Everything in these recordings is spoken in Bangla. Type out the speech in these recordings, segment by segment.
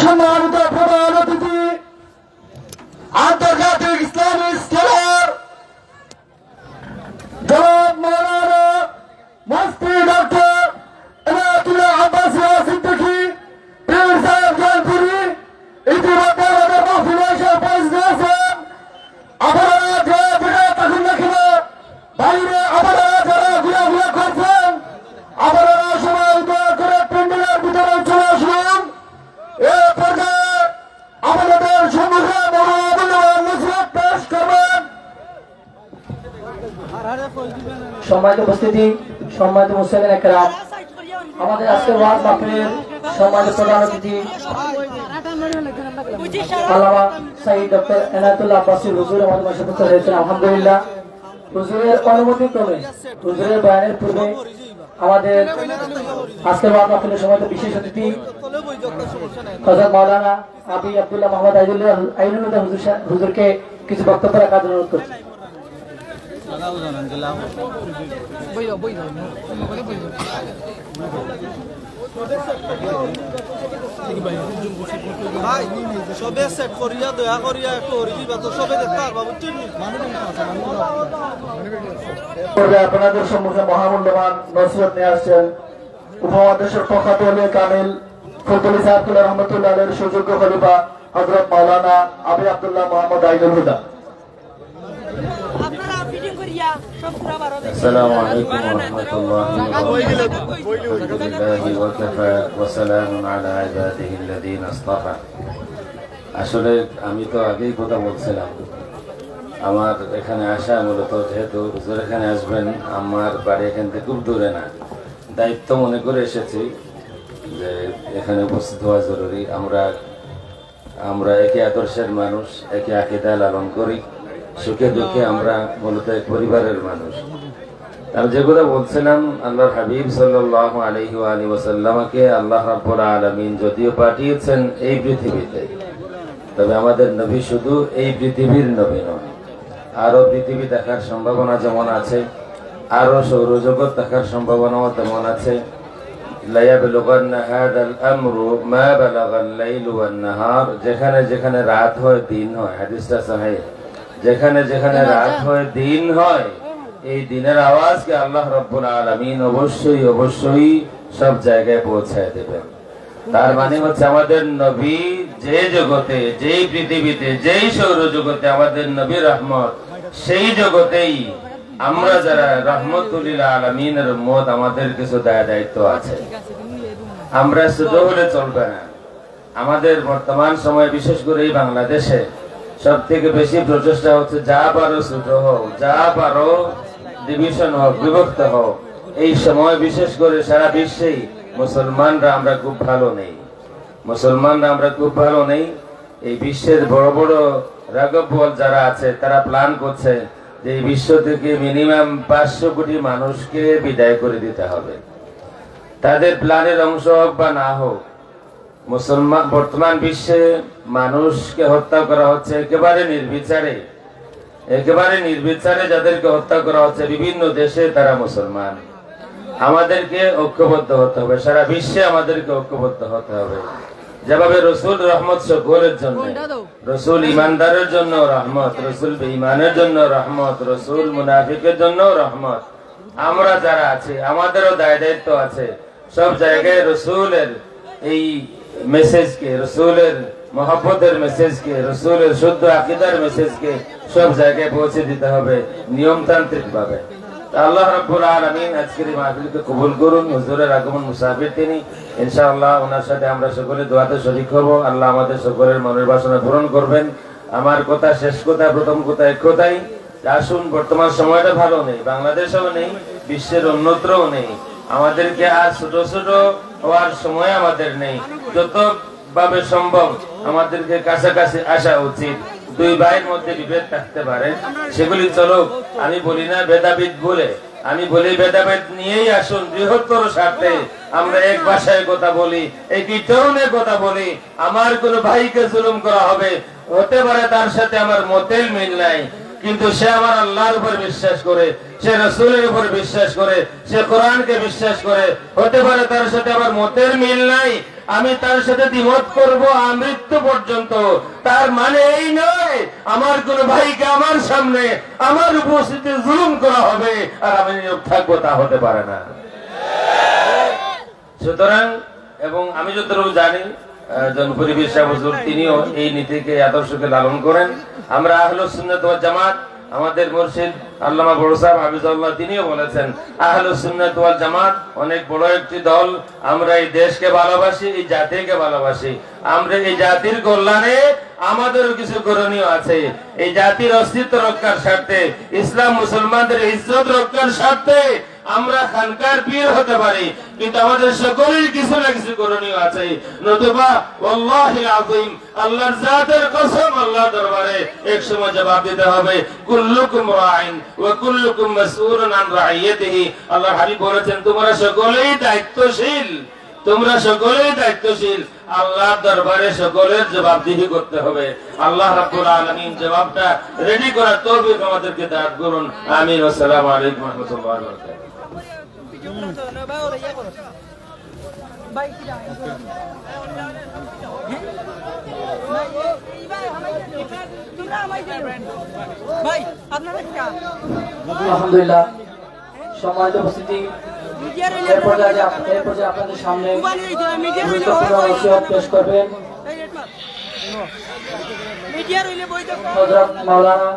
সম্মানিত প্রধান অতিথি আন্তর্জাতিক ইসলামী স্কলার জনাব মাওলানা মুফতি ডক্টর এনায়েতুল্লাহ আব্বাসিয়া সিদ্দিকী পীর সাহেব জালপুরি ইতিমধ্যে আমাদের মাহফিলে এসে উপস্থিত আছেন। আপনারা যারা ভিডিও দেখেন না কেন, বাইরে আপনারা যারা ঘুরাঘুরা করছেন, আপনারা সবাই দয়া করে প্যান্ডেলের ভিতরে চলে আসুন। এ পর্যায়ে আমাদের সম্মুখে মহামূল্যবান নসিহত পেশ করবেন। সম্মানিত উপস্থিতি, সম্মানিত মুসলিম একরাম, আমাদের আজকের ওয়াজ মাহফিলের সম্মানিত প্রধান অতিথি আল্লামা সাইয়্যিদ ডক্টর এনায়েতুল্লাহ আব্বাসী হুজুর আমাদের মাঝে উপস্থিত হয়েছেন। আলহামদুলিল্লাহ, হুজুরের অনুমতি ক্রমে হুজুরের বয়ানের পূর্বে আমাদের আজকের ওয়াজ মাহফিলের সম্মানিত বিশেষ অতিথি হযরত মাওলানা আবি আব্দুল্লাহ মোহাম্মদ আইনুল্লাহ হুজুরকে কিছু বক্তব্য রাখার অনুরোধ করছি। সবে সেট করিয়া দয়া করিয়া একটু সবে দেখতে আপনাদের সম্মুখে মহামূল্যবান নসিহত নিয়ে আসছেন উপমহাদেশের প্রখ্যাত ওলিয়ে কামিল ফুলতলি সাহেবুল্লাহ রহমতুল্লাহ আলাইহির সুযোগ্য খলিফা হযরত মাওলানা আবি আব্দুল্লাহ মোহাম্মদ আইনুল হুদা। السلام عليكم ورحمة الله وبركاته. الحمد لله وكفى وسلام على عباده الذين اصطفى. আসলে আমি তো আগেই কথা বলছিলাম, আমার এখানে আসা মূলত যেহেতু হুজুর এখানে আসবেন, আমার বাড়ি এখান থেকে খুব দূরে না, দায়িত্ব মনে করে এসেছি যে এখানে উপস্থিত হওয়া জরুরি। আমরা একে আদর্শের মানুষ, একে আকীদা লালন করি, সুখে দুঃখে আমরা মূলত এক পরিবারের মানুষ। আমি যে কথা বলছিলাম, আল্লাহর হাবিব সাল্লাল্লাহু আলাইহি ওয়া আলিহি ওয়াসাল্লামকে আল্লাহ রাব্বুল আলামিন যদিও পাঠিয়েছেন এই পৃথিবীতে, তবে আমাদের নবী শুধু এই পৃথিবীর নবী নন, আরো পৃথিবী দেখার সম্ভাবনা যেমন আছে, আরো সৌরজগৎ দেখার সম্ভাবনাও তেমন আছে। লায়াবলুগান্না হাযাল আমরু মা বালাগাল লাইলু ওয়ান নাহার, যেখানে যেখানে রাত হয় দিন হয়, হাদিসটা সহিহ, যেখানে যেখানে রাত হয় দিন হয়, এই দিনের আওয়াজকে আল্লাহ রাব্বুল আলামিন অবশ্যই অবশ্যই সব জায়গায় পৌঁছায় দেবেন। তার মানে হচ্ছে আমাদের নবী যে জগতে, যেই পৃথিবীতে, যেই সৌরজগতে আমাদের নবী রহমত, সেই জগতেই আমরা যারা রহমতুল লিল আলামিনের উম্মত, আমাদের কিছু দায়িত্ব আছে। আমরা শুধু হলে চলবে না। আমাদের বর্তমান সময়ে বিশেষ করে এই বাংলাদেশে সব থেকে বেশি প্রচেষ্টা হচ্ছে যা পারো ছোট হোক, যা পারো ডিভিশন হোক, বিভক্ত হোক। এই সময় বিশেষ করে সারা বিশ্বেই মুসলমানরা আমরা খুব ভালো নেই। এই বিশ্বের বড় বড় রাগবল যারা আছে তারা প্ল্যান করছে যে এই বিশ্ব থেকে মিনিমাম 500 কোটি মানুষকে বিদায় করে দিতে হবে। তাদের প্ল্যানের অংশ হোক বা না হোক, মুসলমান বর্তমান বিশ্বে মানুষকে হত্যা করা হচ্ছে একেবারে নির্বিচারে যাদেরকে হত্যা করা হচ্ছে বিভিন্ন দেশে, তারা মুসলমান। আমাদেরকে ঐক্যবদ্ধ হতে হবে, সারা বিশ্বে আমাদেরকে ঐক্যবদ্ধ হতে হবে। যেভাবে রসুল রহমত সকলের জন্য, রসুল ইমানদারের জন্য রহমত, রসুল বেঈমানের জন্য রহমত, রসুল মুনাফিকের জন্য রহমত। আমরা যারা আছি আমাদেরও দায়িত্ব আছে সব জায়গায় রসুলের এই মেসেজকে, রসুলের মহব্বতের মেসেজকে, রসুলের শুদ্ধ আকীদার মেসেজকে সব জায়গায় পৌঁছে দিতে হবে নিয়মতান্ত্রিক ভাবে। আল্লাহ রাব্বুল আলামিন আজকের এই মাহফিলকে কবুল করুন। হুজুরের আগমন মুসাফির তিনি, ইনশাআল্লাহ ওনার সাথে আমরা সকলে দোয়াতে শরীক হব। আল্লাহ আমাদের সকলের মনের বাসনা পূরণ করবেন। আমার কথা শেষ কথা, প্রথম কথা এক কথাই, আসুন, বর্তমান সময়টা ভালো নেই, বাংলাদেশেও নেই, বিশ্বের অন্যত্রও নেই। আমাদেরকে আর ছোট ছোট হওয়ার সময় আমাদের নেই। যত ভাবে সম্ভব আমাদেরকে কাছাকাছি আসা উচিত। দুই ভাইয়ের মধ্যে বিভেদ থাকতে পারে, সেগুলি চলুক। আমি বলি না ভেদাভেদ বলে, আমি বলি ভেদাভেদ নিয়েই আসুন, বৃহত্তর স্বার্থে আমরা এক ভাষায় কথা বলি, একই টোনে কথা বলি। আমার কোন ভাইকে জুলুম করা হবে, হতে পারে তার সাথে আমার মতের মিল নাই, কিন্তু সে আমার আল্লাহর উপর বিশ্বাস করে, সে রাসূলের উপর বিশ্বাস করে, সে কোরআনকে বিশ্বাস করে। হতে পারে তার সাথে আমার মতের মিল নাই, আমি তার সাথে দ্বিমত করব মৃত্যু পর্যন্ত। তার মানে এই নয় আমার কোন ভাইকে আমার সামনে আমার উপস্থিতি জুলুম করা হবে আর আমি নীরব থাকবো, তা হতে পারে না। সুতরাং এবং আমি যতটুকু জানি জনপুরি বিশ্বাস হুজুর তিনিও এই নীতিকে আদর্শকে লালন করেন। আমরা আহলুস সুন্নাত ওয়াল জামাত, আমাদের মুর্শিদ আল্লামা বড় সাহেব হাফিজাল্লাহ তিনিও বলেছেন আহলুস সুন্নাত ওয়াল জামাত অনেক বড় একটি দল। আমরা এই দেশকে ভালোবাসি, এই জাতিকে ভালোবাসি। আমরা এই জাতির কল্যাণে আমাদেরও কিছু করণীয় আছে। এই জাতির অস্তিত্ব রক্ষার স্বার্থে, ইসলাম মুসলমানদের ইজ্জত রক্ষার স্বার্থে আমরা খানকার পীর হতে পারি, কিন্তু আমাদের সকলের কিছু না কিছু করণীয় আছে। নতুবা ওয়াল্লাহিল আযীম, আল্লাহর জাতের কসম, আল্লাহর দরবারে এক সময় জবাব দিতে হবে। কুল্লুকুম রাইন ওয়া কুল্লুকুম মাসউলুন আন রাইয়াতিহি। আল্লাহর হাবিব বলেছেন তোমরা সকলেই দায়িত্বশীল, তোমরা সকলেই দায়িত্বশীল। আল্লাহর দরবারে সকলের জবাবদিহি করতে হবে। আল্লাহ রাব্বুল আলামিন জবাবটা রেডি করার তৌফিক আমাদেরকে দান করুন। আমিন। আসসালামু আলাইকুম ওয়া রাহমাতুল্লাহি ওয়া বারাকাতুহু। আলহামদুলিল্লাহ, সম্মানিত উপস্থিতি, এর পর্যায়ে আপনাদের সামনে গুরুত্বপূর্ণ নসিহত পেশ করবেন হযরত মাওলানা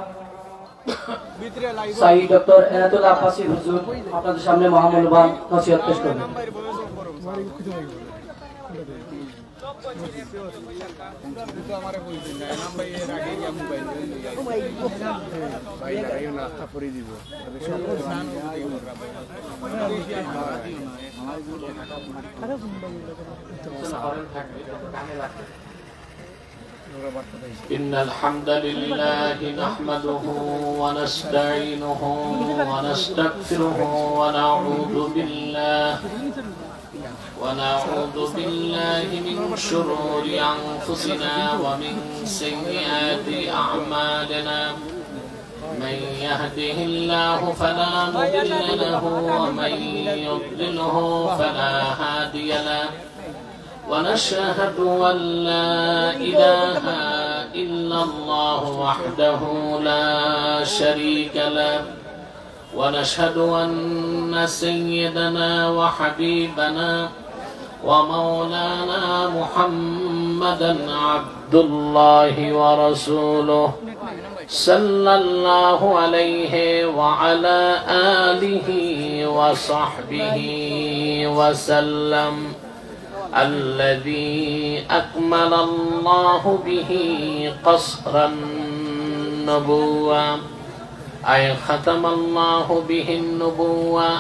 সাইয়্যিদ ডক্টর এনায়েতুল্লাহ আব্বাসী হুজুর। আপনাদের সামনে মহামূল্যবান নসিহত পেশ করবেন। إن الحمد لله نحمده ونستعينه ونستغفره ونعوذ بالله من شرور أنفسنا ومن سيئات أعمالنا. من يهده الله فلا مضل له ومن يضلله فلا هادي له. ونشهد أن لا إله إلا الله وحده لا شريك له. ونشهد أن سيدنا وحبيبنا ومولانا محمدا عبد الله ورسوله صلى الله عليه وعلى آله وصحبه وسلم، الذي أكمل الله به قصر النبوة، أي ختم الله به النبوة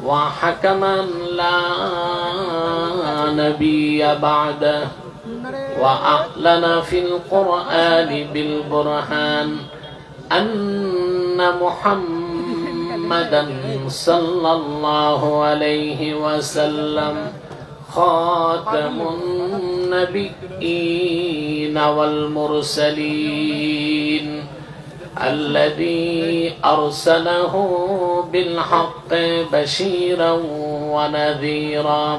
وحكما لا نبي بعده، وأعلن في القرآن بالبرهان أن محمدا صلى الله عليه وسلم خاتم النبيين والمرسلين، الذي أرسله بالحق بشيرا ونذيرا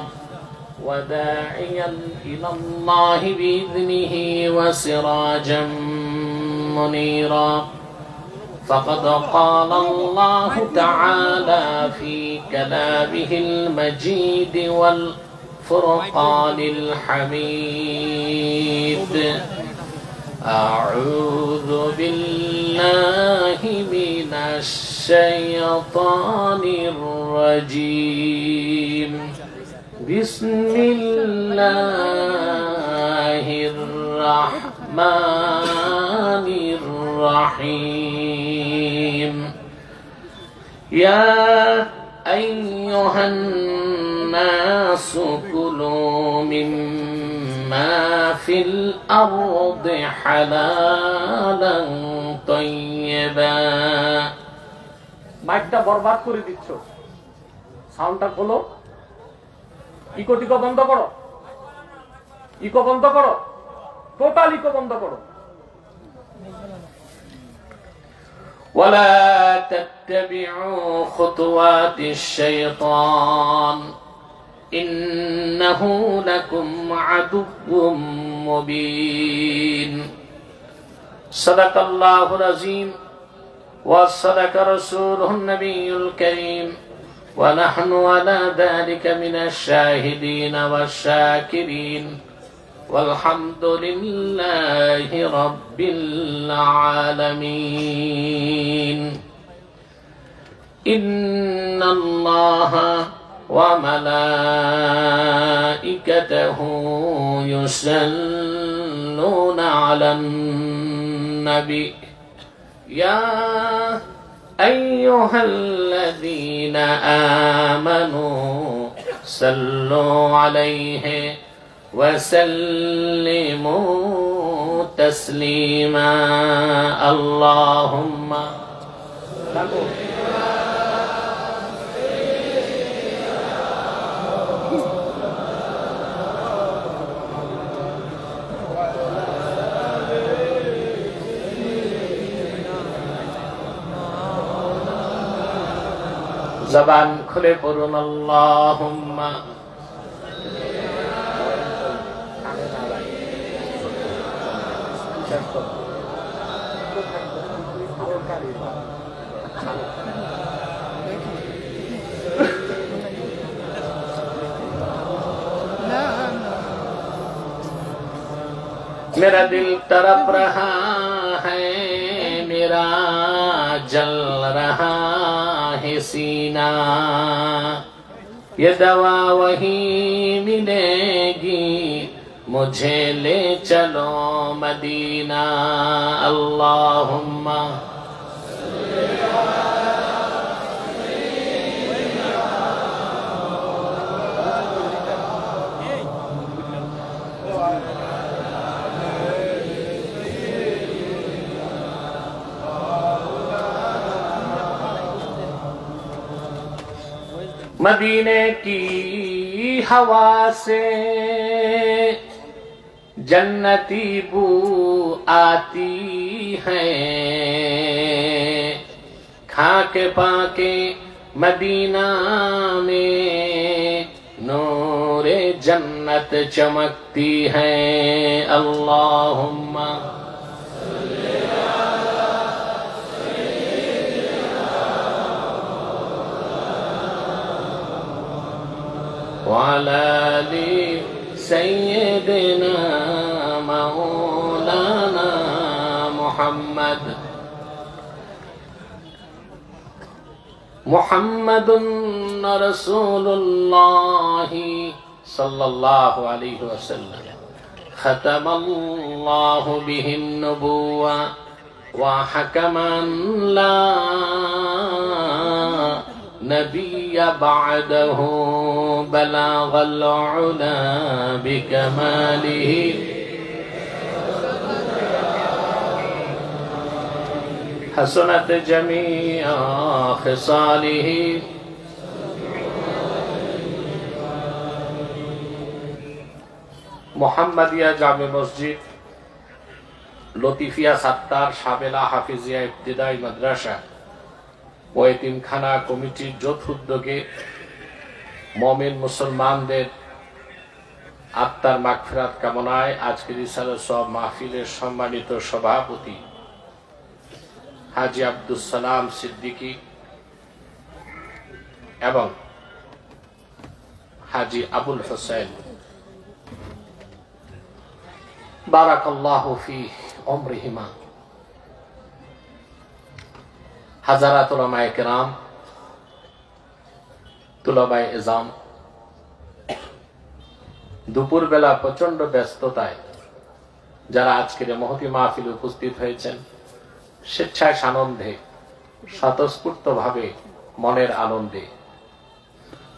وداعيا إلى الله بإذنه وسراجا منيرا. فقد قال الله تعالى في كلامه المجيد والفرقان الحميد: أعوذ بالله من الشيطان الرجيم. بسم الله الرحمن الرحيم. يا أيها الناس كلوا مما في الأرض حلالا طيبا. মাইকটা বরবাদ করে দিচ্ছ, সাউন্ডটা খোলো, ইকো টিকো বন্ধ করো, ইকো বন্ধ করো, টোটাল ইকো বন্ধ করো। ولا تتبعوا خطوات الشيطان إنه لكم عدو مبين صدق الله العظيم وصدق رسوله النبي الكريم ونحن على ذلك من الشاهدين والشاكرين والحمد لله رب العالمين إن الله وملائكته يصلون على النبي يا أيها الذين آمنوا صلوا عليه وسلموا تسليما اللهم জবান খুলে পড়ুন আল্লাহুম্মা मेरा दिल तड़प रहा है मेरा जल रहा है सीना ये दवा वही मिलेगी मुझे ले चलो मदीना अल्लाहुम्मा मदीने की हवा से जन्नती बू आती है खाके पाके मदीना में नूरे जन्नत चमकती है अल्लाहुम्मा वाला ली सय्यदना मौलाना मुहम्मद मुहम्मदुन रसूलुल्लाह सल्लल्लाहु अलैहि वसल्लम खतमल्लाहु बिहिन नबुव्वा व हकमन ला नबी बअदहु बलागल उला बिकमालिही हसनत जमीअ खिसालिही मुहम्मदिया जामे मस्जिद लतीफिया सत्तार शाबेला हाफिजिया इब्तिदाई मद्रासा ও এতিমখানা কমিটির যৌথ উদ্যোগে মুমিন মুসলমানদের আত্মার মাগফিরাত কামনায় আজকের রিসালাত সওয়াব মাহফিলের সম্মানিত সভাপতি হাজী আব্দুস সালাম সিদ্দিকী এবং হাজী আবুল হোসেন বারাকাল্লাহু ফি উমরিহিমা হাজারাত উলামায়ে কেরাম তুলাবায়ে ইজাম দুপুর বেলা প্রচন্ড ব্যস্ততায় যারা আজকের মহতি মাহফিলে উপস্থিত হয়েছেন স্বেচ্ছায় সানন্দে স্বতঃস্ফূর্তভাবে মনের আনন্দে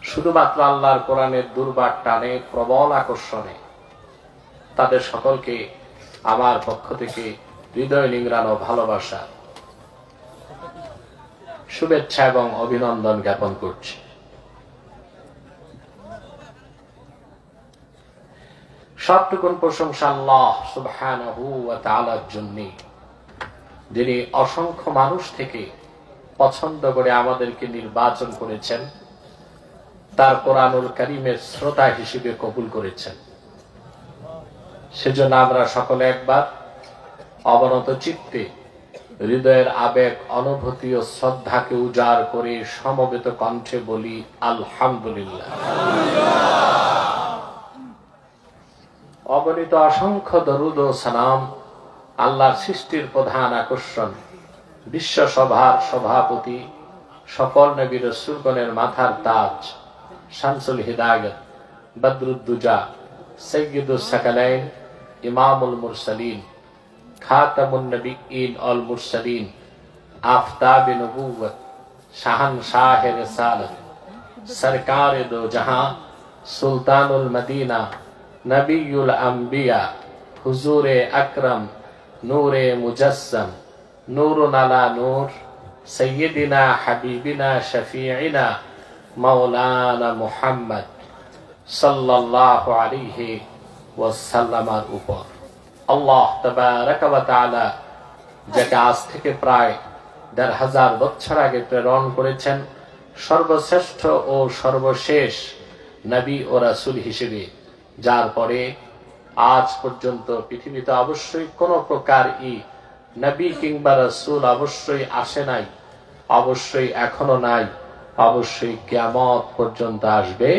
শুধুমাত্র আল্লাহর কোরআনের দুর্বার টানে প্রবল আকর্ষণে তাদের সকলকে আমার পক্ষ থেকে হৃদয় নিংড়ানো ভালোবাসা শুভেচ্ছা এবং অভিনন্দন জ্ঞাপন করছি। সবটুকুন প্রশংসা আল্লাহ সুবহানাহু ওয়া তাআলার জন্য, যিনি অসংখ্য মানুষ থেকে পছন্দ করে আমাদেরকে নির্বাচন করেছেন তার কোরআনুল কারীমের শ্রোতা হিসেবে কবুল করেছেন। সেজন্য আমরা সকলে একবার অবনত চিত্তে হৃদয়ের আবেগ, অনুভূতি ও শ্রদ্ধাকে উজাড় করে সমবেত কণ্ঠে বলি আলহামদুলিল্লাহ। অগণিত অসংখ্য দরুদ ও সালাম আল্লাহর সৃষ্টির প্রধান আকর্ষণ, বিশ্ব সভার সভাপতি, সকল নবী রাসূলগণের মাথার তাজ, শামসুল হিদায়াত, বদরুদ্দুজা, সাইয়্যিদুস সাকালাইন, ইমামুল মুরসালিন, খাতামুন নবিয়্যিন ওয়াল মুরসালিন, আফতাবে নবুওয়াত, শাহানশাহে রিসালাত, সরকারে দো জাহান, সুলতানুল মদিনা, নবিয়ুল আম্বিয়া, হুজুরে আকরম, নূরে মুজাসসাম, নূরুন আলা নূর, সাইয়্যিদিনা হাবিবিনা শফিঈনা মাওলানা মুহাম্মদ সাল্লাল্লাহু আলাইহি ওয়াসাল্লামের উপর আল্লাহ তাবারাকা ওয়া তাআলা যাকে আজ থেকে প্রায় ১৫০০ বছর আগে প্রেরণ করেছেন সর্বশ্রেষ্ঠ ও সর্বশেষ নবী ও রাসূল হিসেবে, যার পরে আজ পর্যন্ত পৃথিবীতে অবশ্যই কোনো প্রকার নবী কিংবা রাসূল অবশ্যই আসে নাই, অবশ্যই এখনো নাই, অবশ্যই কিয়ামত পর্যন্ত আসবে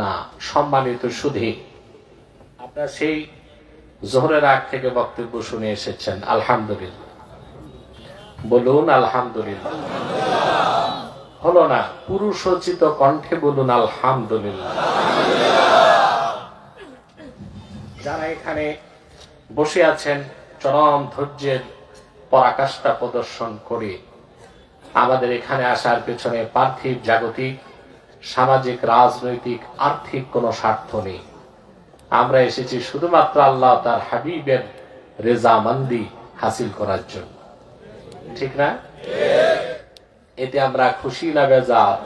না। সম্মানিত সুধী, আপনারা সেই জোহরের আগ থেকে বক্তব্য শুনে এসেছেন, আলহামদুলিল্লাহ বলুন, আলহামদুলিল্লাহ। হলো না? পুরুষোচিত কণ্ঠে বলুন আলহামদুলিল্লাহ। যারা এখানে বসে আছেন চরম ধৈর্যের পরাকাষ্ঠা প্রদর্শন করে আমাদের এখানে আসার পেছনে পার্থিব, জাগতিক, সামাজিক, রাজনৈতিক, আর্থিক কোনো স্বার্থ নেই। আমরা এসেছি শুধুমাত্র আল্লাহ তার হাবিবের রেজামন্দি হাসিল করার জন্য, ঠিক না? এতে আমরা খুশি না বেজার?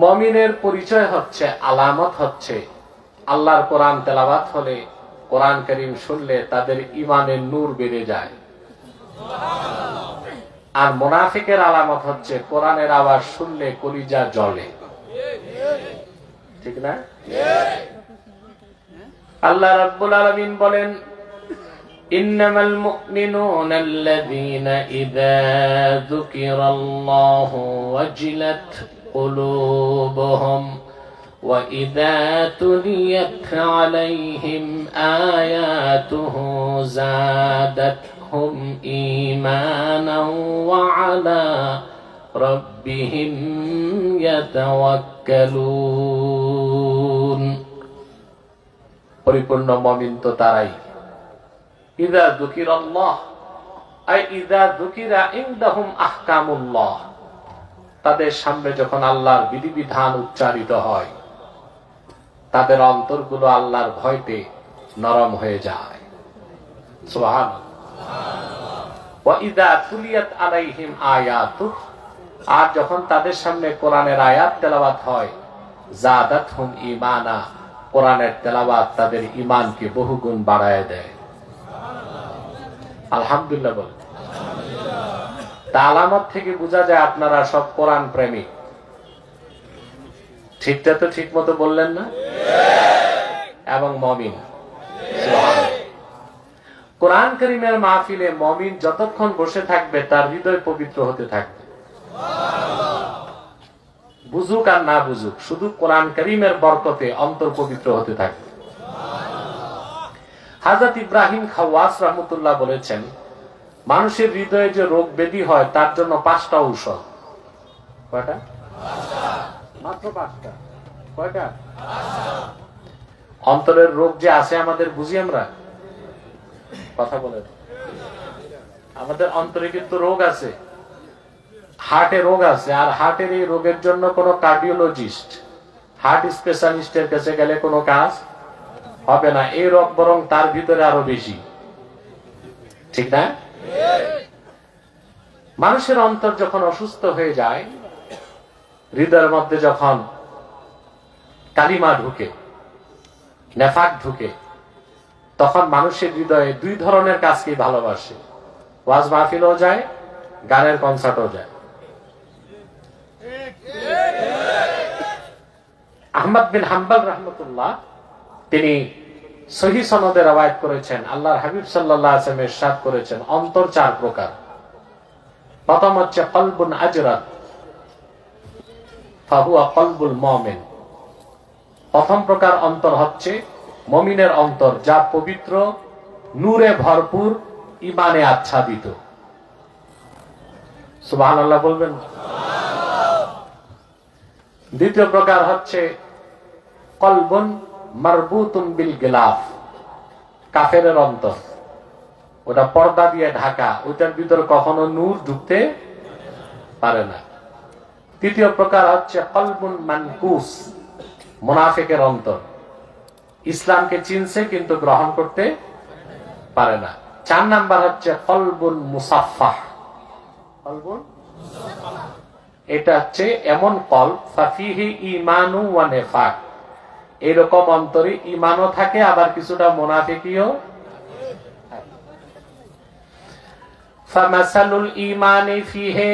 মুমিনের পরিচয় হচ্ছে, আলামত হচ্ছে আল্লাহর কোরআন তেলাওয়াত হলে, কোরআন কারীম শুনলে তাদের ঈমানের নূর বেড়ে যায়। আর মুনাফিকের আলামত হচ্ছে কোরআনের আওয়াজ শুনলে কলিজা জ্বলে, ঠিক না? আল্লাহ রাব্বুল আলামিন বলেন, ইন্নামাল মুমিনুনা আল্লাযীনা ইযা যুকিরাল্লাহু ওয়াজিলাত কুলুবুহুম ওয়া ইযা তুলিয়াত আলাইহিম আয়াতুহু যাদাতহুম ঈমানাও ওয়া আলা রাব্বিহিম ইয়াতাওয়াক্কালুন। পরিপূর্ণ মুমিন তো তারাই, ইযা যুকিরাল্লাহ আই ইযা যুকিরা ইনদাহুম আহকামুল্লাহ, তাদের সামনে যখন আল্লাহর বিধিবিধান উচ্চারিত হয় তাদের অন্তরগুলো আল্লাহর ভয়তে নরম হয়ে যায়। সুবহানাল্লাহ। ওয়া ইযা তুলিয়াত আলাইহিম আয়াতুহু, আর যখন তাদের সামনে কোরআনের আয়াত তেলাওয়াত হয়, যাদাতহুম ঈমানা, কোরআনের তেলাওয়াত তাদের ঈমানকে বহুগুণ বাড়ায় দেয়। আলহামদুলিল্লাহ বল। তা আলামত থেকে বোঝা যায় আপনারা সব কোরআন প্রেমিক। ঠিকটা তো ঠিক মতো বললেন না? এবং মুমিন। কোরআন কারীমের মাহফিলে মুমিন যতক্ষণ বসে থাকবে তার হৃদয় পবিত্র হতে থাকবে, বুঝুক আর না বুঝুক, শুধু কোরআন কারীমের বরকতে অন্তর পবিত্র হতে থাকবে। হযরত ইব্রাহিম খাওয়াস রাহমাতুল্লাহ বলেছেন, মানুষের হৃদয়ে যে রোগ ব্যাধি হয় তার জন্য 5টা ঔষধ। কয়টা? মাত্র 5টা। কয়টা? অন্তরের রোগ যে আছে আমাদের, বুঝি আমরা? কথা বলেন। আমাদের অন্তরে কিন্তু রোগ আছে, হার্টে রোগ আছে, আর হার্টের এই রোগের জন্য কোনো কার্ডিওলজিস্ট, হার্ট স্পেশালিস্টের কাছে গেলে কোনো কাজ হবে না। এই রোগ বরং তার ভিতরে আরো বেশি, ঠিক না? মানুষের অন্তর যখন অসুস্থ হয়ে যায়, হৃদয়ের মধ্যে যখন কালিমা ঢুকে, নেফাক ঢুকে, তখন মানুষের হৃদয়ে 2 ধরনের কাজকেই ভালোবাসে। ওয়াজ মাহফিলও যায়, গানের কনসার্টও যায়। আহমদ বিন হাম্বল রাহমাতুল্লাহ তিনি সহিহ সনদে রওয়ায়াত করেছেন, আল্লাহর হাবিব সাল্লাল্লাহু আলাইহি ওয়াসাল্লাম ইরশাদ করেছেন, অন্তর চার প্রকার। প্রথম হচ্ছে কলবুন আজরাত ফাহুয়া কলবুল মুমিন। প্রথম প্রকার অন্তর হচ্ছে মুমিনের অন্তর, যা পবিত্র, নূরে ভরপুর, ঈমানে আচ্ছাদিত। সুবহানাল্লাহ বলবেন। দ্বিতীয় প্রকার হচ্ছে কলবুন মারবুতুন বিল গিলাফ, কাফেরের অন্তর, ওটা পর্দা দিয়ে ঢাকা, ওটার ভিতরে কখনো নূর ঢুকতে পারে না। তৃতীয় প্রকার হচ্ছে কলবুন মানকুস, মুনাফিকের অন্তর, ইসলামকে চিনছে কিন্তু গ্রহণ করতে পারে না। 4 নাম্বার হচ্ছে কলবুন মুসাফফাহ, কলবুন, এটা হচ্ছে এমন কলব ফাফিহি ঈমানু ওয়া নিফাক, এরকম অন্তরে ঈমানও থাকে আবার কিছুটা মুনাফিকিও। ফামাসালুল ঈমানি ফিহি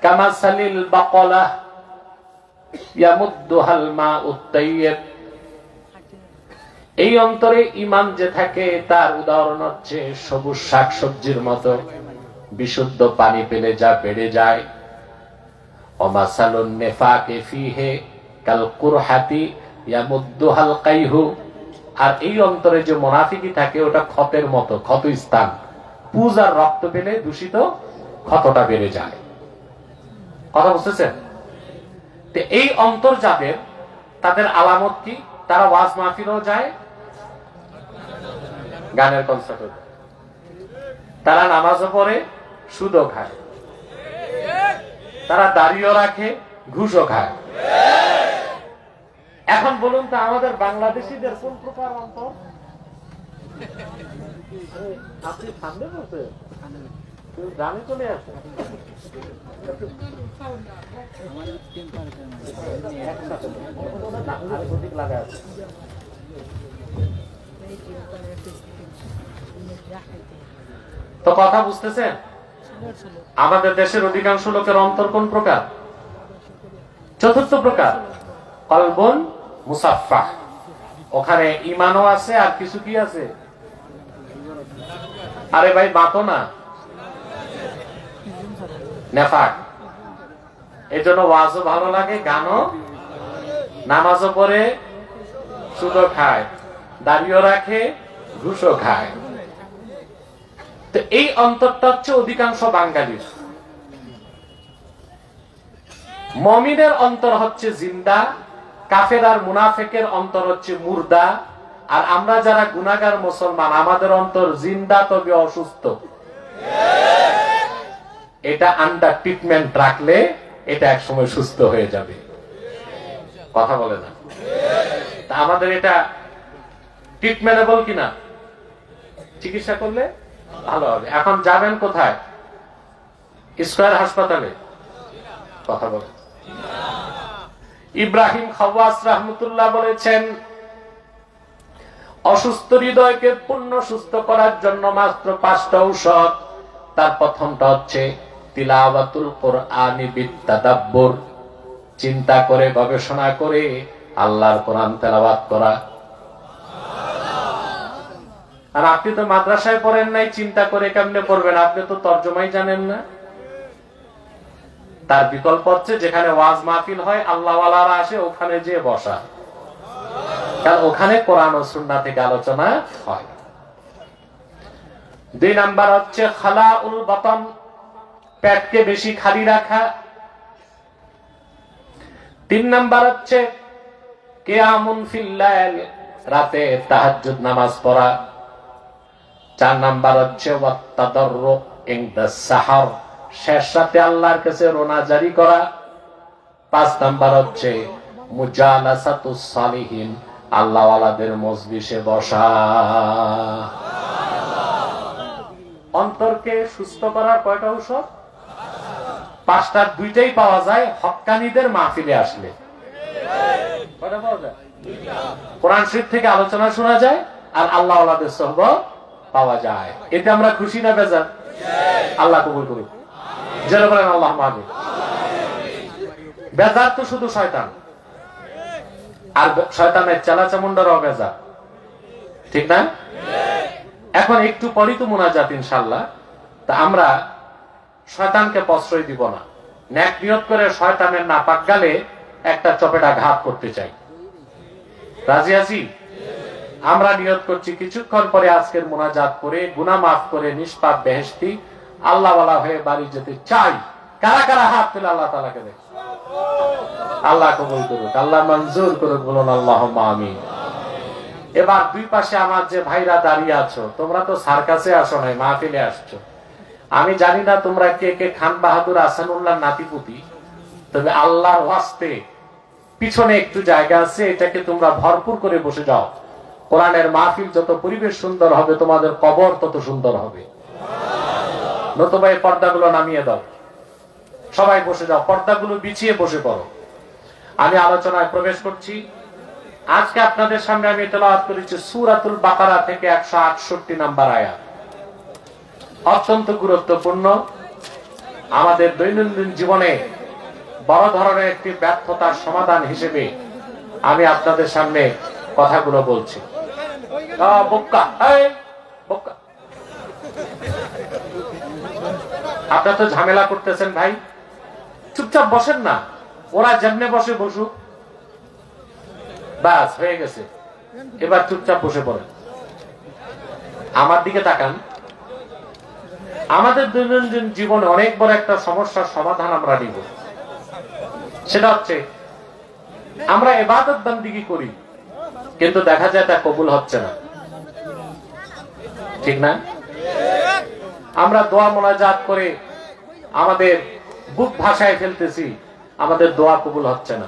কামাসালিল বাকলাহ ইয়ামুদ্দুহাল মাউত তাইয়্যিব, এই অন্তরে ঈমান যে থাকে তার উদাহরণ হচ্ছে সবুজ শাকসবজির মতো, বিশুদ্ধ পানি পেলে যা বেড়ে যায়। ওমাসালুন নিফাকি ফিহি কাল কুরহাতি ইয়ামুদ্দুহাল কাইহু, আর এই অন্তরে যে মুনাফিকি থাকে ওটা ক্ষতের মতো, ক্ষত স্থান, পূজার রক্ত পেলে দূষিত ক্ষতটা বেড়ে যায়। কথা বুঝতেছেন? তো এই অন্তর যাদের, তাদের আলামত কি? তারা ওয়াজ মাহফিলও যায়, গানের কনসার্ট, তারা নামাজও পড়ে, সুদও খায়, তারা দাড়িও রাখে, ঘুষও খায়। এখন বলুন তো আমাদের বাংলাদেশিদের কোন প্রকার অন্তর? আপনি সামনে বলতে জানে চলে আসে। তো কথা বুঝতেছেন? আমাদের দেশের অধিকাংশ লোকের অন্তর কোন প্রকার? চতুর্থ প্রকার কলবুন মুসাফফাহ, ওখানে ঈমানও আছে আর কিছু কি আছে? আরে ভাই বাতো না, নেফাক। এই জন্য ওয়াজও ভালো লাগে, গানও, নামাজও পড়ে, সুদও খায়, দাড়িও রাখে, ঘুষও খায়। তো এই অন্তরটা হচ্ছে অধিকাংশ বাঙালির। মুমিনের অন্তর হচ্ছে জিন্দা, কাফের আর মুনাফিকের অন্তর হচ্ছে মুর্দা। আর আমরা যারা গুনাহগার মুসলমান, আমাদের অন্তর জিন্দা তবে অসুস্থ। এটা আন্ডার ট্রিটমেন্ট রাখলে এটা একসময় সুস্থ হয়ে যাবে। কথা বলে না? তা আমাদের এটা ট্রিটমেন্টেবল কিনা? চিকিৎসা করলে ভালো হবে। এখন যাবেন কোথায়? স্কয়ার হাসপাতালে। কথা বলে। ইব্রাহিম খাওয়াস রাহমাতুল্লাহ বলেছেন, অসুস্থ হৃদয়কে পূর্ণ সুস্থ করার জন্য মাত্র 5টা ঔষধ। তার প্রথমটা হচ্ছে তিলাওয়াতুল কুরআনি বিত্তাদাব্বুর, চিন্তা করে গবেষণা করে আল্লাহর কোরআন তেলাওয়াত করা। আর আপনি তো মাদ্রাসায় পড়েন নাই, চিন্তা করে কেমনে পড়বেন? আপনি তো তর্জমাই জানেন না। তার বিকল্প হচ্ছে যেখানে ওয়াজ মাহফিল হয়, আল্লাহওয়ালারা আসে, ওখানে যে বসা, কারণ ওখানে কোরআন ও সুন্নাহ থেকে আলোচনা হয়। 2 নাম্বার হচ্ছে খালাউল বাতন, পেটকে বেশি খালি রাখা। 3 নাম্বার হচ্ছে কিয়ামুন ফিল লাইল, রাতে তাহাজ্জুদ নামাজ পড়া। 4 নাম্বার হচ্ছে ওয়াত্তাদাররুক ইনদাস সাহর, শেষ রাতে আল্লাহর কাছে রোনা জারি করা। 5 নাম্বার হচ্ছে মুজালাসাতুস সালিহিন, আল্লাহওয়ালাদের মজলিসে বসা। অন্তরকে সুস্থ করার কয়টা ঔষধ? 5টার 2টাই পাওয়া যায় হক্কানীদের মাহফিলে আসলে। কয়টা পাওয়া যায়? কোরআন শরীফ থেকে আলোচনা শোনা যায় আর আল্লাহওয়ালাদের সোহবত পাওয়া যায়। এতে আমরা খুশি না বেজার? আল্লাহ কবুল করুন। জোরে বলেন আল্লাহুম্মা আমিন। বেজার তো শুধু শয়তান। আর শয়তানের চালাচামুন্ডারও বেজা, ঠিক না? এখন একটু পরই তো মুনাজাত ইনশাআল্লাহ। তা আমরা শয়তানকে প্রশ্রয় দিব না, ন্যাক নিয়ত করে শয়তানের নাপাক গালে একটা চপেটা ঘাত করতে চাই। রাজি আছি? আমরা নিয়ত করছি কিছুক্ষণ পরে আজকের মুনাজাত করে গুনাহ মাফ করে নিষ্পাপ বেহেশতি আল্লাহওয়ালা হয়ে বাড়ি যেতে চাই। কারা কারা হাত তুলে আল্লাহ তাআলাকে দেখ। আল্লাহ কবুল করুক, আল্লাহ মঞ্জুর করুক, বলুন আল্লাহুম্মা আমিন। এবার দুই পাশে আমার যে ভাইরা দাঁড়িয়ে আছো, তোমরা তো সার্কাসে আসো নাই, মাহফিলে আসছো। আমি জানি না তোমরা কে কে খান বাহাদুর আহসানুল্লাহ নাতিপুতি, তবে আল্লাহর ওয়াস্তে পিছনে একটু জায়গা আছে, এটাকে তোমরা ভরপুর করে বসে যাও। কোরআনের মাহফিল যত পরিবেশ সুন্দর হবে, তোমাদের কবর তত সুন্দর হবে। নতুবা এই পর্দাগুলো নামিয়ে দাও, সবাই বসে যাও, পর্দাগুলো বিছিয়ে বসে পড়ো। আমি আলোচনায় প্রবেশ করছি। আজকে আপনাদের সামনে আমি তেলাওয়াত করেছি সূরাতুল বাকারা থেকে 168 নাম্বার আয়াত। অত্যন্ত গুরুত্বপূর্ণ, আমাদের দৈনন্দিন জীবনে বড় ধরনের একটি ব্যর্থতার সমাধান হিসেবে আমি আপনাদের সামনে কথাগুলো বলছি। আপনারা তো ঝামেলা করতেছেন ভাই, চুপচাপ বসেন না, ওরা যেমনে বসে বসুক, বাস হয়ে গেছে। এবার চুপচাপ বসে পড়েন, আমার দিকে তাকান। আমাদের দৈনন্দিন জীবনে অনেক বড় একটা সমস্যার সমাধান আমরা নিব। সেটা হচ্ছে আমরা ইবাদত বন্দেগী করি, কিন্তু দেখা যায় তা কবুল হচ্ছে না, ঠিক না? আমরা দোয়া মোনাজাত করে আমাদের বুক ভাষায় ফেলতেছি, আমাদের দোয়া কবুল হচ্ছে না।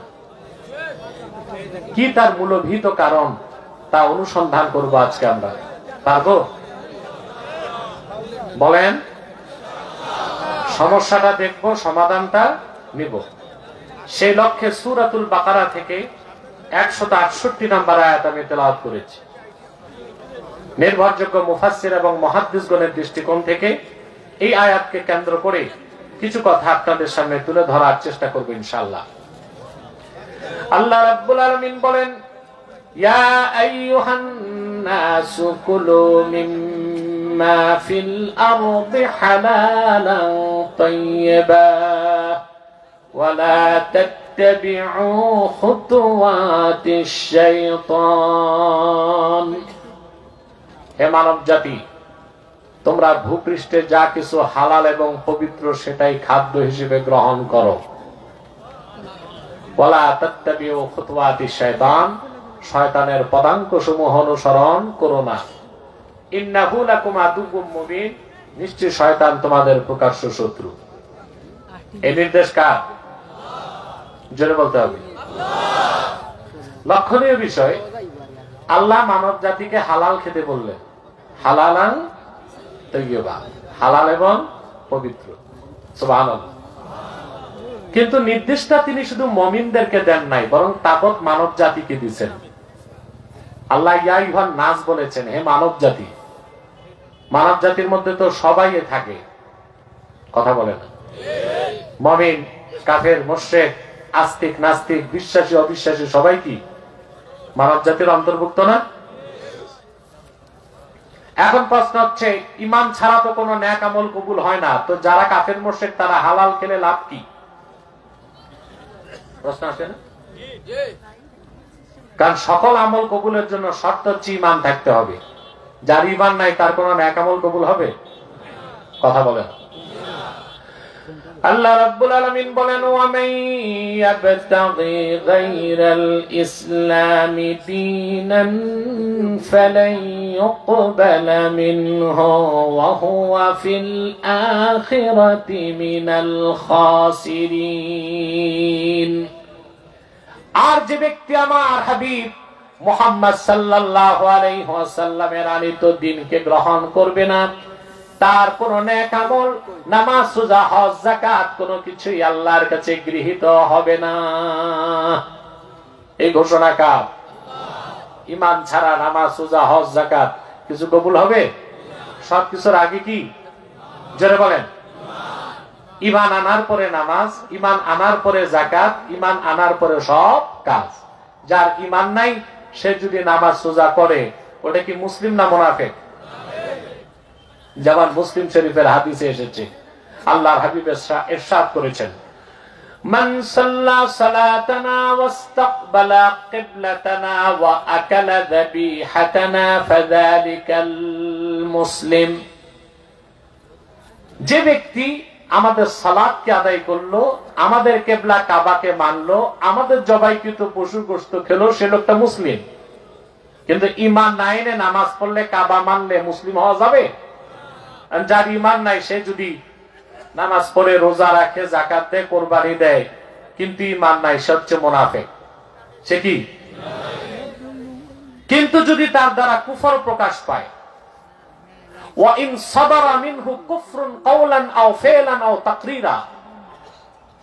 কি তার মূলভূত কারণ তা অনুসন্ধান করব আজকে। আমরা পারবো? বলেন। সমস্যাটা দেখব, সমাধানটা নিব। সেই লক্ষ্যে সূরাতুল বাকারা থেকে 168 নাম্বার আয়াত আমি তেলাওয়াত করেছি। নির্ভরযোগ্য মুফাসসির এবং মুহাদ্দিসগণের দৃষ্টিকোণ থেকে এই আয়াতকে কেন্দ্র করে কিছু কথা আপনাদের সামনে তুলে ধরার চেষ্টা করব ইনশাআল্লাহ। আল্লাহ রাব্বুল আলামিন বলেন, ইয়া আইয়ুহান নাসু কুলু মিম্মা ফিল আরদি হালালান তাইয়্যিবা ওয়া লা তাত্তাবিউ খুতুওয়াতিশ শাইতান। হে মানব জাতি, তোমরা ভূপৃষ্ঠে যা কিছু হালাল এবং পবিত্র সেটাই খাদ্য হিসেবে গ্রহণ করো। ওয়ালা তাত্তাবিউ খুতুওয়াতিশ শাইতান, শয়তানের পদাঙ্ক সমূহ অনুসরণ করো না। ইন্নাহু লাকুম আদুউম মুবিন, নিশ্চয় শয়তান তোমাদের প্রকাশ্য শত্রু। এই নির্দেশ কার? জোরে বলতে হবে। লক্ষণীয় বিষয়, আল্লাহ মানব জাতিকে হালাল খেতে বললেন, হালালান তাইয়্যিবা, হালাল এবং পবিত্র। সুবহানাল্লাহ। কিন্তু নির্দেশটা তিনি শুধু মুমিনদেরকে দেন নাই, বরং তাবৎ মানব জাতিকে দিয়েছেন। আল্লাহ ইয়া আইয়ুহান নাস বলেছেন, হে মানব জাতি। মানব জাতির মধ্যে তো সবাই থাকে, কথা বলে না? মুমিন, কাফের, মুশরিক, আস্তিক, নাস্তিক, বিশ্বাসী, অবিশ্বাসী সবাই কি মানব জাতির অন্তর্ভুক্ত না? এখন প্রশ্ন হচ্ছে, ঈমান ছাড়া তো কোনো নেক আমল কবুল হয় না, তো যারা কাফের মুশরিক তারা হালাল খেলে লাভ কি? প্রশ্ন আসে না? কারণ সকল আমল কবুলের জন্য শর্ত হচ্ছে ঈমান থাকতে হবে। যার ঈমান নাই তার কোনো নেক আমল কবুল হবে? কথা বলেন। আল্লাহ রাব্বুল আলামিন বলেন, ওয়া মান ইয়াবতাগি গায়রাল ইসলামি দীনান ফালান ইউকবালা মিনহু ওয়া হুয়া ফিল আখিরাতি মিনাল খাসিরিন। আর যে ব্যক্তি আমার হাবিব মুহাম্মদ সাল্লাল্লাহু আলাইহি ওয়াসাল্লামের আনিত দ্বীনকে গ্রহণ করবে না, তার কোন নেক আমল, নামাজ, রোজা, হজ, যাকাত কোনো কিছুই আল্লাহর কাছে গৃহীত হবে না। এই ঘোষণা কার? ঈমান ছাড়া নামাজ, রোজা, হজ, যাকাত কিছু কবুল হবে? সবকিছুর আগে কি? জোরে বলেন। ঈমান আনার পরে নামাজ, ঈমান আনার পরে যাকাত, ঈমান আনার পরে সব কাজ। যার ঈমান নাই সে যদি নামাজ রোজা করে ওটা কি মুসলিম না মুনাফিক? যেমন মুসলিম শরীফের হাদিসে এসেছে, আল্লাহর হাবিব ইরশাদ করেছেন, মান সাল্লা সালাতানা ওয়াস্তাকবালা কিবলাতানা ওয়া আকালা যাবিহাতানা ফাযালিকাল মুসলিম। যে ব্যক্তি আমাদের সালাতকে আদায় করলো, আমাদের কিবলা কাবাকে মানলো, আমাদের জবাইকৃত পশুর গোশত খেলো, সে লোকটা মুসলিম। কিন্তু ঈমান নাই এনে নামাজ পড়লে, কাবা মানলে মুসলিম হওয়া যাবে? যার ঈমান নাই সে যদি নামাজ পড়ে, রোজা রাখে, যাকাত দেয়, কোরবানি দেয়, কিন্তু ঈমান নাই, সে হচ্ছে মুনাফিক। সে কি? কিন্তু যদি তার দ্বারা কুফর প্রকাশ পায়, ওয়া ইন সাদারা মিনহু কুফরুন কাওলান আও ফি'লান আও তাকরীরা,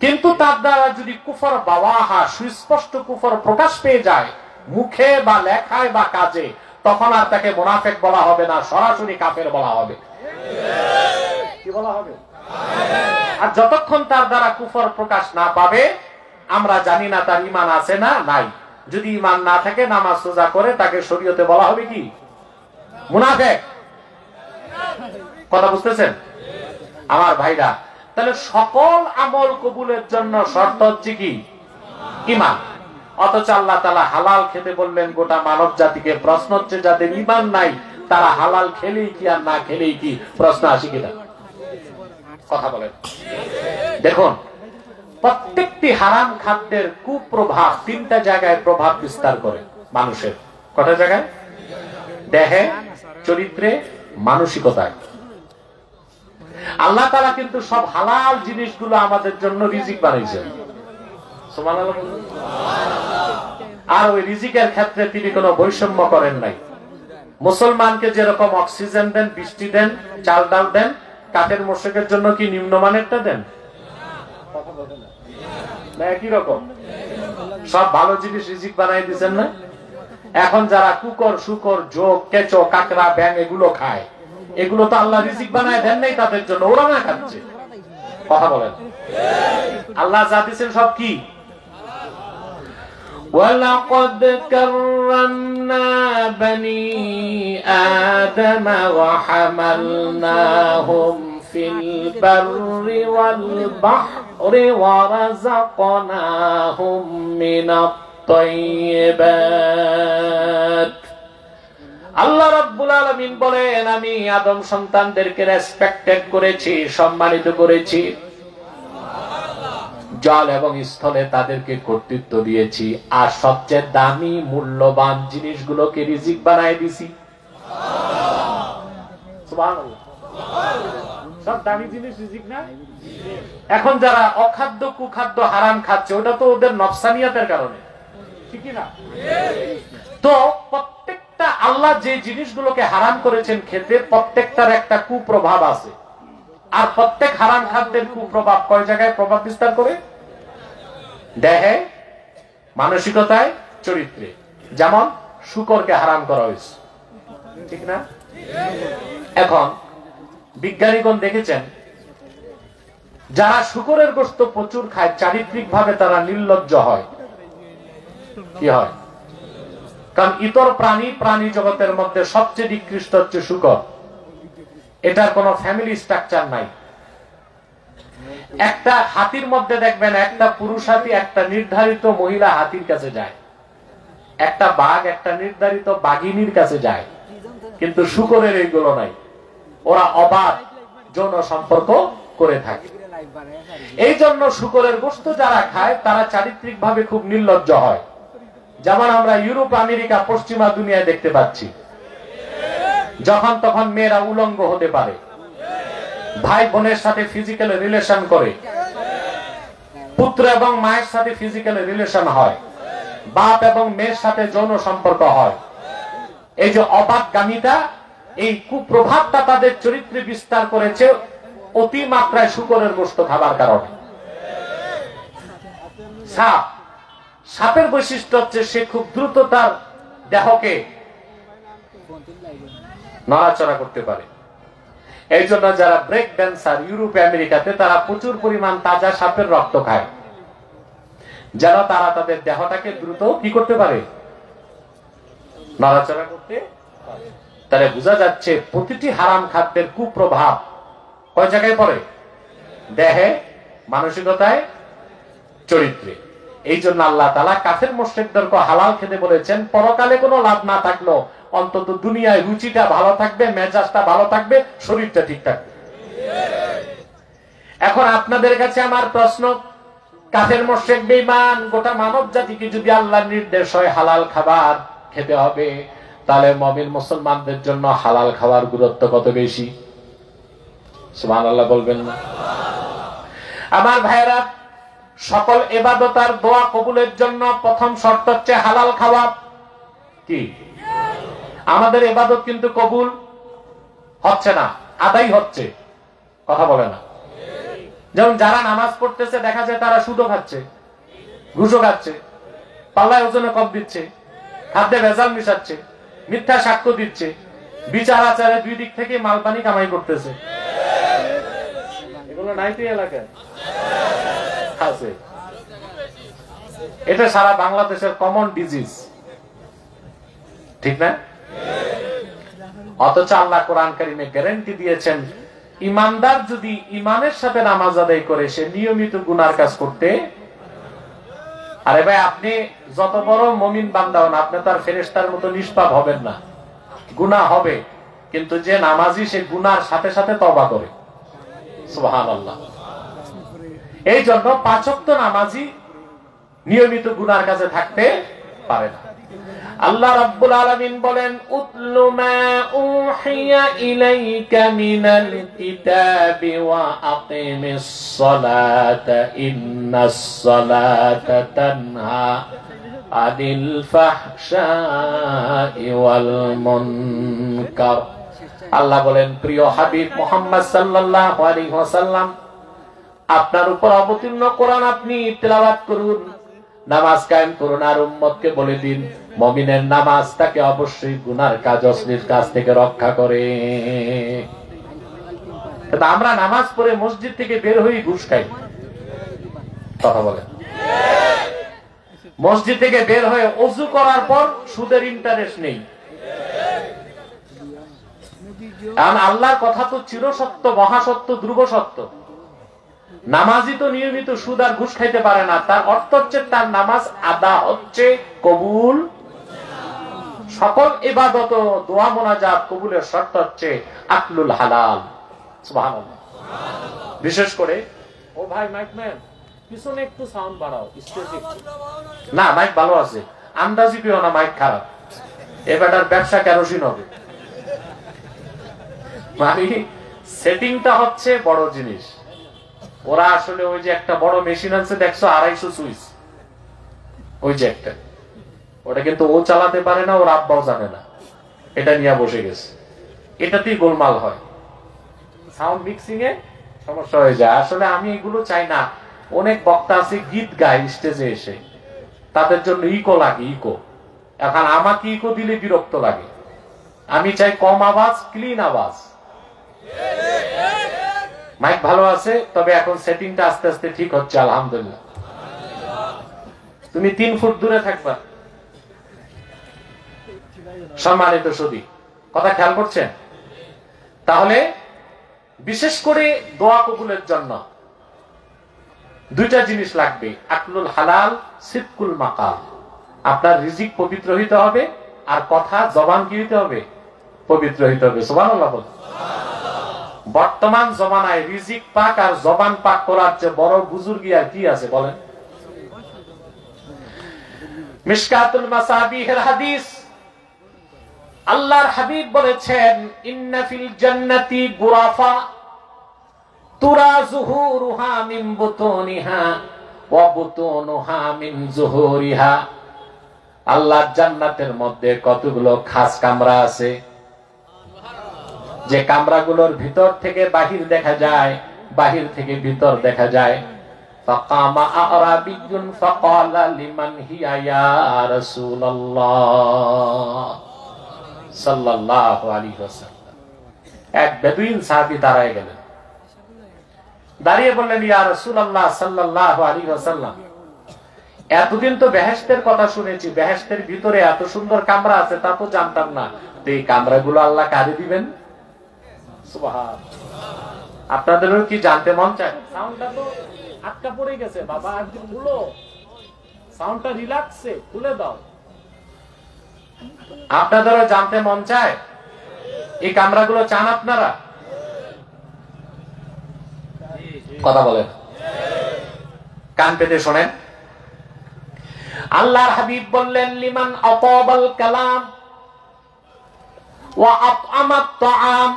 কিন্তু তার দ্বারা যদি কুফর বাওয়াহা, সুস্পষ্ট কুফর প্রকাশ পেয়ে যায় মুখে বা লেখায় বা কাজে, তখন আর তাকে মুনাফিক বলা হবে না, সরাসরি কাফের বলা হবে। কি বলা হবে? আর যতক্ষণ তার দ্বারা কুফর প্রকাশ না পাবে, আমরা জানি না তার ঈমান আছে না নাই। যদি ঈমান না থাকে, নামাজ রোজা করে, তাকে শরীয়তে বলা হবে কি? মুনাফিক। কথা বুঝতেছেন আমার ভাইরা? তাহলে সকল আমল কবুলের জন্য শর্ত হচ্ছে কি? ঈমান। অথচ আল্লাহ তাআলা হালাল খেতে বললেন গোটা মানব জাতিকে। প্রশ্ন হচ্ছে যাদের ঈমান নাই তারা হালাল খেলেই কি আর না খেলেই কি? প্রশ্ন আসে কিনা? কথা বলেন। দেখুন, প্রত্যেকটি হারাম খাদ্যের কুপ্রভাব তিনটা জায়গায় প্রভাব বিস্তার করে মানুষের। কটা জায়গায়? দেহে, চরিত্রে, মানসিকতায়। আল্লাহ তাআলা কিন্তু সব হালাল জিনিসগুলো আমাদের জন্য রিজিক বানাইছেন। সুবহানাল্লাহ। আর ওই রিজিকের ক্ষেত্রে তিনি কোনো বৈষম্য করেন নাই। মুসলমানকে যেরকম অক্সিজেন দেন, বৃষ্টি দেন, চাল ডাল দেন, কাফের মুশরিকের জন্য কি নিম্নমানেরটা দেন? না একই রকম? সব ভালো জিনিস রিজিক বানাই দিচ্ছেন না? এখন যারা কুকুর, শুকর, জোক, কেঁচো, কাকড়া, ব্যাঙ এগুলো খায়, এগুলো তো আল্লাহ রিজিক বানায় দেন নাই তাদের জন্য, ওরা না খাচ্ছে। কথা বলেন। আল্লাহ যা দিচ্ছেন সব কি? وَلَقَدْ كَرَّمْنَا بَنِي آدَمَ وَحَمَلْنَاهُمْ فِي الْبَرِّ وَالْبَحْرِ وَرَزَقْنَاهُمْ مِنَ الطَّيِّبَاتِ। আল্লাহ রাব্বুল আলামিন বলেন, আমি আদম সন্তানদেরকে রেসপেক্টেড করেছি, সম্মানিত করেছি। জল এবং স্থলে তাদেরকে কর্তৃত্ব দিয়েছি, আর সবচেয়ে দামি মূল্যবান জিনিসগুলোকে রিজিক বানায় দিছি। সুবহানাল্লাহ। সব দামি জিনিস রিজিক না? এখন যারা অখাদ্য, কুখাদ্য, হারাম খাচ্ছে, ওটা তো ওদের নফসানিয়াতের কারণে, ঠিক না? তো প্রত্যেকটা আল্লাহ যে জিনিসগুলোকে হারাম করেছেন খেতে, প্রত্যেকটার একটা কুপ্রভাব আছে। আর প্রত্যেক হারাম খাদ্যের কুপ্রভাব কয় জায়গায় প্রভাব বিস্তার করে? দেহে, মানসিকতায়, চরিত্রে। যেমন শুকরকে হারাম করা হয়েছে, ঠিক না? এখন বিজ্ঞানীগণ দেখেছেন, যারা শুকরের গোশত প্রচুর খায়, চারিত্রিক ভাবে তারা নির্লজ্জ হয়। কি হয়? কারণ ইতর প্রাণী জগতের মধ্যে সবচেয়ে নিকৃষ্ট হচ্ছে শুকর। এটার কোনো ফ্যামিলি স্ট্রাকচার নাই। একটা হাতির মধ্যে দেখবেন, একটা পুরুষ হাতি একটা নির্ধারিত মহিলা হাতির কাছে যায়, একটা বাঘ একটা নির্ধারিত বাঘিনীর কাছে যায়, কিন্তু শুকরের এইগুলো নাই। ওরা অবাধ যৌন সম্পর্ক করে থাকে। এই জন্য শুকরের গোশত যারা খায় তারা চারিত্রিক ভাবে খুব নির্লজ্জ হয়। যেমন আমরা ইউরোপ, আমেরিকা, পশ্চিমা দুনিয়ায় দেখতে পাচ্ছি, যখন তখন মেয়েরা উলঙ্গ হতে পারে, ভাই বোনের সাথে ফিজিক্যাল রিলেশন করে, পুত্র এবং মায়ের সাথে ফিজিক্যাল রিলেশন হয়, বাপ এবং মেয়ের সাথে যৌন সম্পর্ক হয়। এই যে অবাধগামিতা, এই কুপ্রভাবটা তাদের চরিত্রে বিস্তার করেছে অতিমাত্রায় শুকরের গোশত খাবার কারণে। সাপের বৈশিষ্ট্য হচ্ছে সে খুব দ্রুত তার দেহকে নড়াচড়া করতে পারে। এই জন্য যারা ব্রেক ড্যান্সার ইউরোপে, আমেরিকাতে, তারা প্রচুর পরিমাণ তাজা সাপের রক্ত খায়। যেন তারা তাদের দেহটাকে দ্রুত কি করতে পারে, নড়াচড়া করতে পারে। তাহলে বোঝা যাচ্ছে প্রতিটি হারাম খাদ্যের কুপ্রভাব কয় জায়গায় পড়ে? দেহে, মানসিকতায়, চরিত্রে। এই জন্য আল্লাহ তাআলা কাফের মুশরিকদেরকে হালাল খেতে বলেছেন। পরকালে কোনো লাভ না থাকলেও অন্তত দুনিয়ায় রুচিটা ভালো থাকবে, মেজাজটা ভালো থাকবে, শরীরটা ঠিক থাকবে। এখন আপনাদের কাছে আমার প্রশ্ন, কাফের মুশরিক বেঈমান গোটা মানব জাতিকে যদি আল্লাহর নির্দেশ হয় হালাল খাবার খেতে হবে, তাহলে মুমিন মুসলমানদের জন্য হালাল খাবার গুরুত্ব কত বেশি? সুবহানাল্লাহ বলবেন না? আমার ভাইরা, সকল ইবাদত আর দোয়া কবুলের জন্য প্রথম শর্ত হচ্ছে হালাল খাওয়া। কি? আমাদের ইবাদত কিন্তু কবুল হচ্ছে না, আদায় হচ্ছে, কথা বলে না। যেমন যারা নামাজ পড়তেছে দেখা যায় তারা সুদও খাচ্ছে, ঘুষও খাচ্ছে, পাল্লায় ওজনে কম দিচ্ছে, খাদ্যে ভেজাল মিশাচ্ছে, মিথ্যা সাক্ষ্য দিচ্ছে, বিচার আচারে দুই দিক থেকে মালপানি কামাই করতেছে। এগুলো নাই তো এলাকায় আছে। এটা সারা বাংলাদেশের কমন ডিজিজ, ঠিক না? অথচ আল্লাহ কোরআন কারীমে গ্যারান্টি দিয়েছেন, ইমানদার যদি ইমানের সাথে নামাজ আদায় করে সে নিয়মিত গুনার কাজ করতে। আরে ভাই, আপনি যত বড় মুমিন বান্দা হন, আপনি তার ফেরেশতার মতো নিষ্পাপ হবেন না, গুনাহ হবে। কিন্তু যে নামাজি সে গুনার সাথে সাথে তওবা করে। সুবহানাল্লাহ। এই জন্য 5 ওয়াক্ত নামাজি নিয়মিত গুনার কাছে থাকতে পারে না। আল্লাহ রাব্বুল আলামিন বলেন, উতলু মা উহিয়া ইলাইকা মিনাল কিতাবি ওয়া আকিমিস সালাতা ইন্নাস সালাতা তানহা আনিল ফাহশাই ওয়াল মুনকার। আল্লাহ বলেন, প্রিয় হাবিব মুহাম্মদ সাল্লাল্লাহু আলাইহি ওয়াসাল্লাম, আপনার উপর অবতীর্ণ কোরআন আপনি তেলাওয়াত করুন, নামাজ কায়েম করুন, আর উম্মতকে বলে দিন মুমিনের নামাজ তাকে অবশ্যই গুনার কাজ, অশ্লীল কাজ থেকে রক্ষা করে। আমরা নামাজ পড়ে মসজিদ থেকে বের হয়ে ঘুষ খাই, কথা বলেন। মসজিদ থেকে বের হয়ে ওযু করার পর সুদের ইন্টারেস্ট নেই। কারণ আল্লাহর কথা তো চিরসত্য, মহাসত্য, ধ্রুব সত্য। নামাজি তো নিয়মিত সুদ আর ঘুষ খাইতে পারে না, তার অর্থ হচ্ছে তার নামাজ আদা হচ্ছে, কবুল। সকল ইবাদত, দোয়া, মুনাজাত কবুলের শর্ত হচ্ছে আকলুল হালাল। সুবহানাল্লাহ। বিশেষ করে ও ভাই মাইকম্যান, পিছনে একটু সাউন্ড বাড়াও, স্টেজে না, মাইক ভালো আছে, আন্দাজি পেও না মাইক খারাপ, এবারটার ব্যবসা কেরোসিন হবে। মানে সেটিংটা হচ্ছে বড় জিনিস। ওরা আসলে ওই যে একটা বড় মেশিন আছে দেখছো, 250 সুইচ, ওই যে একটা, ওটা কিন্তু ও চালাতে পারে না, ওর আব্বাও জানে না, এটা নিয়ে বসে গেছে। এটাতেই গোলমাল হয়, সাউন্ড মিক্সিং এ সমস্যা হয়ে যায়। আসলে আমি এগুলো চাই না। অনেক বক্তা আছে গীত গায় স্টেজে এসে, তাদের জন্য ইকো লাগে, ইকো। এখন আমাকে ইকো দিলে বিরক্ত লাগে। আমি চাই কম আওয়াজ, ক্লিন আওয়াজ। মাইক ভালো আছে, তবে এখন সেটিংটা আস্তে আস্তে ঠিক হচ্ছে, আলহামদুলিল্লাহ। তুমি 3 ফুট দূরে থাকবা। সম্মানিত সুধী, কথা খেয়াল করছেন? তাহলে বিশেষ করে দোয়া কবুলের জন্য 2টা জিনিস লাগবে, আকলুল হালাল, সিদকুল মাকাল। আপনার রিজিক পবিত্র হইতে হবে, আর কথা, জবান কি হইতে হবে? পবিত্র হইতে হবে। সুবহানাল্লাহ। বর্তমান জমানায় রিজিক পাক আর জবান পাক করার চেয়ে বড় বুজুর্গি আর কি আছে বলেন? মিশকাতুল মাসাবিহের হাদিস, আল্লাহর হাবিব বলেছেন, ইন্না ফিল জান্নাতি গুরাফা তুরা যুহুরুহা মিন বুতুনিহা ওয়া বুতুনুহা মিন যুহুরিহা। আল্লাহর জান্নাতের মধ্যে কতগুলো খাস কামরা আছে, যে কামরাগুলোর ভিতর থেকে বাহির দেখা যায়, বাহির থেকে ভিতর দেখা যায়। ফাকামা আরাবিয়্যুন ফাকালা লিমান হিয়া ইয়া রাসূলুল্লাহ সাল্লাল্লাহু আলাইহি ওয়াসাল্লাম। এক বেদুইন সাহাবী দাঁড়ায় গেলেন, দাঁড়িয়ে বললেন, ইয়া রাসূলুল্লাহ সাল্লাল্লাহু আলাইহি ওয়াসাল্লাম, এতদিন তো বেহেশতের কথা শুনেছি, বেহেশতের ভিতরে এত সুন্দর কামরা আছে তা তো জানতাম না। তো এই কামরাগুলো আল্লাহ কারে দিবেন? সুবহান। আপনাদেরও কি জানতে মন চায়? সাউন্ডটা তো আটকা পড়ে গেছে বাবা, একদম খুলো সাউন্ডটা, রিল্যাক্সে খুলে দাও। আপনাদেরও জানতে মন চায় এই কামরাগুলো চান আপনারা? কথা বলেন, কান পেতে শোনেন। আল্লাহর হাবিব বললেন, লিমান আতাবাল কালাম ওয়া আত'আমাত তা'আম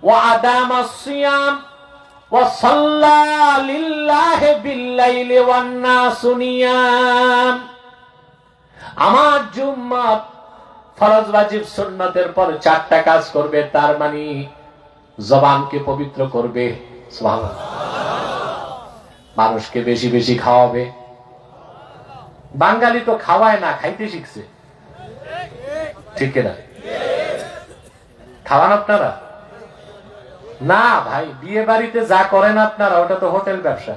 ওয়া আদামাস সিয়াম ওয়া সাল্লা লিল্লাহি বিল-লাইলি ওয়ান নাসু নিয়াম। আমার উম্মত ফরজ ওয়াজিব সুন্নতের পর 4টা কাজ করবে, তার মানে জবানকে পবিত্র করবে, সুবহানাল্লাহ, মানুষকে বেশি বেশি খাওয়াবে। বাঙালি তো খাওয়ায় না, খাইতে শিখছে, ঠিক না? খাওয়ান আপনারা না ভাই, বিয়ে বাড়িতে যা করেন আপনারা ওটা তো হোটেল ব্যবসা।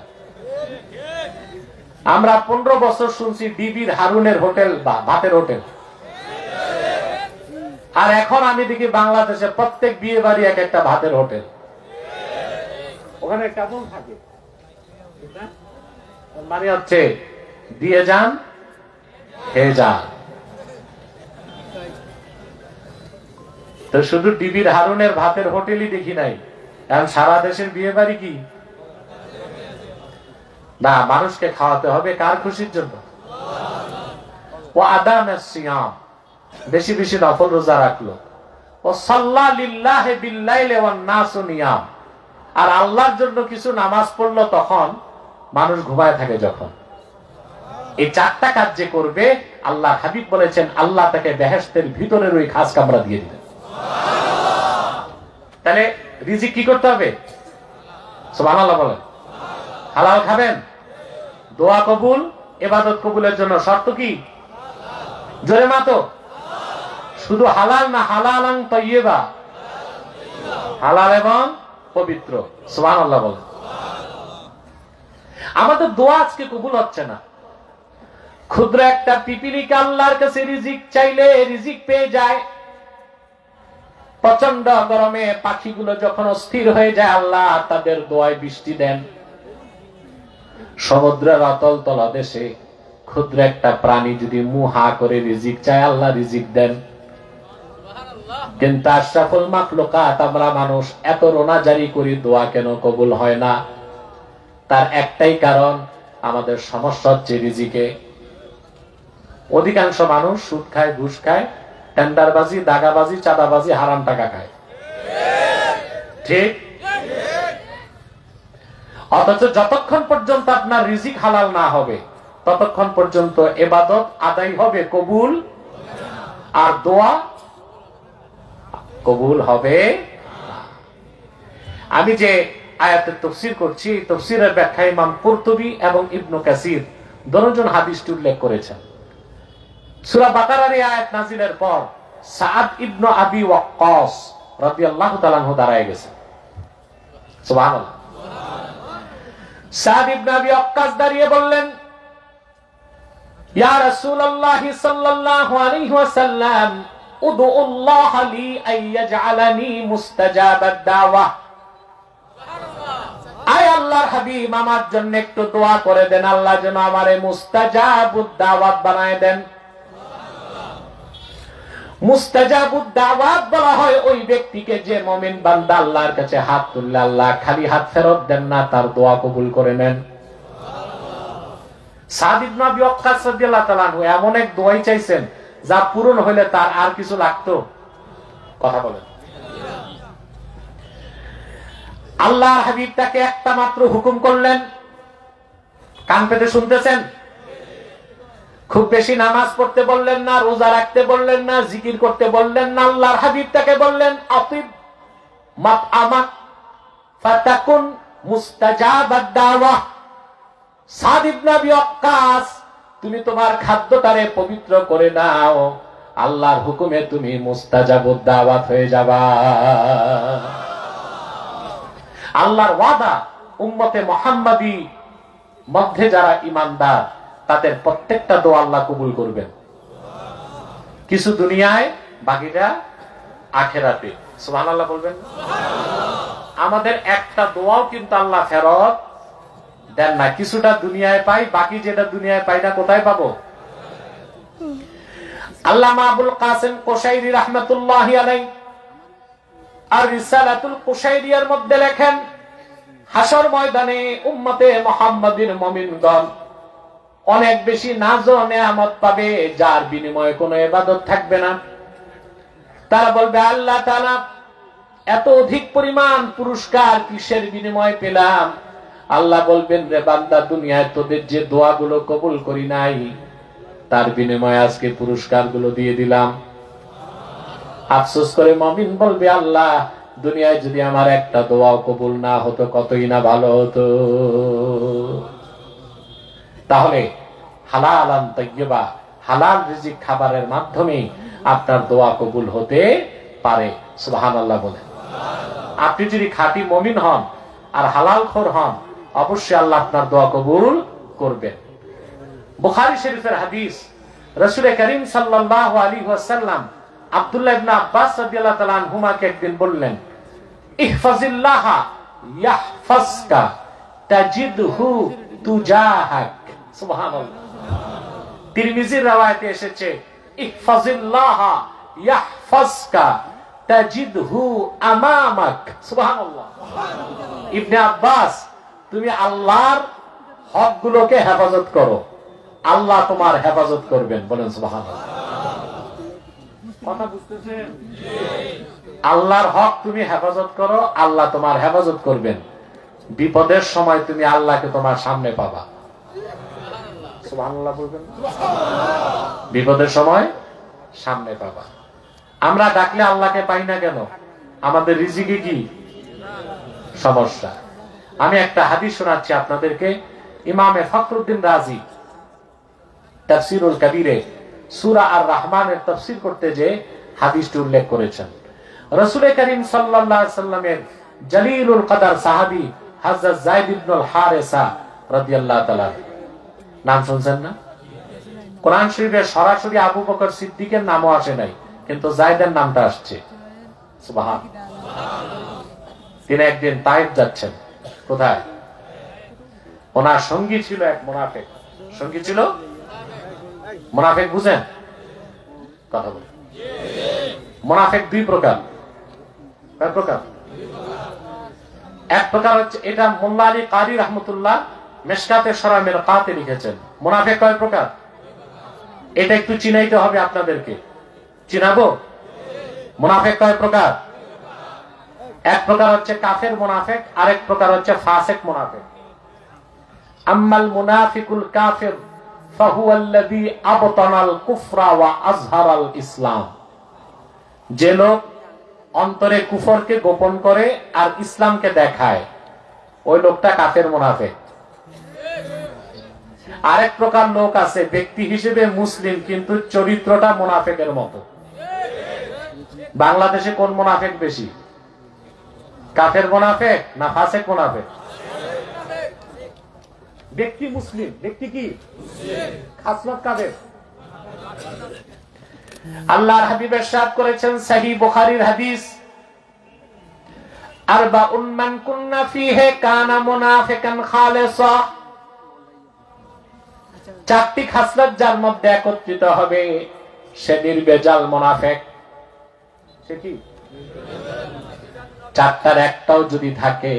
আমরা 15 বছর শুনছি ডিবির হারুনের হোটেল বা ভাতের হোটেল, আর এখন আমি দেখি বাংলাদেশে প্রত্যেক বিয়ে বাড়ি এক একটা ভাতের হোটেল। ওখানে কেমন থাকে মানে হচ্ছে দিয়ে যান খেয়ে যান। তো শুধু ডিবির হারুনের ভাতের হোটেলই দেখি নাই, এখন সারা দেশের বিয়ে বাড়ি কি না? মানুষকে খাওয়াতে হবে কার খুশির জন্য? ও আদামাস সিয়াম, বেশি বেশি নফল রোজা রাখলো। ও সাল্লা লিল্লাহি বিল-লাইলি ওয়ান নাসু নিয়াম, আর আল্লাহর জন্য কিছু নামাজ পড়লো তখন মানুষ ঘুমায় থাকে যখন। এই 4টা কাজ যে করবে, আল্লাহ হাবিব বলেছেন আল্লাহ তাকে বেহেশতের ভিতরের ওই খাস কামরা দিয়ে দিবেন। তাহলে রিজিক কি করতে হবে? সুবহানাল্লাহ বলেন। হালাল খাবেন, দোয়া কবুল, ইবাদত কবুলের জন্য শর্ত কি? জোরে মাতো, শুধু হালাল না, হালালান তাইয়্যিবা, হালাল এবং পবিত্র, সুবহানাল্লাহ বলেন। আমাদের দোয়া আজকে কবুল হচ্ছে না। ক্ষুদ্র একটা পিপিলিকা আল্লাহর কাছে রিজিক চাইলে রিজিক পেয়ে যায়। প্রচন্ড গরমে পাখিগুলো যখন অস্থির হয়ে যায়, আল্লাহ তাদের দোয়ায় বৃষ্টি দেন। সমুদ্রের অতল তলদেশে ক্ষুদ্র একটা প্রাণী যদি মুখ হা করে রিজিক চায়, আল্লাহ রিজিক দেন। কিন্তু আশরাফুল মাখলুকাত আমরা মানুষ এত রোনাজারি করি, দোয়া কেন কবুল হয় না? তার একটাই কারণ, আমাদের সমস্যা হচ্ছে রিজিকে। অধিকাংশ মানুষ সুদ খায়, ঘুষ খায়, টেন্ডারবাজি, দাগাবাজি, চাঁদাবাজি, হারাম টাকা খায়, ঠিক? অথচ যতক্ষণ পর্যন্ত আপনার রিজিক হালাল না হবে ততক্ষণ পর্যন্ত ইবাদত আদায় হবে কবুল, আর দোয়া কবুল হবে না। আমি যে আয়াতের তাফসীর করছি, তাফসীরের ব্যাখ্যা ইমাম কুরতুবী এবং ইবনে কাসির দুজন হাদিসটি উল্লেখ করেছেন। সূরা বাকারার এই আয়াত নাযিলের পর সাদ ইবনে আবি ওয়াক্কাস রাদিয়াল্লাহু তাআলা আনহু দাঁড়ায় গেছেন। সুবহানাল্লাহ। সাদ ইবনে আবি ওয়াক্কাস দাঁড়িয়ে বললেন, ইয়া রাসূলুল্লাহ সাল্লাল্লাহু আলাইহি ওয়াসাল্লাম, উদুল্লাহ লি আইয়াজআলানি মুস্তাজাবাদ দাওয়া। আয় আল্লাহর হাবিব, আমার জন্য একটু দোয়া করে দেন, আল্লাহ যেন আমারে মুস্তাজাবুদ দাওয়াত বানায় দেন। মুস্তাজাবুদ দাওয়াত বলা হয় ওই ব্যক্তিকে যে মুমিন বান্দা আল্লাহর কাছে হাত তুললে আল্লাহ খালি হাত ফেরত দেন না, তার দোয়া কবুল করে নেন। সাদ ইবনে আবি ওয়াক্কাস রাদিয়াল্লাহু তাআলা আনহু এমন এক দোয়াই চাইছেন যা পূরণ হইলে তার আর কিছু লাগতো? কথা বলেন। আল্লাহর হাবিব তাকে একটা মাত্র হুকুম করলেন, কান পেতে শুনতেছেন? খুব বেশি নামাজ পড়তে বললেন না, রোজা রাখতে বললেন না, জিকির করতে বললেন না। আল্লাহর হাবিব তাকে বললেন, আতিব মাতআমাক ফাতাকুন মুস্তাজাবাদ দাওয়া। সাদ ইবনে আবি ওয়াক্কাস, তুমি তোমার খাদ্যটারে পবিত্র করে নাও, আল্লাহর হুকুমে তুমি মুস্তাজাবুদ দাওয়াত হয়ে যাবা। আল্লাহর ওয়াদা, উম্মতে মুহাম্মাদি মধ্যে যারা ঈমানদার তাদের প্রত্যেকটা দোয়া আল্লাহ কবুল করবেন। কিছু দুনিয়ায়, বাকিটা আখেরাতে। সুবহানাল্লাহ বলবেন। আমাদের একটা দোয়াও কিন্তু আল্লাহ ফেরত দেন না। কিছুটা দুনিয়ায় পাই, বাকি যেটা দুনিয়ায় পাই না কোথায় পাবো? আল্লামা আবুল কাসেম কোশাইরি রাহমাতুল্লাহি আলাইহি আর রিসালাতুল কোশাইরিয়ার মধ্যে লেখেন, হাসর ময়দানে উম্মতে মুহাম্মাদির মুমিনগণ অনেক বেশি নাজ ও নেয়ামত পাবে, যার বিনিময়ে কোনো ইবাদত থাকবে না। তারা বলবে, আল্লাহ তাআলা এত অধিক পরিমাণ পুরস্কার কিসের বিনিময়ে পেলাম? আল্লাহ বলবেন, রে বান্দা, দুনিয়ায় তোদের যে দোয়াগুলো কবুল করি নাই, তার বিনিময়ে আজকে পুরস্কারগুলো দিয়ে দিলাম। আফসোস করে মুমিন বলবে, আল্লাহ, দুনিয়ায় যদি আমার একটা দোয়াও কবুল না হতো কতই না ভালো হতো। তাহলে হালালান তাইয়্যিবা, হালাল রিজিক খাবারের মাধ্যমে আপনার দোয়া কবুল হতে পারে। সুবহানাল্লাহ বলেন। আপনি যদি খাঁটি মুমিন হন আর হালালখোর হন, অবশ্যই আল্লাহ আপনার দোয়া কবুল করবেন। বুখারী শরীফের হাদিস, রাসূল করিম সাল্লাল্লাহু আলাইহি ওয়াসাল্লাম আব্দুল্লাহ ইবনে আব্বাস রাদিয়াল্লাহু তাআলা আনহুমাকে একদিন বললেন, ইহফাজিল্লাহ ইয়াহফাজকা তাজিদহু তুজাহাক। সুবহানাল্লাহ। তিরমিজির রওয়ায়াতে এসেছে, ইহফাজিল্লাহ ইয়াহফাজকা তাজিদহু আমামাক। সুবহানাল্লাহ। ইবনে আব্বাস, তুমি আল্লাহর হকগুলোকে হেফাজত করো, আল্লাহ তোমার হেফাজত করবেন। বলেন সুবহানাল্লাহ। কথা বুঝতেছেন? আল্লাহর হক তুমি হেফাজত করো, আল্লাহ তোমার হেফাজত করবেন। বিপদের সময় তুমি আল্লাহকে তোমার সামনে পাবা। সুবহানাল্লাহ বলবেন। বিপদের সময় সামনে পাবা। আমরা ডাকলে আল্লাহকে পাই না কেন? আমাদের রিজিকে কি সমস্যা? আমি একটা হাদিস শোনাচ্ছি আপনাদেরকে। ইমামে ফখরুদ্দিন রাজি তাফসীরুল কবীরে সূরা আর রহমানের তাফসীর করতে যে হাদিসটি উল্লেখ করেছেন, রাসূল করিম সাল্লাল্লাহু আলাইহি সাল্লামের জলিলুল কদর সাহাবী হযরত যায়েদ ইবনুল হারেসা রাদিয়াল্লাহু তাআলা নাম শুনছেন না? কোরআন শরীফে সরাসরি আবু বকর সিদ্দিকের নামও আসে নাই, কিন্তু যায়েদের নামটা আসছে। সুবহানাল্লাহ। তিনি একদিন তায়েফ যাচ্ছেন। কোথায়? ওনার সঙ্গী ছিল এক মুনাফিক। সঙ্গী ছিল মুনাফিক। বুঝেন কথা বলে? মুনাফিক দুই প্রকার। কয় প্রকার? এক প্রকার হচ্ছে, এটা মোল্লা আলী কারি রহমতুল্লাহ মিশকাতে শরামের কাতে লিখেছেন। মুনাফিক কয় প্রকার? এটা একটু চিনাইতে হবে আপনাদেরকে। চিনাবো? মুনাফিক কয় প্রকার? এক প্রকার হচ্ছে কাফের মুনাফিক, আরেক প্রকার হচ্ছে ফাসিক মুনাফিক। আম্মাল মুনাফিকুল কাফির ফাহুয়াল্লাযী আবতানাল কুফরা ওয়া আযহারাল ইসলাম। যে লোক অন্তরে কুফরকে গোপন করে আর ইসলামকে দেখায়, ওই লোকটা কাফের মুনাফিক। আরেক প্রকার লোক আছে, ব্যক্তি হিসেবে মুসলিম কিন্তু চরিত্রটা মুনাফিকের মতো। বাংলাদেশে কোন মুনাফিক বেশি? কাফের মুনাফিক না ফাসিক মুনাফিক? ব্যক্তি মুসলিম, ব্যক্তি কি খাসলত কাদের? আল্লাহর হাবিব ইরশাদ করেছেন সহিহ বুখারীর হাদিস, আরবাউন মান কুন্না ফীহি কানা মুনাফিকান খালিসা। চারটি খাসলত যার মধ্যে একত্রিত হবে সে নির্ভেজাল মুনাফিক। সে কি? চারটার একটাও যদি থাকে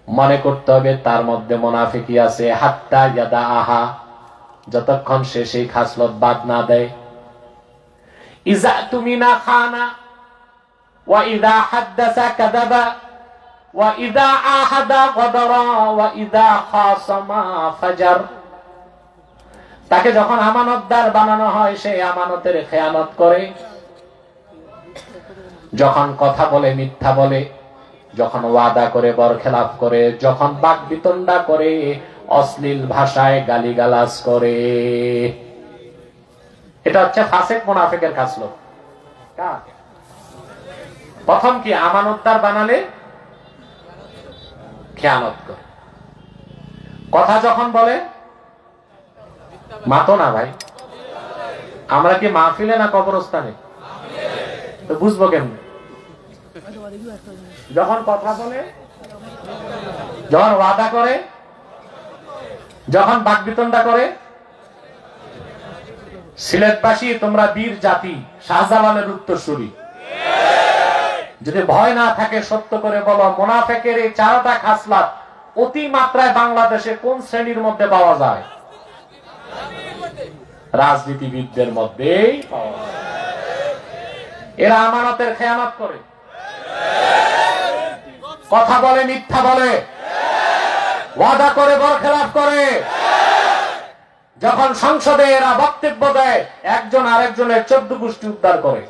মনে করতে হবে তার মধ্যে মুনাফিকি আছে। হাত্তা ইয়াদা আহা, যতক্ষণ সে সেই খাসলত বাদ না দেয়। ইযা তুমিনা খানা ওয়া ইযা হাদাসা কাযাবা ওয়া ইযা আহাদা গাদারা ওয়া ইযা খাসামা ফাজার। তাকে যখন আমানতদার বানানো হয় সে আমানতের খেয়ানত করে, যখন কথা বলে মিথ্যা বলে, যখন ওয়াদা করে বরখেলাপ করে, যখন বাকবিতণ্ডা করে, অশ্লীল ভাষায় গালিগালাজ করে। এটা হচ্ছে ফাসিক মুনাফিকের খাসলত। প্রথম কি? আমানতদার বানালে খেয়ানত করে। কথা যখন বলে মাতো না ভাই, আমরা কি মাহফিলে না কবরস্থানে? তো বুঝবো কেমন? যখন কথা বলে, যখন ওয়াদা করে, যখন বাকবিতণ্ডা করে। সিলেটবাসী তোমরা বীর জাতি, শাহজালালের উত্তরসূরি। যদি ভয় না থাকে সত্য করে বলো, মুনাফিকের এই 4টা খাসলাত অতি মাত্রায় বাংলাদেশে কোন শ্রেণীর মধ্যে পাওয়া যায়? রাজনীতিবিদদের মধ্যেই পাওয়া যায়। এরা আমানতের খেয়ানত করে, কথা বলে মিথ্যা বলে, ওয়াদা করে বরখেলাপ করে। যখন সংসদে এরা বক্তব্য দেয়, একজন আরেকজনের 14 গোষ্ঠী উদ্ধার করে।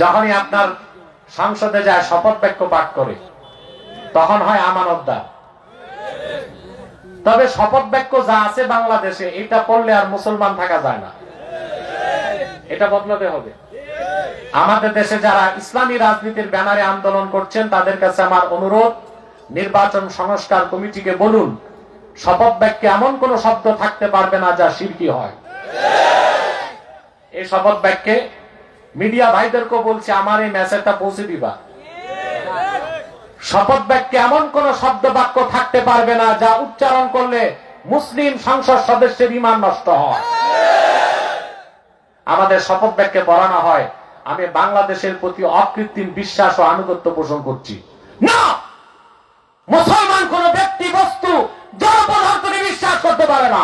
যখনই আপনার সংসদে যায় শপথ বাক্য পাঠ করে, তখন হয় আমানতদার। তবে শপথ বাক্য যা আছে বাংলাদেশে, এটা পড়লে আর মুসলমান থাকা যায় না। এটা বদলাতে হবে। আমাদের দেশে যারা ইসলামী রাজনীতির ব্যানারে আন্দোলন করছেন, তাদের কাছে আমার অনুরোধ, নির্বাচন সংস্কার কমিটিকে বলুন, শপথ বাক্যে এমন কোন শব্দ থাকতে পারবে না যা শিরকি হয়। এই শপথ বাক্যে মিডিয়া ভাইদেরকে বলছি, আমার এই মেসেজটা পৌঁছে দিবা। শপথ বাক্যে এমন কোন শব্দ বাক্য থাকতে পারবে না যা উচ্চারণ করলে মুসলিম সংসদ সদস্যের ঈমান নষ্ট হয়। আমাদের শপথ বাক্যে পড়ানো হয়, আমি বাংলাদেশের প্রতি অকৃত্রিম বিশ্বাস ও আনুগত্য পোষণ করছি। না, মুসলমান কোন ব্যক্তি বস্তু জড় পদার্থকে বিশ্বাস করতে পারে না।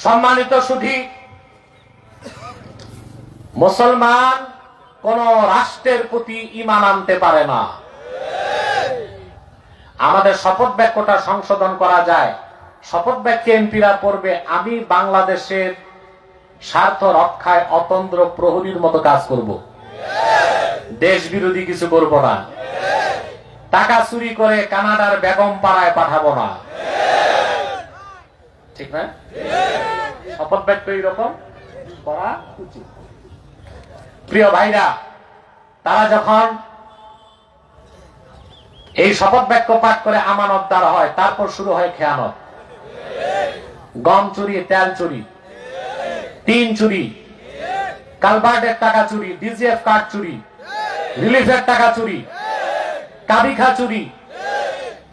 সম্মানিত সুধী, মুসলমান কোন রাষ্ট্রের প্রতি ঈমান আনতে পারে না। আমাদের শপথ বাক্যটা সংশোধন করা যায়। শপথ বাক্যে এমপিরা পড়বে, আমি বাংলাদেশের স্বার্থ রক্ষায় অতন্দ্র প্রহরীর মতো কাজ করব, দেশ বিরোধী কিছু করব না, টাকা চুরি করে কানাডার বেগম পাড়ায় পাঠাবো না। ঠিক না? শপথ বাক্য এইরকম করা উচিত। প্রিয় ভাইরা, তারা যখন এই শপথ বাক্য পাঠ করে আমানতদার হয়, তারপর শুরু হয় খেয়ানত। গম চুরি, তেল চুরি, টিন চুরি, কালভার্টের টাকা চুরি, ডিজিএফ কার্ড চুরি, রিলিফের টাকা চুরি, কাবিখা চুরি।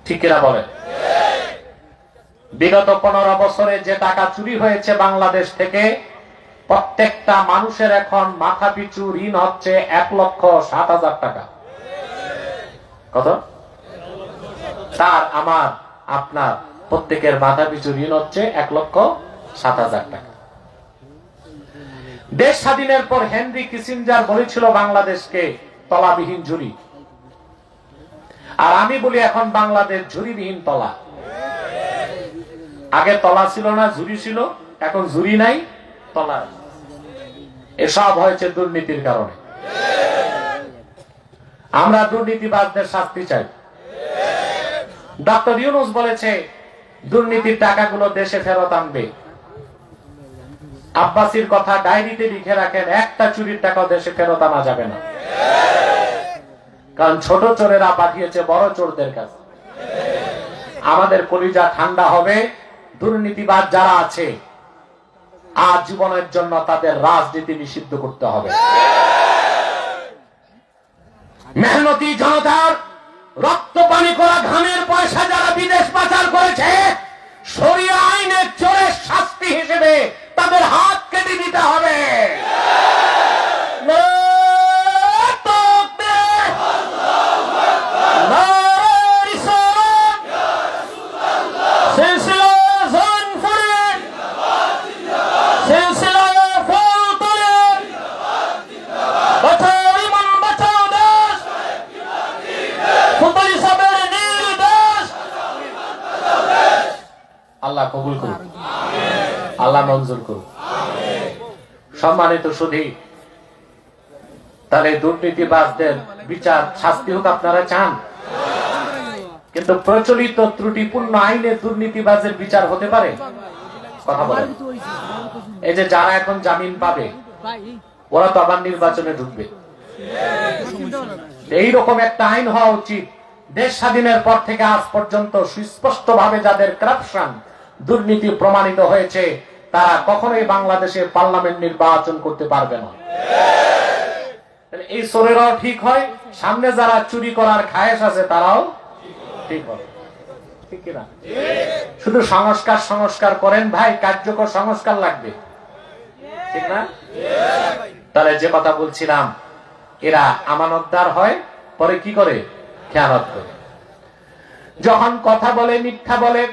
ঠিক কিনা বলেন? বিগত 15 বছরে যে টাকা চুরি হয়েছে বাংলাদেশ থেকে, প্রত্যেকটা মানুষের এখন মাথা পিছু ঋণ হচ্ছে 1,07,000 টাকা। কত? তার আমার আপনার প্রত্যেকের মাথা পিছু ঋণ হচ্ছে 1,07,000 টাকা। দেশ স্বাধীনের পর হেনরি কিসিঞ্জার বলেছিল বাংলাদেশকে তলাবিহীন ঝুড়ি, আর আমি বলি এখন বাংলাদেশ ঝুড়িবিহীন তলা। আগে তলা ছিল না, ঝুড়ি ছিল, এখন ঝুড়ি নাই, তলা। এসব হয়েছে দুর্নীতির কারণে। আমরা দুর্নীতিবাজদের শাস্তি চাই। ডক্টর ইউনূস বলেছে দুর্নীতির টাকাগুলো দেশে ফেরত আনবে। আব্বাসীর কথা ডায়েরিতে লিখে রাখেন, একটা চুরির টাকা দেশে ফেরত আনা যাবে না, কারণ ছোট চোরেরা পাঠিয়েছে বড় চোরদের কাছে। আমাদের কলিজা ঠান্ডা হবে। দুর্নীতিবাজ যারা আছে, আজীবনের জন্য তাদের রাজনীতি নিষিদ্ধ করতে হবে। মেহনতি জনতার রক্ত পানি করা ঘামের পয়সা যারা বিদেশ পাচার করেছে, শরিয়া আইনের চোরের শাস্তি হিসেবে তাদের হাত কেটে দিতে হবে। আল্লাহ কবুল করুন, আল্লাহ মঞ্জুর করুন। সম্মানিত সুধী, তাহলে দুর্নীতিবাজদের বিচার শাস্তি হোক আপনারা চান? কিন্তু প্রচলিত ত্রুটিপূর্ণ আইনে দুর্নীতিবাজের বিচার হতে পারে? কথা বলেন। এই যে যারা এখন জামিন পাবে ওরা তো আবার নির্বাচনে ঢুকবে। এইরকম একটা আইন হওয়া উচিত, দেশ স্বাধীনের পর থেকে আজ পর্যন্ত সুস্পষ্ট ভাবে যাদের কারাপশন দুর্নীতি প্রমাণিত হয়েছে তারা কখনোই বাংলাদেশে পার্লামেন্ট নির্বাচন করতে পারবে না। এই চোরেরাও ঠিক হয়, সামনে যারা চুরি করার খায়েশ আছে তারাও ঠিক হয়। ঠিক কিনা? শুধু সংস্কার সংস্কার করেন ভাই, কার্যকর সংস্কার লাগবে, ঠিক না? তাহলে যে কথা বলছিলাম, এরা আমানতদার হয়, পরে কি করে? খেয়ানত করে। যখন কথা বলে মিথ্যা বলে।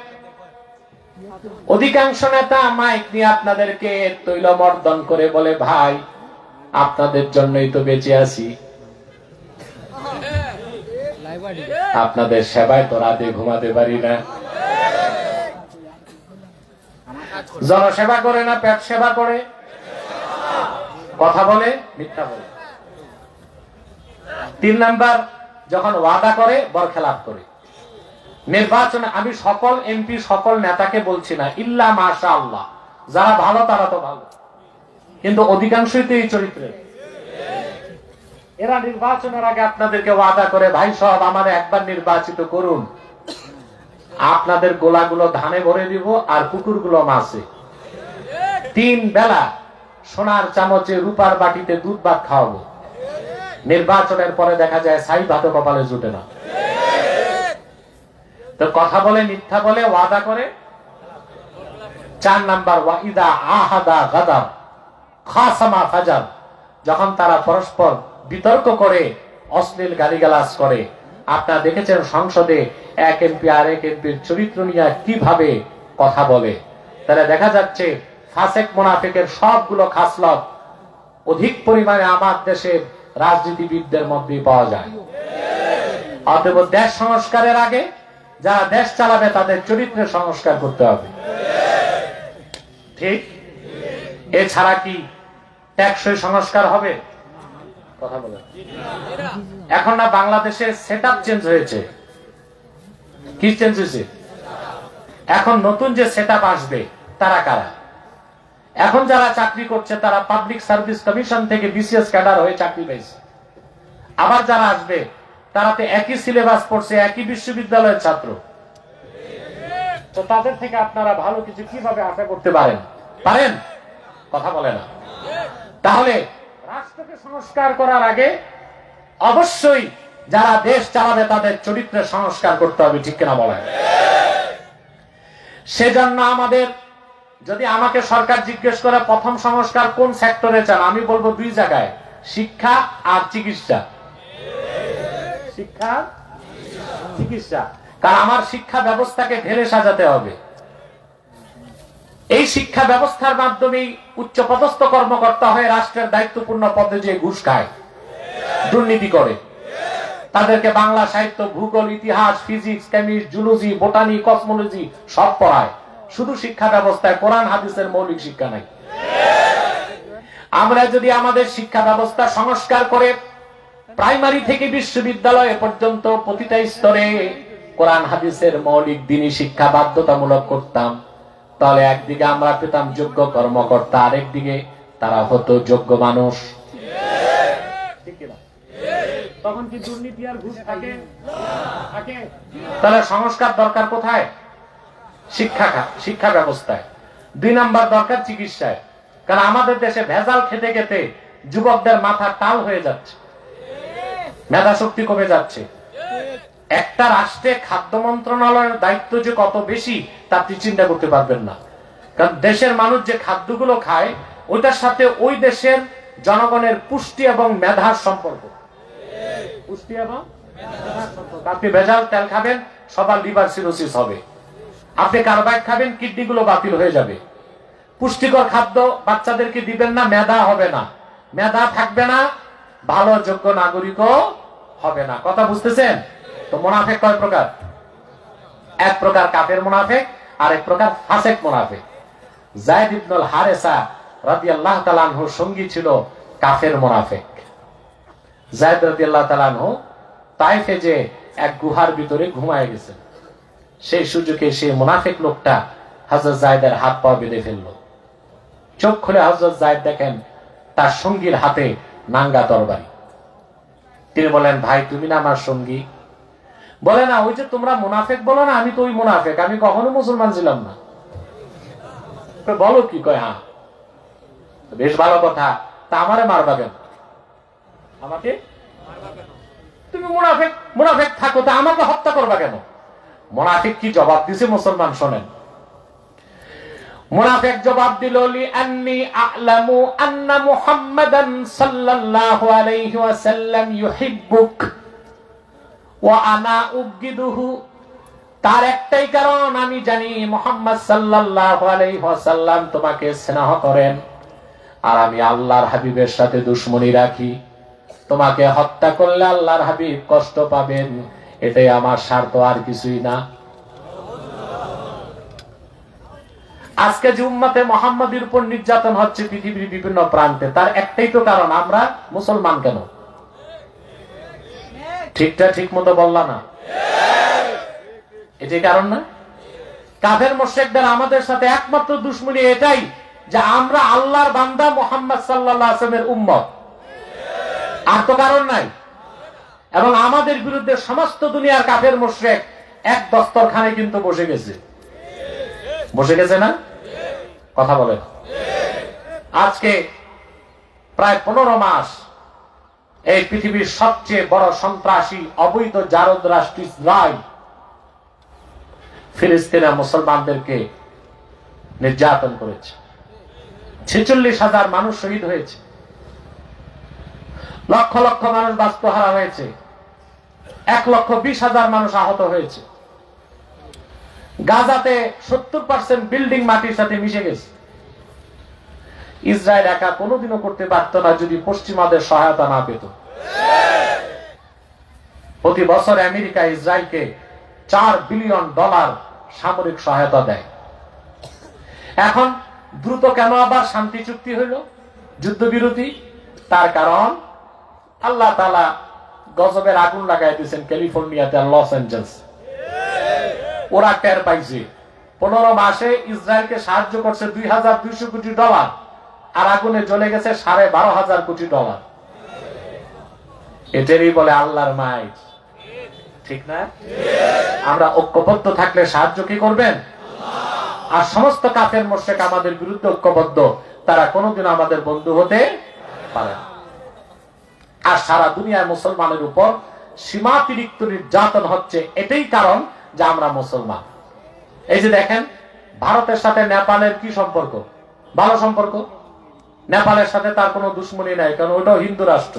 অধিকাংশ নেতা মাইক নিয়ে আপনাদেরকে তৈলমর্দন করে বলে, ভাই আপনাদের জন্যই তো বেঁচে আছি, আপনাদের সেবায় তো রাতে ঘুমাতে পারি না। জনসেবা করে না পেট সেবা করে? কথা বলে মিথ্যা বলে। 3 নাম্বার, যখন ওয়াদা করে বরখেলাপ করে। নির্বাচনে আমি সকল এমপি সকল নেতাকে বলছি না, ইল্লা মাশাআল্লাহ, যারা ভালো তারা তো ভালো, কিন্তু অধিকাংশই তো এই চরিত্রের। এরা নির্বাচনের আগে আপনাদেরকে ওয়াদা করে, ভাই সব আমাদের একবার নির্বাচিত করুন, আপনাদের গোলাগুলো ধানে ভরে দিব আর পুকুরগুলো মাছে। 3 বেলা সোনার চামচে রূপার বাটিতে দুধ ভাত খাওয়াবো। নির্বাচনের পরে দেখা যায় ছাই ভাতও কপালে জুটে না। তো কথা বলে মিথ্যা বলে ওয়াদা করে। 4 নাম্বার, ওয়াইদা আহাদা গাদার খাসামা ফাজার, যখন তারা পরস্পর বিতর্ক করে অশ্লীল গালিগালাজ করে। আপনারা দেখেছেন সংসদে এক এমপি আর এক এমপির চরিত্র নিয়ে কিভাবে কথা বলে। তাহলে দেখা যাচ্ছে ফাসেক মুনাফিকের সবগুলো খাসলত অধিক পরিমাণে আমার দেশের রাজনীতিবিদদের মধ্যেই পাওয়া যায়। অতএব দেশ সংস্কারের আগে যারা দেশ চালাবে তাদের চরিত্রের সংস্কার করতে হবে, ঠিক? এছাড়া কি টেকসই সংস্কার হবে? কথা বলেন। এখন না বাংলাদেশের সেটআপ চেঞ্জ হয়েছে। কি চেঞ্জ হয়েছে? এখন নতুন যে সেটআপ আসবে তারা কারা? এখন যারা চাকরি করছে তারা পাবলিক সার্ভিস কমিশন থেকে বিসিএস ক্যাডার হয়ে চাকরি পেয়েছে। আবার যারা আসবে তারা তো একই সিলেবাস পড়ছে, একই বিশ্ববিদ্যালয়ের ছাত্র। তো তাদের থেকে আপনারা ভালো কিছু কিভাবে আশা করতে পারেন? পারেন? কথা বলে না। তাহলে রাষ্ট্রকে সংস্কার করার আগে অবশ্যই যারা দেশ চালাবে তাদের চরিত্রের সংস্কার করতে হবে, ঠিক কিনা বলেন? সেজন্য আমাদের, যদি আমাকে সরকার জিজ্ঞেস করে প্রথম সংস্কার কোন সেক্টরে চান, আমি বলবো 2 জায়গায়, শিক্ষা আর চিকিৎসা। শিক্ষা চিকিৎসা, কারণ আমার শিক্ষা ব্যবস্থাকে ঢেলে সাজাতে হবে। এই শিক্ষা ব্যবস্থার মাধ্যমেই উচ্চপদস্থ কর্মকর্তা হয়ে রাষ্ট্রের দায়িত্বপূর্ণ পদে যে ঘুষ খায়, দুর্নীতি করে, তাদেরকে বাংলা সাহিত্য, ভূগোল, ইতিহাস, physics, chemistry, zoology, botany, cosmology সব পড়ায়। শুধু শিক্ষা ব্যবস্থায় কোরআন হাদিসের মৌলিক শিক্ষা নাই। আমরা যদি আমাদের শিক্ষা ব্যবস্থা সংস্কার করে প্রাইমারি থেকে বিশ্ববিদ্যালয় পর্যন্ত প্রতিটা স্তরে কোরআন হাদিসের মৌলিক দ্বীনি শিক্ষা বাধ্যতামূলক করতাম, তাহলে একদিকে আমরা পেতাম যোগ্য কর্মকর্তা, আরেকদিকে তারা হতো যোগ্য মানুষ। তখন কি দুর্নীতি আর ঘুষ থাকে? তাহলে সংস্কার দরকার কোথায়? শিক্ষা ব্যবস্থায়। 2 নাম্বার দরকার চিকিৎসায়, কারণ আমাদের দেশে ভেজাল খেতে খেতে যুবকদের মাথা টাল হয়ে যাচ্ছে, মেধা শক্তি কমে যাচ্ছে। একটা রাষ্ট্রে খাদ্য মন্ত্রণালয়ের দায়িত্ব যে কত বেশি তা আপনি চিন্তা করতে পারবেন না। কারণ দেশের মানুষ যে খাদ্যগুলো খায় ওইটার সাথে ওই দেশের জনগণের পুষ্টি এবং মেধার সম্পর্ক। পুষ্টি এবং মেধার সম্পর্ক। আপনি ভেজাল তেল খাবেন, সবার লিভার সিরোসিস হবে। আপনি কার্বাইড খাবেন, কিডনি গুলো বাতিল হয়ে যাবে। পুষ্টিকর খাদ্য বাচ্চাদেরকে দিবেন না, মেধা হবে না। মেধা থাকবে না, ভালো যোগ্য নাগরিকও হবে না। কথা বুঝতেছেন? তো মুনাফিক কয় প্রকার? এক প্রকার কাফের মুনাফিক, আর এক প্রকার ফাসেক মুনাফিক। যায়েদ ইবনুল হারেসা রাদিয়াল্লাহু তাআলা আনহুর সঙ্গী ছিল কাফের মুনাফিক। যায়েদ রাদিয়াল্লাহু তাআলা আনহু তায়েফে যে এক গুহার ভিতরে ঘুমায় গেছে, সেই সুযোগে সেই মুনাফিক লোকটা হযরত যায়েদের হাত পা বেঁধে ফেললো। চোখ খুলে হযরত যায়েদ দেখেন তার সঙ্গীর হাতে নাঙ্গা তরবারি। তিনি বলেন, ভাই তুমি না আমার সঙ্গী? বলে না, ওই যে তোমরা মুনাফিক বলো না, আমি তো ওই মুনাফিক, আমি কখনো মুসলমান ছিলাম না। বলো কি? কয় হ্যাঁ। বেশ ভালো কথা, তা আমারে মারবা কেন? আমাকে তুমি মুনাফিক মুনাফিক থাকো, তা আমাকে হত্যা করবা কেন? মুনাফিক কি জবাব দিছে মুসলমান শোনেন। মুনাফিক জবাব দিল, লি আন্নী আ'লামু আন্না মুহাম্মাদান সাল্লাল্লাহু আলাইহি ওয়াসাল্লাম ইউহিব্বুক ওয়া আনা উবগিদুহু। তার একটাই কারণ, আমি জানি মুহাম্মদ সাল্লাল্লাহু আলাইহি ওয়াসাল্লাম তোমাকে স্নেহ করেন, আর আমি আল্লাহর হাবিবের সাথে দুশমনি রাখি। তোমাকে হত্যা করলে আল্লাহর হাবিব কষ্ট পাবেন, এটাই আমার স্বার্থ, আর কিছুই না। আজকে যে উম্মতে মুহাম্মাদীর উপর নির্যাতন হচ্ছে পৃথিবীর বিভিন্ন প্রান্তে, তার একটাই তো কারণ, আমরা মুসলমান কেন? ঠিকটা ঠিক মতো বললা না? এটাই কারণ না? কাফের মুশরিকদের আমাদের সাথে একমাত্র দুশমনি এটাই যে আমরা আল্লাহর বান্দা, মুহাম্মদ সাল্লাল্লাহু আলাইহি ওয়াসাল্লামের উম্মত, আর তো কারণ নাই। এবং আমাদের বিরুদ্ধে সমস্ত দুনিয়ার কাফের মুশরিক এক দস্তরখানে কিন্তু বসে গেছে। বসে গেছে না? কথা বলেন। আজকে প্রায় 15 মাস এই পৃথিবীর সবচেয়ে বড় সন্ত্রাসী অবৈধ জারদ রাষ্ট্র ইসরায়েল ফিলিস্তিনের মুসলমানদেরকে নির্যাতন করেছে। 46,000 মানুষ শহীদ হয়েছে, লক্ষ লক্ষ মানুষ বাস্তুহারা হয়েছে, 1,20,000 মানুষ আহত হয়েছে। গাজাতে 70% বিল্ডিং মাটির সাথে মিশে গেছে। ইসরায়েল একা কোনোদিনও করতে পারত না যদি পশ্চিমাদের সহায়তা না পেত। প্রতি বছর আমেরিকা ইসরায়েলকে $4 বিলিয়ন সামরিক সহায়তা দেয়। এখন দ্রুত কেন আবার শান্তি চুক্তি হইল, যুদ্ধবিরতি? তার কারণ আল্লাহ তাআলা গজবের আগুন লাগাই দিয়েছেন ক্যালিফোর্নিয়াতে আর লস অ্যাঞ্জেলস। ওরা টের পাইছে 15 মাসে ইসরায়েলকে সাহায্য করছে $2,200 কোটি, আর আগুনে জ্বলে গেছে $12,500 কোটি। এটারই বলে আল্লাহর মাইট, ঠিক না? আমরা ঐক্যবদ্ধ থাকলে সাহায্য কি করবেন? আর সমস্ত কাফের মুশরিক আমাদের বিরুদ্ধে ঐক্যবদ্ধ, তারা কোনোদিন আমাদের বন্ধু হতে পারে না। আর সারা দুনিয়ার মুসলমানের উপর সীমাতিরিক্ত নির্যাতন হচ্ছে, এটাই কারণ যে আমরা মুসলমান। এই যে দেখেন, ভারতের সাথে নেপালের কি সম্পর্ক? ভালো সম্পর্ক। নেপালের সাথে তার কোনো দুশ্মনী নাই, কারণ ওটাও হিন্দু রাষ্ট্র।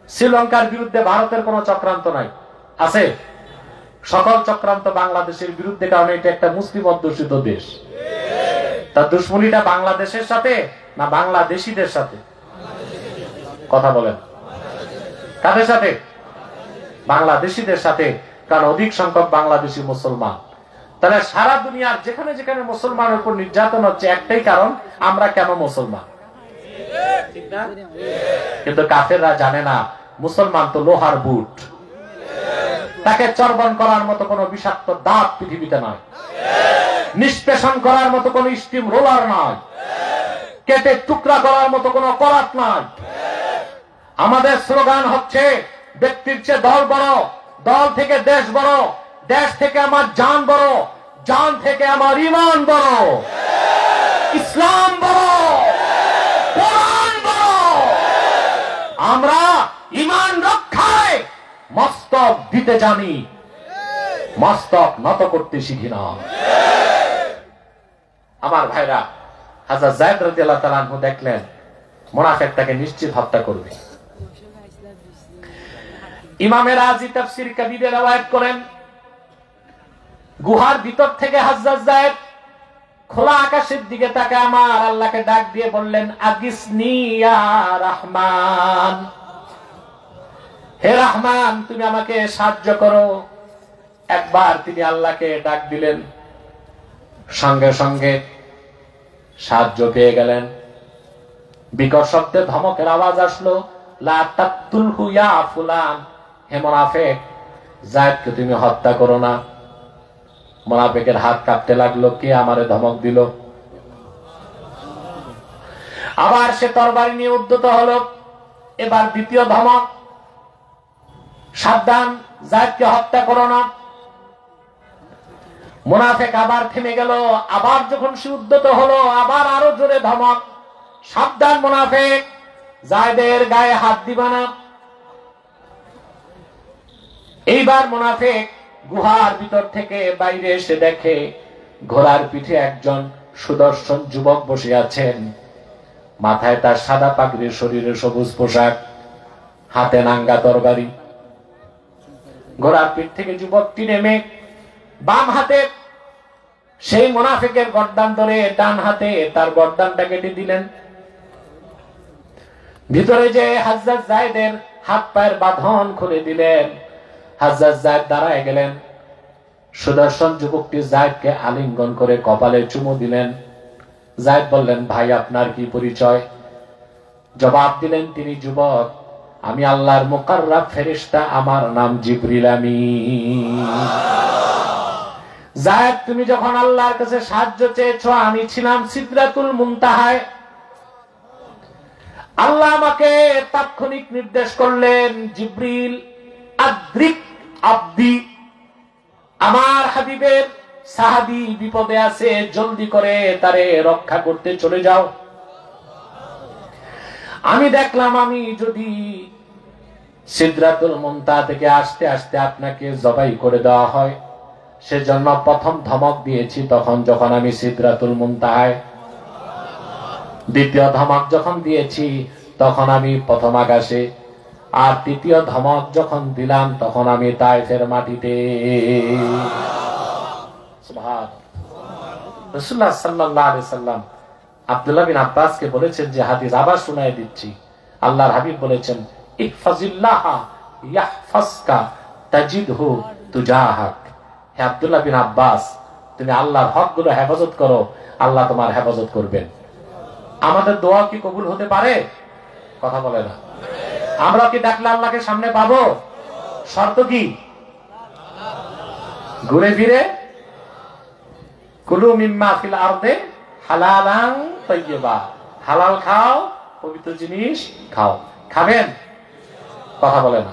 শ্রীলঙ্কার বিরুদ্ধে ভারতের কোনো চক্রান্ত নাই, আছে? সকল চক্রান্ত বাংলাদেশের বিরুদ্ধে, কারণ এটা একটা মুসলিম অধ্যুষিত দেশ। তার দুশ্মনীটা বাংলাদেশের সাথে না বাংলাদেশিদের সাথে? কথা বলেন। কাদের সাথে? বাংলাদেশিদের সাথে, কারণ অধিক সংখ্যক বাংলাদেশি মুসলমান। তাহলে সারা দুনিয়ার যেখানে যেখানে মুসলমানের উপর নির্যাতন হচ্ছে, একটাই কারণ, আমরা কেন মুসলমান, ঠিক না? কিন্তু কাফেররা জানে না মুসলমান তো লোহার বুট, তাকে চর্বণ করার মতো কোন বিষাক্ত দাঁত পৃথিবীতে নয়, নিষ্পেষণ করার মতো কোন স্টিম রোলার নয়, কেটে টুকরা করার মতো কোন করাত নয়। আমাদের স্লোগান হচ্ছে, ব্যক্তির চেয়ে দল বড়, দল থেকে দেশ বড়, দেশ থেকে আমার জান বড়, জান থেকে আমার ঈমান বড়, ইসলাম বড়, কোরআন বড়। আমরা ঈমান রক্ষায় মস্তক দিতে জানি, মস্তক নত করতে শিখি না। আমার ভাইরা, হযরত যায়েদ রাদিয়াল্লাহু তাআলা আনহু দেখলেন মুনাফিকটাকে নিশ্চিত হত্যা করবে। ইমাম রাজি তাফসীর কবিরে রওয়ায়াত করেন, গুহার ভিতর থেকে হযরত যায়েদ খোলা আকাশের দিকে তাকায় আমার আল্লাহকে ডাক দিয়ে বললেন, আগিসনি ইয়া রহমান, হে রহমান তুমি আমাকে সাহায্য করো। একবার তিনি আল্লাহকে ডাক দিলেন, সঙ্গে সঙ্গে সাহায্য পেয়ে গেলেন। বিকট শব্দে ধমকের আওয়াজ আসলো, লা তাকতুলহু ইয়া ফুলান, হে মুনাফিক যায়েদকে তুমি হত্যা করো না। মুনাফিকের হাত কাঁপতে লাগলো, কে আমারে ধমক দিল। আবার সে তরবারি নিয়ে উদ্যত হলো। এবার দ্বিতীয় ধমক, সাবধান যায়েদকে হত্যা করো না। মুনাফিক আবার থেমে গেল। আবার যখন সে উদ্যত হলো, আবার আরো জোরে ধমক, সাবধান মুনাফিক যায়েদের গায়ে হাত দিবা না। এইবার মুনাফিক গুহার ভিতর থেকে বাইরে এসে দেখে ঘোড়ার পিঠে একজন সুদর্শন যুবক বসে আছেন। মাথায় তার সাদা পাগড়ি, শরীরে সবুজ পোশাক, হাতে নাঙ্গা তরবারি। ঘোড়ার পিঠ থেকে যুবকটি নেমে বাম হাতে সেই মুনাফিকের গর্দান ধরে ডান হাতে তার গর্দানটা কেটে দিলেন। ভিতরে যে হযরত যায়েদের হাত পায়ের বাঁধন খুলে দিলেন। হযরত যায়েদ দাঁড়ায় গেলেন। সুদর্শন যুবকটি যায়েদকে আলিঙ্গন করে কপালে চুমু দিলেন। যায়েদ বললেন, ভাই আপনার কি পরিচয়? জবাব দিলেন তিনি, যুবক আমি আল্লাহর মুকাররাব ফেরেশতা, আমার নাম জিবরিল আমিন। যায়েদ তুমি যখন আল্লাহর কাছে সাহায্য চেয়েছো, আমি ছিলাম সিদরাতুল মুনতাহায়। আল্লাহ আমাকে তাৎক্ষণিক নির্দেশ করলেন, জিবরিল আদ্রিক আব্দি, আমার হাবিবের সাহাবী বিপদে আছে, জলদি করে তারে রক্ষা করতে চলে যাও। আমি দেখলাম আমি যদি সিদরাতুল মুনতাহা থেকে আসতে আসতে আপনাকে জবাই করে দেওয়া হয়, সেজন্য প্রথম ধমক দিয়েছি তখন যখন আমি সিদরাতুল মুনতাহায়, দ্বিতীয় ধমক যখন দিয়েছি তখন আমি প্রথম আকাশে, আর তৃতীয় ধমক যখন দিলাম তখন আমি তায়েফের মাটিতে। সুবহানাল্লাহ। রাসূলুল্লাহ সাল্লাল্লাহু আলাইহি সাল্লাম আব্দুল্লাহ বিন আব্বাসকে বলেছেন যে হাদিস আবার শোনায় দিচ্ছি। আল্লাহর হাবিব বলেছেন, ইহফাজিল্লাহ ইয়াহফাজকা তাজিদহু তুজাহাক। হে আব্দুল্লাহ বিন আব্বাস, তুমি আল্লাহর হকগুলো হেফাজত করো, আল্লাহ তোমার হেফাজত করবেন। আমাদের দোয়া কি কবুল হতে পারে? কথা বলে না। আমরা কি ডাকলে আল্লাহকে সামনে পাবো? শর্ত কি? ঘুরে ফিরে কুলু মিম্মা ফিল আরদে হালালান তাইয়্যিবা, হালাল খাও, পবিত্র জিনিস খাও। খাবেন? কথা বলে না।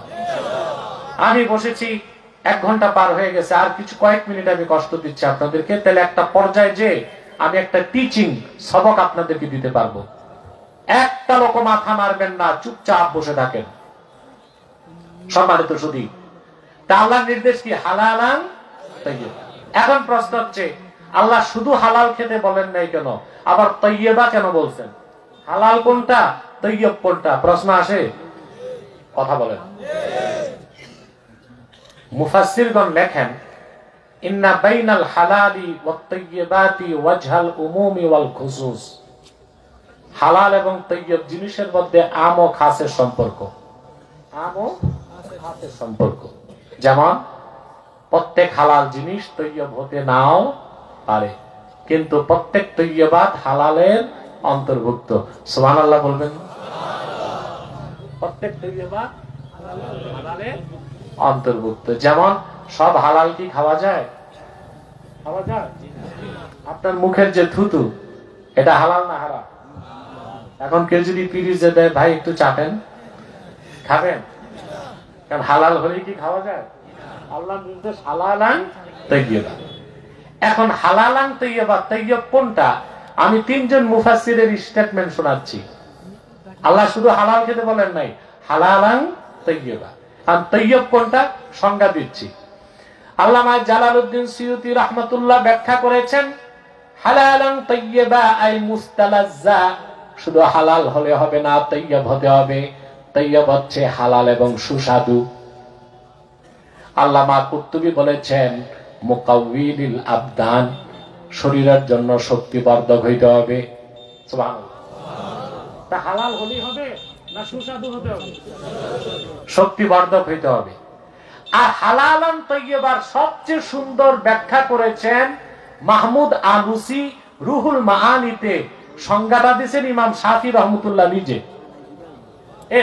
আমি বসেছি, 1 ঘন্টা পার হয়ে গেছে, আর কিছু কয়েক মিনিট আমি কষ্ট দিচ্ছি আপনাদেরকে। তাহলে একটা পর্যায়ে যে আমি একটা টিচিং সবক আপনাদেরকে দিতে পারবো। একটা লোক মাথা মারবেন না, চুপচাপ বসে থাকেন। সম্মানিত শুধু তা আল্লাহর নির্দেশ কি? হালালান তাইয়্যিবা। এখন প্রশ্ন হচ্ছে, আল্লাহ শুধু হালাল খেতে বলেন নাই কেন, আবার তাইয়্যিবা কেন বলছেন? হালাল কোনটা, তাইয়্যিব কোনটা? প্রশ্ন আসে? কথা বলেন। মুফাসসিরগণ লেখেন, ইন্না বাইনাল হালালি ওয়াত তাইয়্যিবাতি ওয়াজহাল উমুমি ওয়াল খুসুস। হালাল এবং তাইয়্যিব জিনিসের মধ্যে আম ও খাসের সম্পর্ক। আম ও খাসের সম্পর্ক। যেমন প্রত্যেক হালাল জিনিস তাইয়্যিব হতে নাও পারে, কিন্তু প্রত্যেক তাইয়্যিবাত হালালের অন্তর্ভুক্ত। সুবহানাল্লাহ বলবেন। প্রত্যেক তাইয়্যিবাত হালালের অন্তর্ভুক্ত। যেমন সব হালাল কি খাওয়া যায়? খাওয়া যায়? আপনার মুখের যে থুতু, এটা হালাল না হারাম? এখন কেউ যদি পিরিজে দেয়, ভাই একটু চাটেন, খাবেন? কারণ হালাল হলেই কি খাওয়া যায়? আল্লাহর নির্দেশ হালালান তাইয়্যিবা। এখন হালালান তাইয়্যিবা, তাইয়্যিব কোনটা? আমি 3 জন মুফাসসিরের স্টেটমেন্ট শোনাচ্ছি। আল্লাহ শুধু হালাল খেতে বলেন নাই, হালালান তাইয়্যিবা। আর তাইয়্যিব কোনটা সংজ্ঞা দিচ্ছি। আল্লামা জালালউদ্দিন সুয়ুতী রাহমাতুল্লাহ ব্যাখ্যা করেছেন, হালালান তাইয়্যিবা আই মুস্তালাজ্জা। শুধু হালাল হলে হবে না, তাইয়্যিব হতে হবে। তাইয়্যিব হচ্ছে হালাল এবং সুস্বাদু। আল্লামা কুরতুবী বলেছেন, মুকাউইলিল আবদান, শরীরের জন্য শক্তিবর্ধক হইতে হবে। সুবহানাল্লাহ। তা হালাল হলেই হবে না সুস্বাদু হতে হবে? শক্তিবর্ধক হইতে হবে। আর হালালান তাইয়্যিবার সবচেয়ে সুন্দর ব্যাখ্যা করেছেন মাহমুদ আলুসি রুহুল মাআনিতে। সংজ্ঞাটা দিয়েছেন ইমাম শাফি রহমতুল্লাহ নিজে।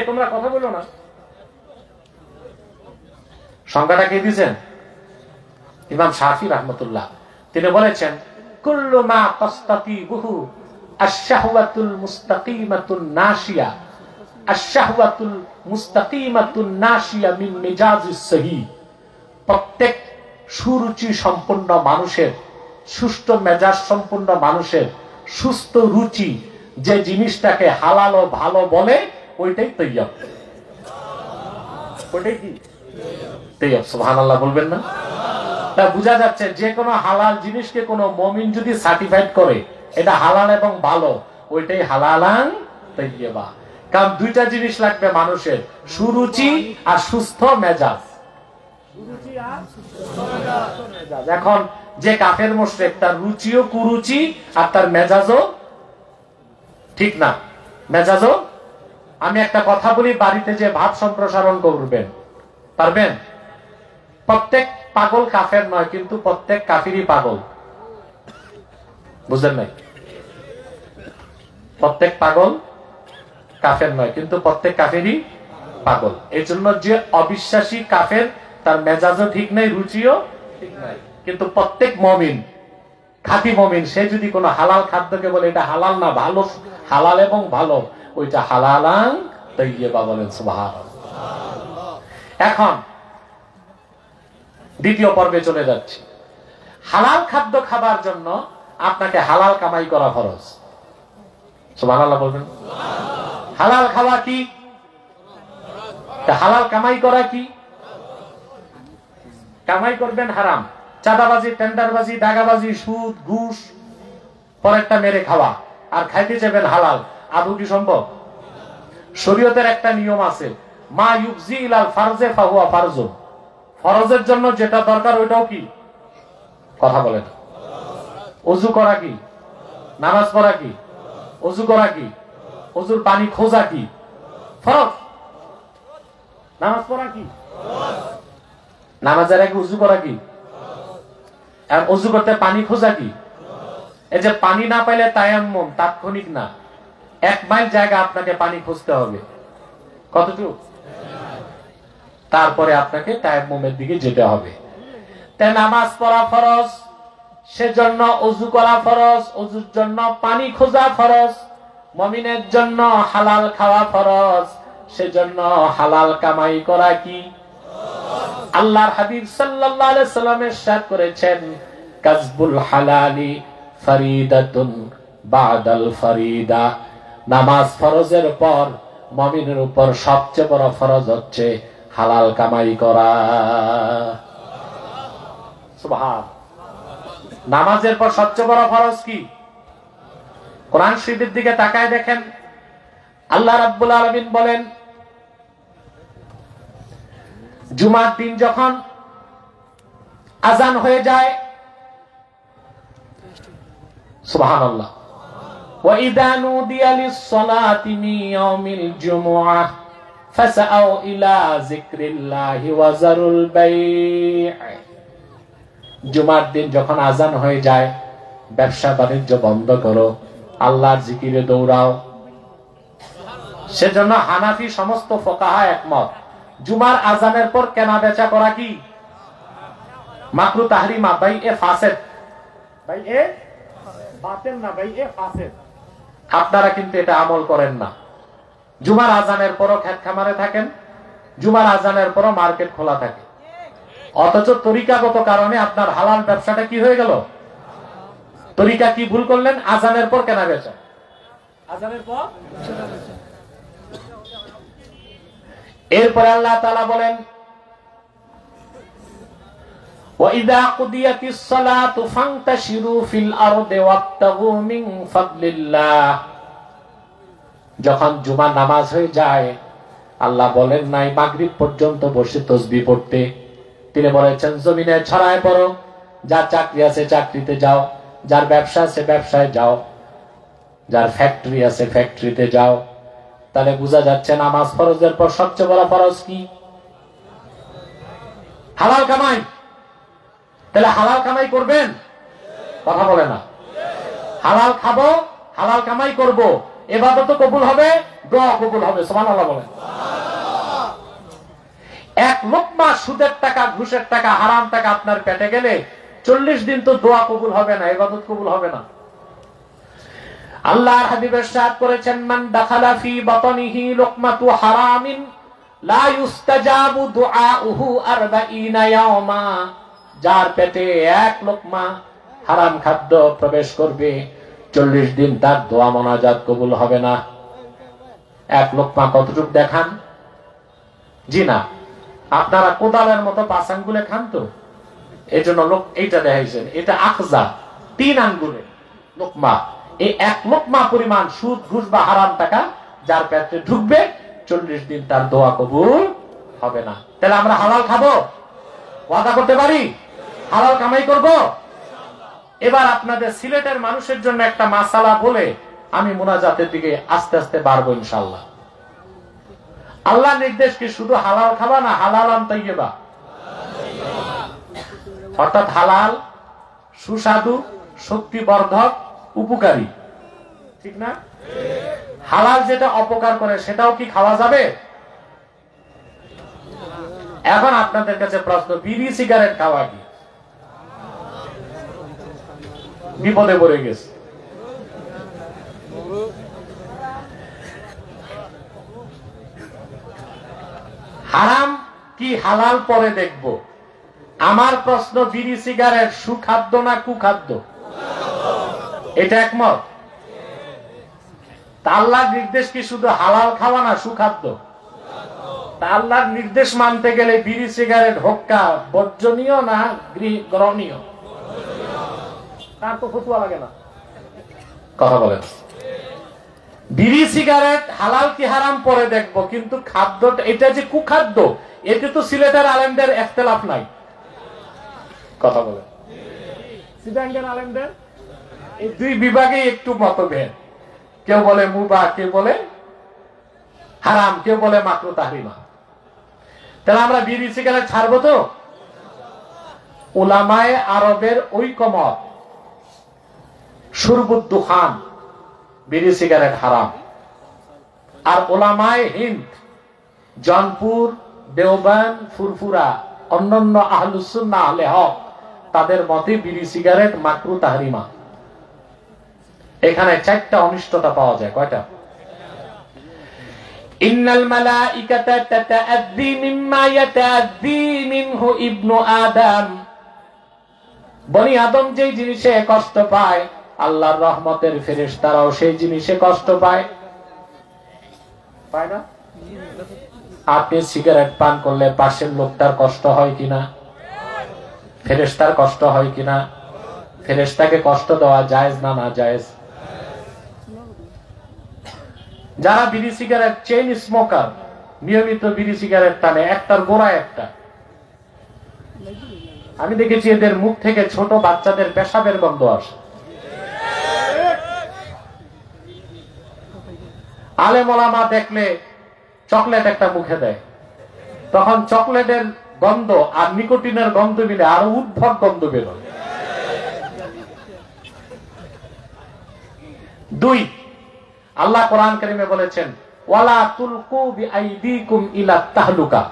তোমরা কথা বলো না। সংজ্ঞাটা কে দিয়েছেন? ইমাম শাফি রাহমাতুল্লাহ। তিনি বলেছেন কুল্লু মা তাস্তাতিবুহু আশ-শাহওয়াতুল মুস্তাকিমাতুন নাশিয়া, আশ-শাহওয়াতুল মুস্তাকিমাতুন নাশিয়া মিন মিজাজিস সহিহ। প্রত্যেক সুরুচি সম্পন্ন মানুষের, সুষ্ঠু মেজাজ সম্পন্ন মানুষের সুস্থ রুচি যে জিনিসটাকে হালাল ও ভালো বলে ওইটাই তৈয়ব। ওইটাই কি তৈয়ব? সুবহানাল্লাহ বলবেন না? তা বোঝা যাচ্ছে যে কোনো হালাল জিনিসকে কোনো মুমিন যদি সার্টিফাইড করে এটা হালাল এবং ভালো, ওইটাই হালালান তৈয়বা। কারণ দুইটা জিনিস লাগবে মানুষের, সুরুচি আর সুস্থ মেজাজ। এখন যে কাফের মুশরিক তার রুচিও কুরুচি আর তার মেজাজও ঠিক না, মেজাজও। আমি একটা কথা বলি, বাড়িতে যে ভাব সম্প্রসারণ করবেন পারবেন? প্রত্যেক পাগল কাফের নয়, কিন্তু প্রত্যেক কাফিরই পাগল। বুঝলেন নাই? প্রত্যেক পাগল কাফের নয়, কিন্তু প্রত্যেক কাফেরই পাগল। এই জন্য যে অবিশ্বাসী কাফের তার মেজাজও ঠিক নাই, রুচিও ঠিক নাই, কিন্তু প্রত্যেক মুমিন, খাঁটি মুমিন, সে যদি কোনো হালাল খাদ্যকে বলে এটা হালাল না ভালো, হালাল এবং ভালো, ওইটা হালালান তাইয়্যিবা বলেন সুবহানাল্লাহ। এখন দ্বিতীয় পর্বে চলে যাচ্ছি। হালাল খাদ্য খাবার জন্য আপনাকে হালাল কামাই করা ফরজ। সুবহানাল্লাহ বলবেন। হালাল খাওয়া কি? হালাল কামাই করা কি? কামাই করবেন হারাম, চাঁদাবাজি, টেন্ডারবাজি, দাগাবাজি, সুদ, ঘুষ, পরেরটা মেরে খাওয়া, আর খাইতে যাবেন হালাল। আদৌ কি সম্ভব? শরীয়তের একটা নিয়ম আছে, মা ইউফজি ইলাল ফারজে ফাহুয়া ফারজুন। ফরজের জন্য যেটা দরকার ওইটাও কি? কথা বলেন। ওযু করা কি? নামাজ পড়া কি? ওযু করা কি? ওযুর পানি খোঁজা কি? ফরজ। নামাজ পড়া কি? নামাজের আগে ওযু করা কি? আর ওযু করতে পানি খোঁজা কি? এই যে পানি না পাইলে তায়াম্মুম, তাৎক্ষণিক না, 1 মাইল জায়গা আপনাকে পানি খুঁজতে হবে। কতটুকু? তারপরে আপনাকে তায়াম্মুমের দিকে যেতে হবে। তাই নামাজ পড়া ফরজ, সেজন্য ওযু করা ফরজ, ওযুর জন্য পানি খোঁজা ফরজ। মুমিনের জন্য হালাল খাওয়া ফরজ, সেজন্য হালাল কামাই করা কি? আল্লাহর হাবিব সাল্লাল্লাহু আলাইহি সাল্লাম ইরশাদ করেছেন, কাসবুল হালালি ফরিদাতুন বাদাল ফরিদা। নামাজ ফরজের পর মুমিনের উপর সবচেয়ে বড় ফরজ হচ্ছে হালাল কামাই করা। সুবহান। নামাজের পর সবচেয়ে বড় ফরজ কি? কোরআন শরীফের দিকে তাকায় দেখেন, আল্লাহ রাব্বুল আলামিন বলেন, জুমার দিন যখন আজান হয়ে যায়, সুবহানাল্লাহ, ওয়া ইযা নুদিয়া লিস-সালাতি মিন ইয়াউমিল জুমুআহ ফাসআউ ইলা যিকরিল্লাহি ওয়া যারুল বাই'। জুমার দিন যখন আজান হয়ে যায়, ব্যবসা বাণিজ্য বন্ধ করো, আল্লাহর জিকিরে দৌড়াও। সেজন্য হানাফি সমস্ত ফুকাহা একমত, জুমার আজানের পর কেনা বেচা করা কি? মাকরু তাহরিমা, বাইয়ে ফাসেদ। বাইয়ে বাতিল না, বাইয়ে ফাসেদ। আপনারা কিন্তু এটা আমল করেন না। জুমার আজানের পরও খেত খামারে থাকেন, জুমার আজানের পরও মার্কেট খোলা থাকে, অথচ তরিকাগত কারণে আপনার হালাল ব্যবসাটা কি হয়ে গেল? তরিকা কি ভুল করলেন? আজানের পর কেনা বেচা, আজানের পর। এরপরে আল্লাহ তাআলা বলেন, ওয়া ইযা কুদিয়াতিস সালাতু ফান্তাশিরু ফিল আরদি ওয়াবতাগু মিন ফাদলিল্লাহ। যখন জুমার নামাজ হয়ে যায়, আল্লাহ বলেন নাই মাগরিব পর্যন্ত বসে তাসবিহ পড়তে, তিনি বলেছেন জমিনে ছড়ায় পড়ো, যার চাকরি আছে চাকরিতে যাও, যার ব্যবসা আছে ব্যবসায় যাও, যার ফ্যাক্টরি আছে ফ্যাক্টরিতে যাও। তাহলে বোঝা যাচ্ছে নামাজ ফরজের পর সবচেয়ে বড় ফরজ কি? হালাল কামাই। তাহলে হালাল কামাই করবেন? কথা বলে না। হালাল খাবো, হালাল কামাই করব, ইবাদত কবুল হবে দোয়া কবুল হবে। সুবহানাল্লাহ বলেন। এক লোকমা সুদের টাকা, ঘুষের টাকা, হারাম টাকা আপনার পেটে গেলে 40 দিন তো দোয়া কবুল হবে না, ইবাদত কবুল হবে না। আল্লাহর হাবিব ইরশাদ করেছেন, মান দাখালা ফি বাতনিহি লুকমাতু হারামিন লা ইউস্তাজাবু দুআউহু 40 ইয়াওমা। যার পেটে এক লোকমা হারাম খাদ্য প্রবেশ করবে 40 দিন তার দোয়া মোনাজাত কবুল হবে না। এক লোকমা কতটুকু দেখান? জি না, আপনারা কোদালের মতো 5 আঙ্গুলে খান তো, এই জন্য লোক এইটা দেখাইছেন। এটা আখজা 3 আঙ্গুলে লোকমা। এই এক লোকমা পরিমাণ সুদ, ঘুষ বা হারাম টাকা যার পেটে ঢুকবে 40 দিন তার দোয়া কবুল হবে না। তাহলে আমরা হালাল খাবো? ওয়াদা করতে পারি হালাল কামাই করব? এবার আপনাদের সিলেটের মানুষের জন্য একটা মাসালা বলে আমি মুনাজাতের দিকে আস্তে আস্তে বাড়বো ইনশাআল্লাহ। আল্লাহ নির্দেশ কি শুধু হালাল খাবা না, হালালান তাইয়্যিবা, অর্থাৎ হালাল, সুস্বাদু, শক্তিবর্ধক, উপকারী, ঠিক না? হালাল যেটা অপকার করে সেটাও কি খাওয়া যাবে? এখন আপনাদের কাছে প্রশ্ন, বিড়ি সিগারেট খাওয়া কি? বিপদে পড়ে গেছে। হারাম কি হালাল পরে দেখব। আমার প্রশ্ন, বিড়ি সিগারেট সুখাদ্য না কুখাদ্য? এটা একমত? আল্লাহর নির্দেশ কি শুধু হালাল খাওয়া না সুখাদ্য? আল্লাহর নির্দেশ মানতে গেলে বিড়ি সিগারেট হোক্কা বর্জনীয় না গ্রহণীয়? তার তো ফতুয়া লাগে না, কথা বলেন। বিড়ি সিগারেট হালাল কি হারাম পরে দেখবো, কিন্তু খাদ্য এটা যে কুখাদ্য এতে তো সিলেটের আলেমদের ইখতিলাফ নাই, কথা বলেন। সিলেটের আলেমদের এই 2 বিভাগে একটু মতভেদ। কেউ বলে মুবাহ, কেউ বলে হারাম, কেউ বলে মাকরুহ তাহরিমা। তাহলে আমরা বিড়ি সিগারেট ছাড়বো তো? উলামায়ে আরবের ঐকমত, শুরবুদ দুখান, বিড়ি সিগারেট হারাম। আর উলামায়ে হিন্দ, জনপুর, দেওবন্দ, ফুরফুরা, অন্যান্য আহলুস সুন্নাহ আহলে হক, তাদের মতে বিড়ি সিগারেট মাকরুহ তাহরিমা। এখানে 4টা অনিষ্টতা পাওয়া যায়। কয়টা? ইন্নাল মালাইকাতা তাতাআযী মিম্মা ইয়াতাআযী মিনহু ইবনু আদম। বনি আদম যেই জিনিসে কষ্ট পায়, আল্লাহর রহমতের ফেরেশতারাও সেই জিনিসে কষ্ট পায়, পায় না? আপনি সিগারেট পান করলে পাশের লোকটার কষ্ট হয় কিনা? ফেরেশতার কষ্ট হয় কিনা? ফেরেশতাকে কষ্ট দেওয়া জায়েজ না না জায়েজ? যারা বিড়ি সিগারেট, চেইন স্মোকার, নিয়মিত বিড়ি সিগারেট টানে, একটার গোড়া একটা, আমি দেখেছি এদের মুখ থেকে ছোট বাচ্চাদের পেশাবের গন্ধ আসে। আলেম ওলামা দেখলে চকলেট একটা মুখে দেয়, তখন চকলেটের গন্ধ আর নিকোটিনের গন্ধ মিলে আরো উদ্ভট গন্ধ বেরোয়। 2, আল্লাহ কোরআন কারীমে বলেছেন, ওয়ালা তুলকু বিআইদিকুম ইলা তাহলুকা,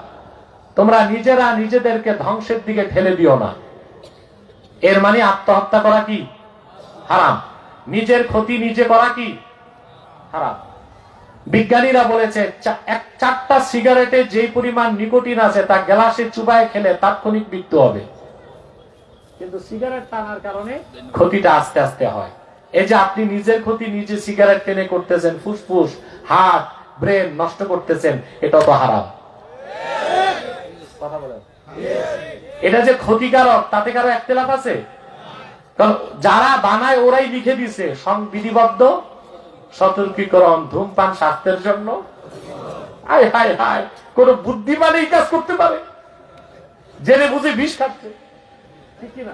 তোমরা নিজেরা নিজেদেরকে ধ্বংসের দিকে ঠেলে দিও না। এর মানে আত্মহত্যা করা কি হারাম, নিজের ক্ষতি নিজে করা কি হারাম। বিজ্ঞানীরা বলেছে 4টা সিগারেটে যে পরিমাণ নিকোটিন আছে তা গ্লাসে চুবায় খেলে তাৎক্ষণিক মৃত্যু হবে, কিন্তু সিগারেট টানার কারণে ক্ষতিটা আস্তে আস্তে হয়। এই যে আপনি নিজের ক্ষতি নিজে সিগারেট টেনে করতেছেন, ফুসফুস, হার্ট, ব্রেন নষ্ট করতেছেন, এটা তো হারাম, কথা বলেন। এটা যে ক্ষতিকারক তাতে কারো ইখতিলাফ আছে? কারণ যারা বানায় ওরাই লিখে দিছে সংবিধিবদ্ধ সতর্কীকরণ, ধূমপান স্বাস্থ্যের জন্য। হায় হায় হায়, কোন বুদ্ধিমান এই কাজ করতে পারে? জেনে বুঝে বিষ খাচ্ছে, ঠিক কিনা?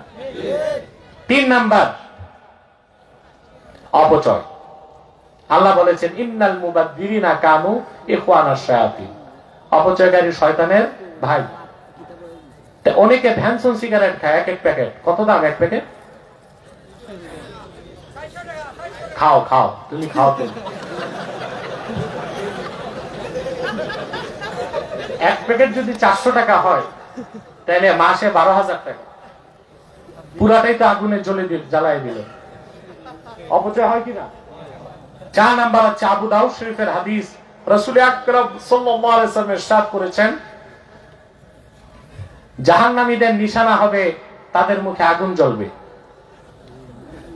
3 নাম্বার অপচয়। আল্লাহ বলেছেন, ইন্নাল মুবাদদিরিনা কানু ইখওয়ানাশ শায়াতিন, অপচয়কারী শয়তানের ভাই। অনেকে ভ্যানসন সিগারেট খায়, 1 প্যাকেট। কত দাম 1 প্যাকেট? খাও খাও, তুমি খাও। এক প্যাকেট যদি 400 টাকা হয় তাহলে মাসে 12,000 টাকা, পুরাটাই তো আগুনে জ্বালাই দিল। অপচয় হয় কিনা? 4 নাম্বার হচ্ছে আবু দাউদ শরীফের হাদিস, রাসূল আকরাম সাল্লাল্লাহু আলাইহি ওয়াসাল্লাম ইরশাদ করেছেন, জাহান্নামীদের নিশানা হবে তাদের মুখে আগুন জ্বলবে।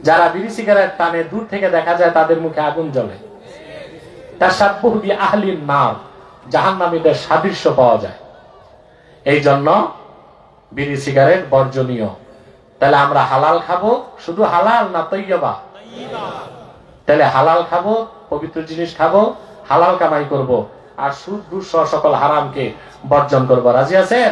যারা বিড়ি সিগারেট টানে দূর থেকে দেখা যায় তাদের মুখে আগুন জ্বলে। তাশাব্বুহু বি আহলিন নার, জাহান্নামীদের সাদৃশ্য পাওয়া যায়। এই জন্য বিড়ি সিগারেট বর্জনীয়। তাহলে আমরা হালাল খাবো, শুধু হালাল না তৈয়বা? তাহলে হালাল খাবো, পবিত্র জিনিস খাবো, হালাল কামাই করব, আর সুদ ঘুষ সহ সকল হারামকে বর্জন করব। রাজি আছেন?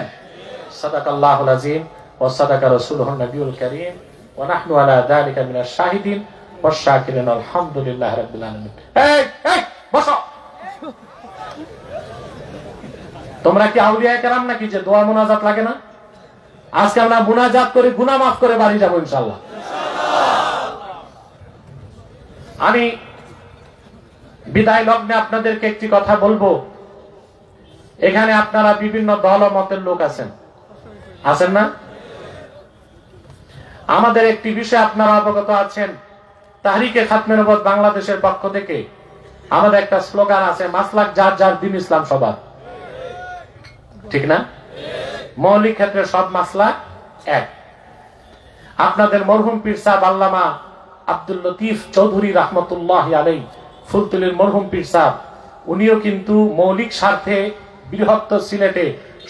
সাদাকাল্লাহুল আযীম ওয়া সাদাকা রাসূলুহুন নবিয়ুল কারীম ওয়া নাহনু আলা যালিকা মিনাশ শাহিদিন ওয়াশ শাকিরিন আলহামদুলিল্লাহি রাব্বিল আলামিন। এই বসো। তোমরা কি আউলিয়া কেরাম নাকি যে দোয়া মুনাজাত লাগে না? আজকে আমরা মুনাজাত করে গুনাহ মাফ করে বাড়ি যাব ইনশাআল্লাহ। আমি বিদায় লগ্নে আপনাদেরকে একটি কথা বলবো। এখানে আপনারা বিভিন্ন দল ও মতের লোক আছেন না? আমাদের একটি বিষয় আপনারা অবগত আছেন, তাহরিকে খাতমে নবুয়ত বাংলাদেশের পক্ষ থেকে আমাদের একটা স্লোগান আছে, মাসলাক যার যার, দিন ইসলাম সবার। ঠিক না? মৌলিক ক্ষেত্রে সব মাসলাক এক। আপনাদের মরহুম পীর সাহেব আল্লামা আব্দুল লতিফ চৌধুরী রাহমাতুল্লাহি আলাইহি, ফুলতলির মরহুম পীর সাহেব, উনিও কিন্তু মৌলিক স্বার্থে বৃহত্তর সিলেটে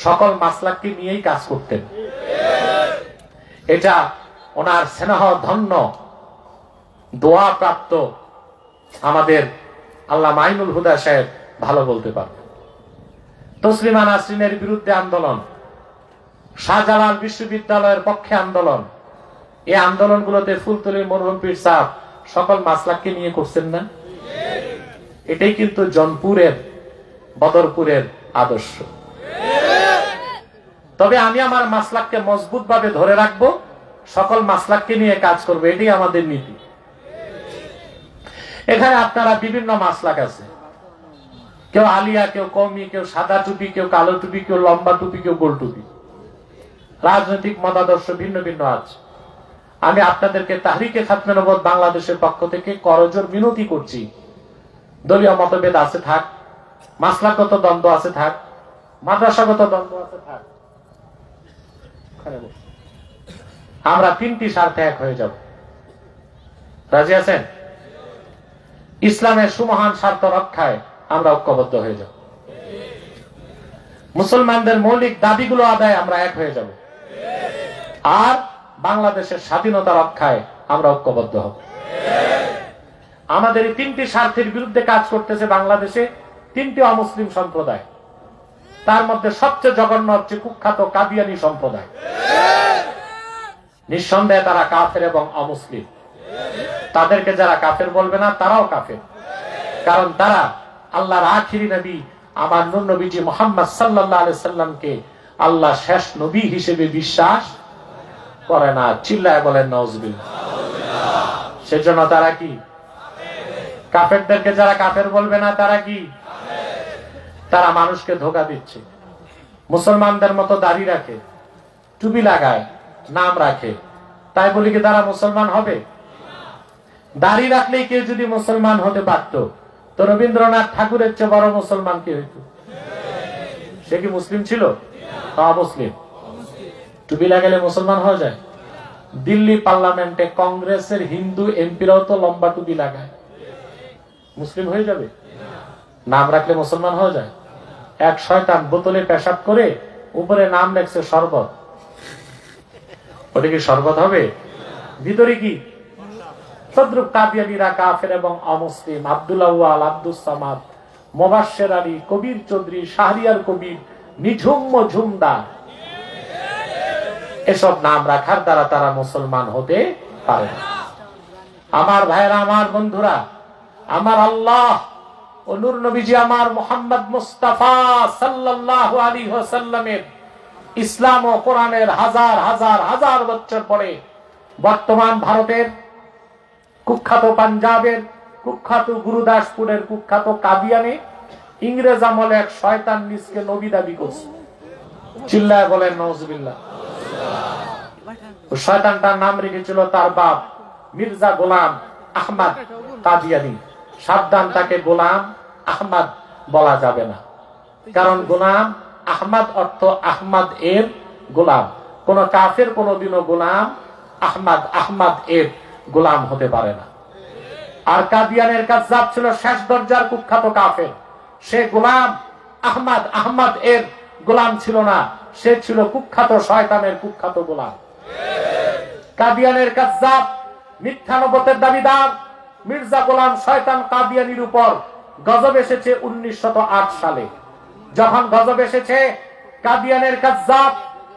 সকল মাসলাককে নিয়েই কাজ করতেন। এটা ওনার স্নেহ ধন্য দোয়া প্রাপ্ত আমাদের আল্লামা আইনুল হুদা সাহেব ভালো বলতে পারবেন। তসলিমা নাসরিনের বিরুদ্ধে আন্দোলন, শাহজালাল বিশ্ববিদ্যালয়ের পক্ষে আন্দোলন, এই আন্দোলনগুলোতে ফুলতলির মরহুম পীর সাহেব সকল মাসলাককে নিয়ে করছেন না? এটাই কিন্তু জনপুরের, বদরপুরের আদর্শ। তবে আমি আমার মাসলাককে মজবুত ভাবে ধরে রাখবো, সকল মাসলাককে নিয়ে কাজ করবো, এটাই আমাদের নীতি। এখানে আপনারা বিভিন্ন মাসলাক আছে, কেউ আলিয়া, কেউ কওমি, কেউ সাদা টুপি, কেউ কালো টুপি, কেউ লম্বা টুপি, কেউ গোল টুপি, রাজনৈতিক মতাদর্শ ভিন্ন ভিন্ন আছে। আমি আপনাদেরকে তাহরিকে খাতমে নবুয়ত বাংলাদেশের পক্ষ থেকে করজোর মিনতি করছি, দলীয় মতভেদ আছে থাক, মাসলাকগত দ্বন্দ্ব আছে থাক, মাদ্রাসাগত দ্বন্দ্ব আছে থাক, আমরা তিনটি স্বার্থে এক হয়ে যাব। রাজি আছেন? ইসলামের সুমহান স্বার্থ রক্ষায় আমরা ঐক্যবদ্ধ হয়ে যাব। মুসলমানদের মৌলিক দাবিগুলো আদায় আমরা এক হয়ে যাব, আর বাংলাদেশের স্বাধীনতা রক্ষায় আমরা ঐক্যবদ্ধ হব। আমাদের এই তিনটি স্বার্থের বিরুদ্ধে কাজ করতেছে বাংলাদেশে তিনটি অমুসলিম সম্প্রদায়। তার মধ্যে সবচেয়ে জঘন্য হচ্ছে কুখ্যাত কাদিয়ানী সম্প্রদায়। নিঃসন্দেহে তারা কাফের এবং অমুসলিম। তাদেরকে যারা কাফের বলবে না তারাও কাফের, কারণ তারা আল্লাহর আখিরি নবী আমার নূর নবীজি মুহাম্মদ সাল্লাল্লাহু আলাইহি সাল্লামকে আল্লাহ শেষ নবী হিসেবে বিশ্বাস করে না। চিল্লায় বলেন নাউজুবিল্লাহ। সেজন্য তারা কি কাফেরদেরকে যারা কাফের বলবে না তারা কি? তারা মানুষকে ধোঁকা দিচ্ছে। মুসলমানদের মতো দাড়ি রাখে, টুপি লাগায়, নাম রাখে, তাই বলি কি তারা মুসলমান হবে? দাড়ি রাখলেই কেউ যদি মুসলমান হতে পারত, তো রবীন্দ্রনাথ ঠাকুরের চেয়ে বড় মুসলমান কি হইত? সে কি মুসলিম ছিল? অমুসলিম। টুপি লাগালে মুসলমান হয়ে যায়? দিল্লি পার্লামেন্টে কংগ্রেসের হিন্দু এমপিরাও তো লম্বা টুপি লাগায়, মুসলিম হয়ে যাবে? নাম রাখলে মুসলমান হয়ে যায়? এক শয়তান বোতলে পেশাব করে উপরে নাম লেখছে শরবত, ওটা কি শরবত হবে? ভিতরে কি? তদ্রুপ কাদিয়ানীরা কাফের এবং অমুসলিম। আব্দুল আউয়াল, আব্দুস সামাদ, মোবাশ্বের আলী, কবির চৌধুরী, শাহরিয়ার কবির, নিঝুম মজুমদার, এসব নাম রাখার দ্বারা তারা মুসলমান হতে পারে না। আমার ভাইরা, আমার বন্ধুরা, আমার আল্লাহ ও নূর নবীজি আমার মুহাম্মদ মুস্তাফা সাল্লাল্লাহু আলাইহি ওয়াসাল্লামের ইসলাম ও কোরআনের হাজার হাজার হাজার বছর পরে বর্তমান ভারতের কুখ্যাত, পাঞ্জাবের কুখ্যাত, গুরুদাসপুরের কুখ্যাত কাদিয়ানি ইংরেজ আমলে এক শয়তান নিজকে নবী দাবি করছে। চিল্লায় বলেন নাউজুবিল্লাহ। শয়তানটার নাম রেখেছিল তার বাপ মির্জা গোলাম আহমদ কাদিয়ানি। সাবধান, তাকে গোলাম আহমদ বলা যাবে না, কারণ গোলাম আহমদ অর্থ আহমদ এর গোলাম। কোন কাফের কোনদিনও গোলাম আহমদ এর গোলাম হতে পারে না। আর কাদিয়ানের কাযযাব ছিল শেষ দরজার কুখ্যাত কাফের। সে গোলাম আহমদ এর গোলাম ছিল না, সে ছিল কুখ্যাত শয়তানের কুখ্যাত গোলাম। কাদিয়ানের কাযযাব মিথ্যা নবুয়তের দাবিদার মির্জা গোলাম শয়তান কাদিয়ানির উপর গজব এসেছে 1908 সালে। যখন গজব এসেছে, কাদিয়ানের কাযযাব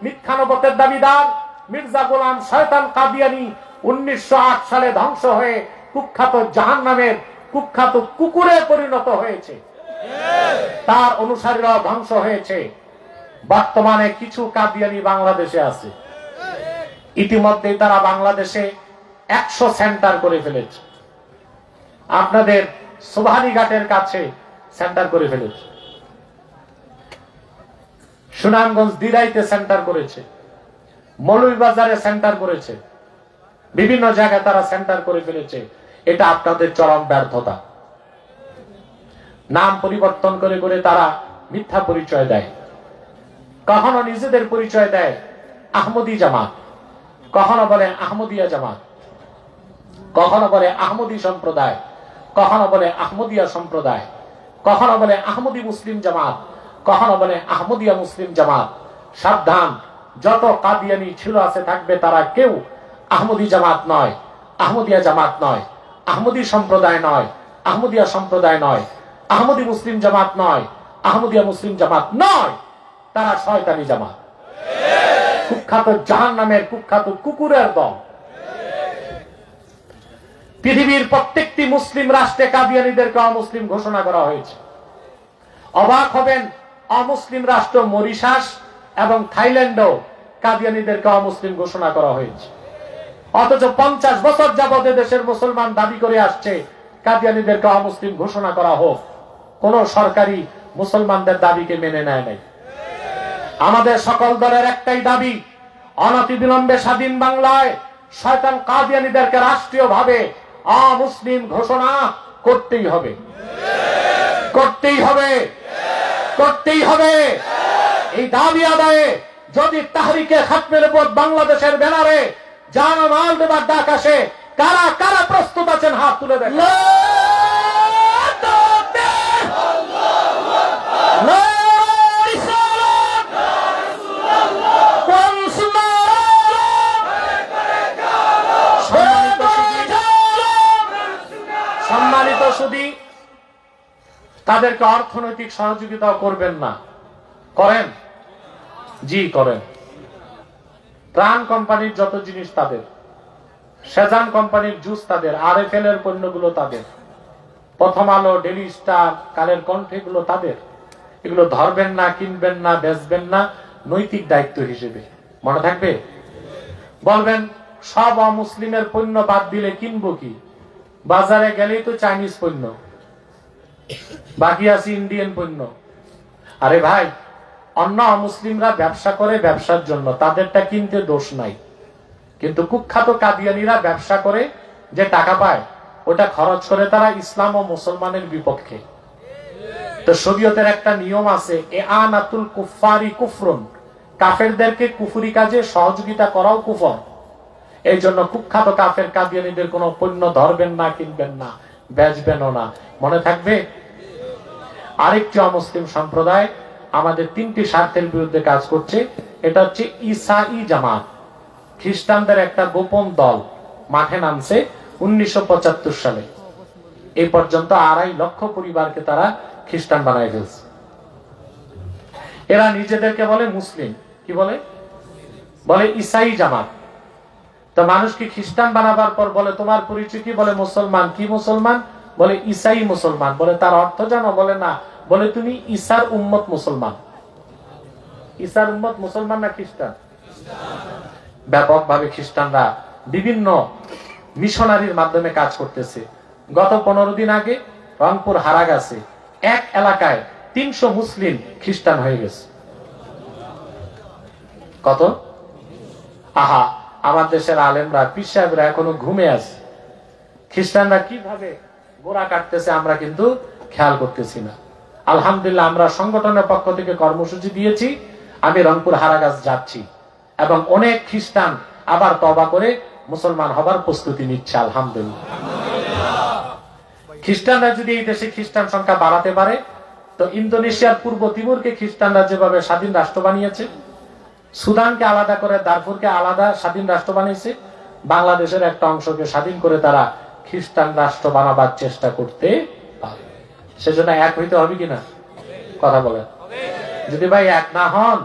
মিথ্যা নবুয়তের দাবিদার মির্জা গোলাম শয়তান কাদিয়ানি 1908 সালে ধ্বংস হয়ে কুখ্যাত জাহান্নামের কুখ্যাত কুকুরে পরিণত হয়েছে। তার অনুসারীরা ধ্বংস হয়েছে। বর্তমানে কিছু কাদিয়ানি বাংলাদেশে আছে। ইতিমধ্যে তারা বাংলাদেশে 100 সেন্টার করে ফেলেছে। আপনাদের সুবহানীঘাটের কাছে সেন্টার করে ফেলেছে, সুনামগঞ্জ দিরাইতে সেন্টার করেছে, মৌলভীবাজারে সেন্টার করেছে, বিভিন্ন জায়গায় তারা সেন্টার করে ফেলেছে। এটা আপনাদের চরম ব্যর্থতা। নাম পরিবর্তন করে করে তারা মিথ্যা পরিচয় দেয়। কখনো নিজেদের পরিচয় দেয় আহমদী জামাত, কখনো বলে আহমদিয়া জামাত, কখনো বলে আহমদী সম্প্রদায়, কখনো বলে আহমদিয়া সম্প্রদায়, কখনো বলে আহমদী মুসলিম জামাত, কখনো বলে আহমদিয়া মুসলিম জামাত। সাবধান, যত কাদিয়ানি ছিল আছে থাকবে, তারা কেউ আহমদী জামাত নয়, আহমদিয়া জামাত নয়, আহমদী সম্প্রদায় নয়, আহমদিয়া সম্প্রদায় নয়, আহমদী মুসলিম জামাত নয়, আহমদিয়া মুসলিম জামাত নয়। তারা শয়তানি জামাত, কুখ্যাত জাহান্নামের কুখ্যাত কুকুরের দল। পৃথিবীর প্রত্যেকটি মুসলিম রাষ্ট্রে কাদিয়ানীদেরকে অমুসলিম ঘোষণা করা হয়েছে। অবাক হবেন, অমুসলিম রাষ্ট্র মরিশাস এবং থাইল্যান্ডও কাদিয়ানীদেরকে অমুসলিম ঘোষণা করা হয়েছে। অথচ 50 বছর যাবত দেশের মুসলমান দাবি করে আসছে কাদিয়ানীদেরকে অমুসলিম ঘোষণা করা হোক। কোন সরকারি মুসলমানদের দাবিকে মেনে নেয় নাই। আমাদের সকল দলের একটাই দাবি, অনতিবিলম্বে স্বাধীন বাংলায় শয়তান কাদিয়ানীদেরকে রাষ্ট্রীয়ভাবে অমুসলিম ঘোষণা করতেই হবে, করতেই হবে, করতেই হবে। এই দাবি আদায়ে যদি তাহরিকে খাতমের উপর বাংলাদেশের ব্যানারে জানমাল দেবার ডাক আসে, কারা কারা প্রস্তুত আছেন? হাত তুলে দেখেন। সম্মানিত সুধী, তাদেরকে অর্থনৈতিক সহযোগিতা করবেন না? করেন, জি করেন। প্রাণ কোম্পানির যত জিনিস তাদের, সেজান কোম্পানির জুস তাদের, RFL এর পণ্যগুলো তাদের, প্রথম আলো, ডেলি স্টার, কালের কণ্ঠে গুলো তাদের। এগুলো ধরবেন না, কিনবেন না, বেচবেন না, নৈতিক দায়িত্ব হিসেবে মনে থাকবে। বলবেন সব অমুসলিমের পণ্য বাদ দিলে কিনবো কি? বাজারে গেলেই তো চাইনিজ পণ্য, বাকি আছে ইন্ডিয়ান পণ্য। আরে ভাই, অন্য অমুসলিমরা ব্যবসা করে ব্যবসার জন্য, তাদেরটা কিনতে দোষ নাই। কিন্তু কুখ্যাত কাদিয়ানীরা ব্যবসা করে যে টাকা পায়, ওটা খরচ করে তারা ইসলাম ও মুসলমানের বিপক্ষে। তো শরীয়তের একটা নিয়ম আছে, ইআনাতুল কুফারি কুফরুন, কাফেরদেরকে কুফরি কাজে সহযোগিতা করাও কুফর। এই জন্য কুখ্যাত কাফের কাদিয়ানীদের কোনো পণ্য ধরবেন না, কিনবেন না, বেচবেনও না। মনে থাকবে। আরেকটি অমুসলিম সম্প্রদায় আমাদের 3টি স্বার্থের বিরুদ্ধে কাজ করছে। এটা হচ্ছে ঈসাই জামাত, খ্রিস্টানদের একটা গোপন দল। মাঠে নামছে 1975 সালে। এই পর্যন্ত 2.5 লক্ষ পরিবারকে তারা খ্রিস্টান বানায় ফেলছে। এরা নিজেদেরকে বলে মুসলিম। কি বলে? বলে ঈসাই জামাত। তো মানুষকে খ্রিস্টান বানাবার পর বলে তোমার পরিচয় কি? বলে মুসলমান। কি মুসলমান? বলে ঈসাই মুসলমান। বলে তার অর্থ জানো? বলে না। বলে তুমি ঈসার উম্মত মুসলমান। ঈসার উম্মত মুসলমান না খ্রিস্টান? ব্যাপকভাবে খ্রিস্টানরা বিভিন্ন মিশনারির মাধ্যমে কাজ করতেছে। গত 15 দিন আগে রংপুর হারাগাছে এক এলাকায় 300 মুসলিম খ্রিস্টান হয়ে গেছে। কত? আহা, আমার দেশের আলেমরা, পীর সাহেবরা এখনো ঘুমে আছে। খ্রিস্টানরা কিভাবে গোড়া কাটতেছে আমরা কিন্তু খেয়াল করতেছি না। আলহামদুলিল্লাহ, আমরা সংগঠনের পক্ষ থেকে কর্মসূচি দিয়েছি। আমি রংপুর হারাগাছ যাচ্ছি এবং অনেক খ্রিস্টান আবার তওবা করে মুসলমান হবার প্রস্তুতি নিচ্ছে। আলহামদুলিল্লাহ, খ্রিস্টানরা যদি এই দেশে খ্রিস্টান সংখ্যা বাড়াতে পারে তো ইন্দোনেশিয়ার পূর্ব তিমুরকে খ্রিস্টানরা যেভাবে স্বাধীন রাষ্ট্র বানিয়েছে, সুদানকে আলাদা করে দারফুরকে আলাদা স্বাধীন রাষ্ট্র বানিয়েছে, বাংলাদেশের একটা অংশকে স্বাধীন করে তারা খ্রিস্টান রাষ্ট্র বানাবার চেষ্টা করতে পারে। সেজন্য এক হইতে হবে কিনা কথা বলেন। যদি ভাই এক না হন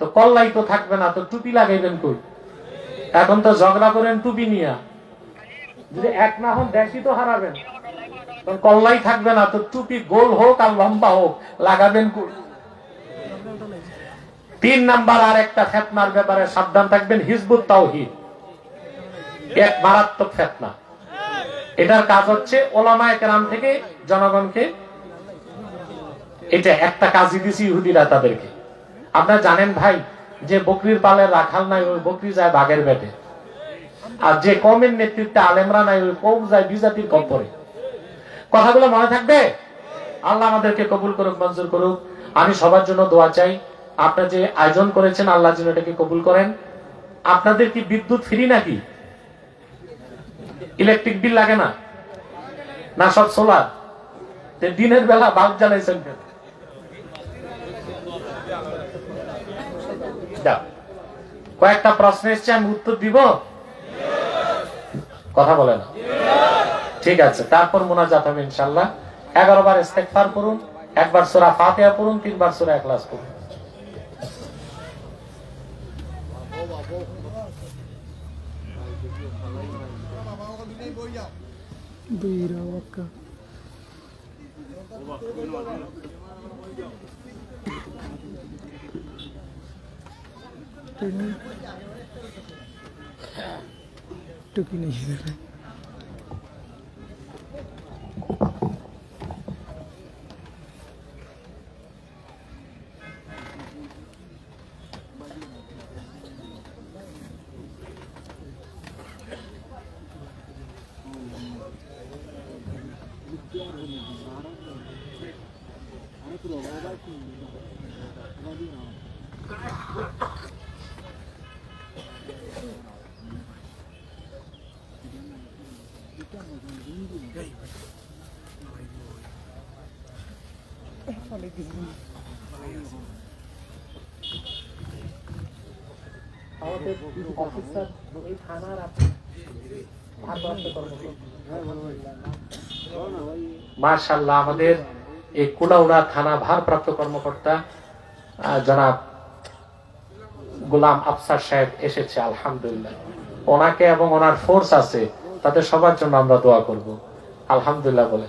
তো কল্লাই তো থাকবে না, তো টুপি লাগাইবেন কই? এখন তো ঝগড়া করেন টুপি নিয়ে। যদি এক না হন দেশই তো হারাবেন, কল্লাই থাকবে না, তো টুপি গোল হোক আর লম্বা হোক লাগাবেন কই? 3 নাম্বার আর একটা ফিতনার ব্যাপারে সাবধান থাকবেন, হিজবুত তাওহীদ এক মারাত্মক ফিতনা। এটার কাজ হচ্ছে ওলামায়ে কেরাম থেকে জনগণকে, এটা একটা কাজই দিছি ইহুদিরা তাদেরকে। আপনারা জানেন ভাই যে বকরির পালের রাখাল নাই, ওই বকরি যায় বাঘের পেটে। আর যে কমের নেতৃত্বে আলেমরা নাই, ওই কৌম যায় বিজাতির কবরে। কথাগুলো মনে থাকবে। আল্লাহ আমাদেরকে কবুল করুক, মঞ্জুর করুক। আমি সবার জন্য দোয়া চাই। আপনারা যে আয়োজন করেছেন আল্লাহ যেন এটাকে কবুল করেন। আপনাদের কি বিদ্যুৎ ফ্রি নাকি? ইলেকট্রিক বিল লাগে না? না সব সোলার? দিনের বেলা বাল্ব জ্বালাইছেন কেন? কয়েকটা প্রশ্ন এসছে, আমি উত্তর দিব, কথা বলে না? ঠিক আছে, তারপর মোনাজাত হবে ইনশাআল্লাহ। 11 বার ইস্তেগফার করুন, 1 বার সূরা ফাতিহা পড়ুন, 3 বার সূরা ইখলাস পড়ুন। टुकी नहीं इधर মাশাআল্লাহ, আমাদের এই কুলাউড়া থানা ভারপ্রাপ্ত কর্মকর্তা জনাব গোলাম আফসার সাহেব এসেছে। আলহামদুলিল্লাহ, ওনাকে এবং ওনার ফোর্স আছে, তাদের সবার জন্য আমরা দোয়া করব। আলহামদুলিল্লাহ বলে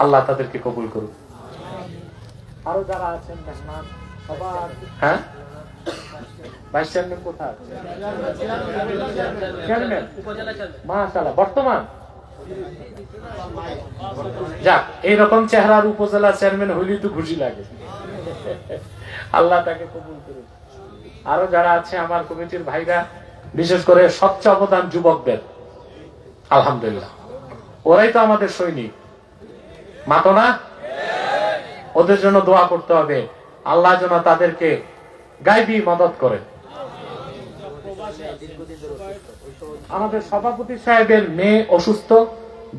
আল্লাহ তাদেরকে কবুল করুন। আরো যারা আছেন সবার, হ্যাঁ ভাইস চেয়ারম্যান কোথায়? চেয়ারম্যান মাশাআল্লাহ বর্তমান। যাক, এইরকম চেহারার উপজেলা চেয়ারম্যান হইলেই তো খুশি লাগে। আল্লাহ তাকে কবুল করুন। আরো যারা আছে আমার কমিটির ভাইরা, বিশেষ করে সবচেয়ে অবদান যুবকদের, আলহামদুলিল্লাহ ওরাই তো আমাদের সৈনিক, মাতো না? ওদের জন্য দোয়া করতে হবে, আল্লাহ যেন তাদেরকে গায়বী মদত করেন। আমাদের সভাপতি সাহেবের মেয়ে অসুস্থ,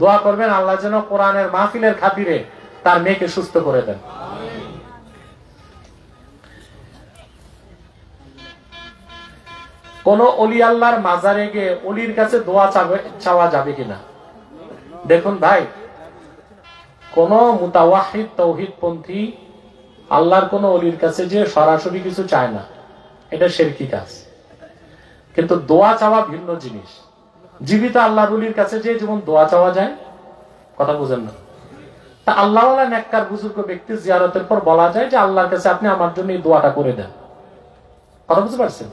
দোয়া করবেন আল্লাহ যেন কোরআনের মাহফিলের খাতিরে তার মেয়েকে সুস্থ করে দেন। কোন অলি আল্লাহর মাজারে গিয়ে অলির কাছে দোয়া চাওয়া যাবে কিনা? দেখুন ভাই, কোন মুতাওয়াহিদ তাওহীদ পন্থী আল্লাহর কোন অলির কাছে যে সরাসরি কিছু চায় না, এটা শিরকি কাজ। কিন্তু দোয়া চাওয়া ভিন্ন জিনিস। জীবিত আল্লাহর ওলির কাছে যে যেমন দোয়া চাওয়া যায়, কথা বুঝেন না? তা আল্লাহওয়ালা নেককার বুজুর্গ ব্যক্তি জিয়ারতের পর বলা যায় যে আল্লাহর কাছে আপনি আমার জন্য এই দোয়াটা করে দেন। কথা বুঝতে পারছেন?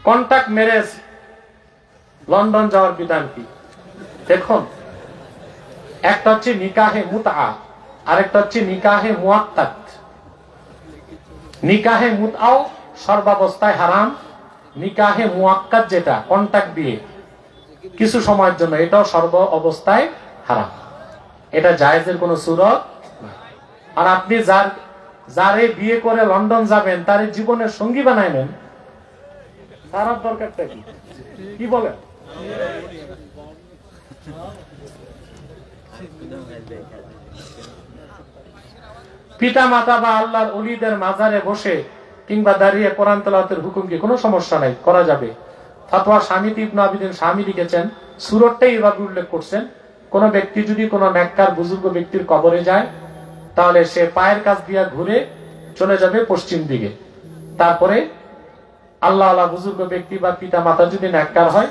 কন্টাক্ট ম্যারেজ লন্ডন যাওয়ার বিধান কি? দেখুন, একটা হচ্ছে নিকাহে মুতআ, আরেকটা হচ্ছে নিকাহে মুআক্কাদ। নিকাহে মুতআও সর্বাবস্থায় হারাম, নিকাহে মুআক্কাদ যেটা কন্ট্রাক্ট দিয়ে কিছু সময়ের জন্য, এটাও সর্ব অবস্থায় হারাম। এটা জায়েজের কোনো সূরত নাই। আর আপনি যারে বিয়ে করে লন্ডন যাবেন তার জীবনের সঙ্গী বানায় নেন, তার দরকারটা কি? কি বলেন? পিতা মাতা বা আল্লাহর ওলিদের মাজারে বসে কিংবা দাঁড়িয়ে কোরআন তেলাওয়াতের হুকুম কি? কোনো সমস্যা নাই, করা যাবে। ফাতোয়া শামিত ইবনে আবিদিন শামি লিখেছেন, সূরতটাই এভাবে উল্লেখ করছেন, কোন ব্যক্তি যদি কোন নেককার বুজুর্গ ব্যক্তির কবরে যায় তাহলে সে পায়ের কাছ দিয়ে ঘুরে চলে যাবে পশ্চিম দিকে। তারপরে আল্লাহ আল্লাহ বুজুর্গ ব্যক্তি বা পিতা মাতা যদি নেককার হয়,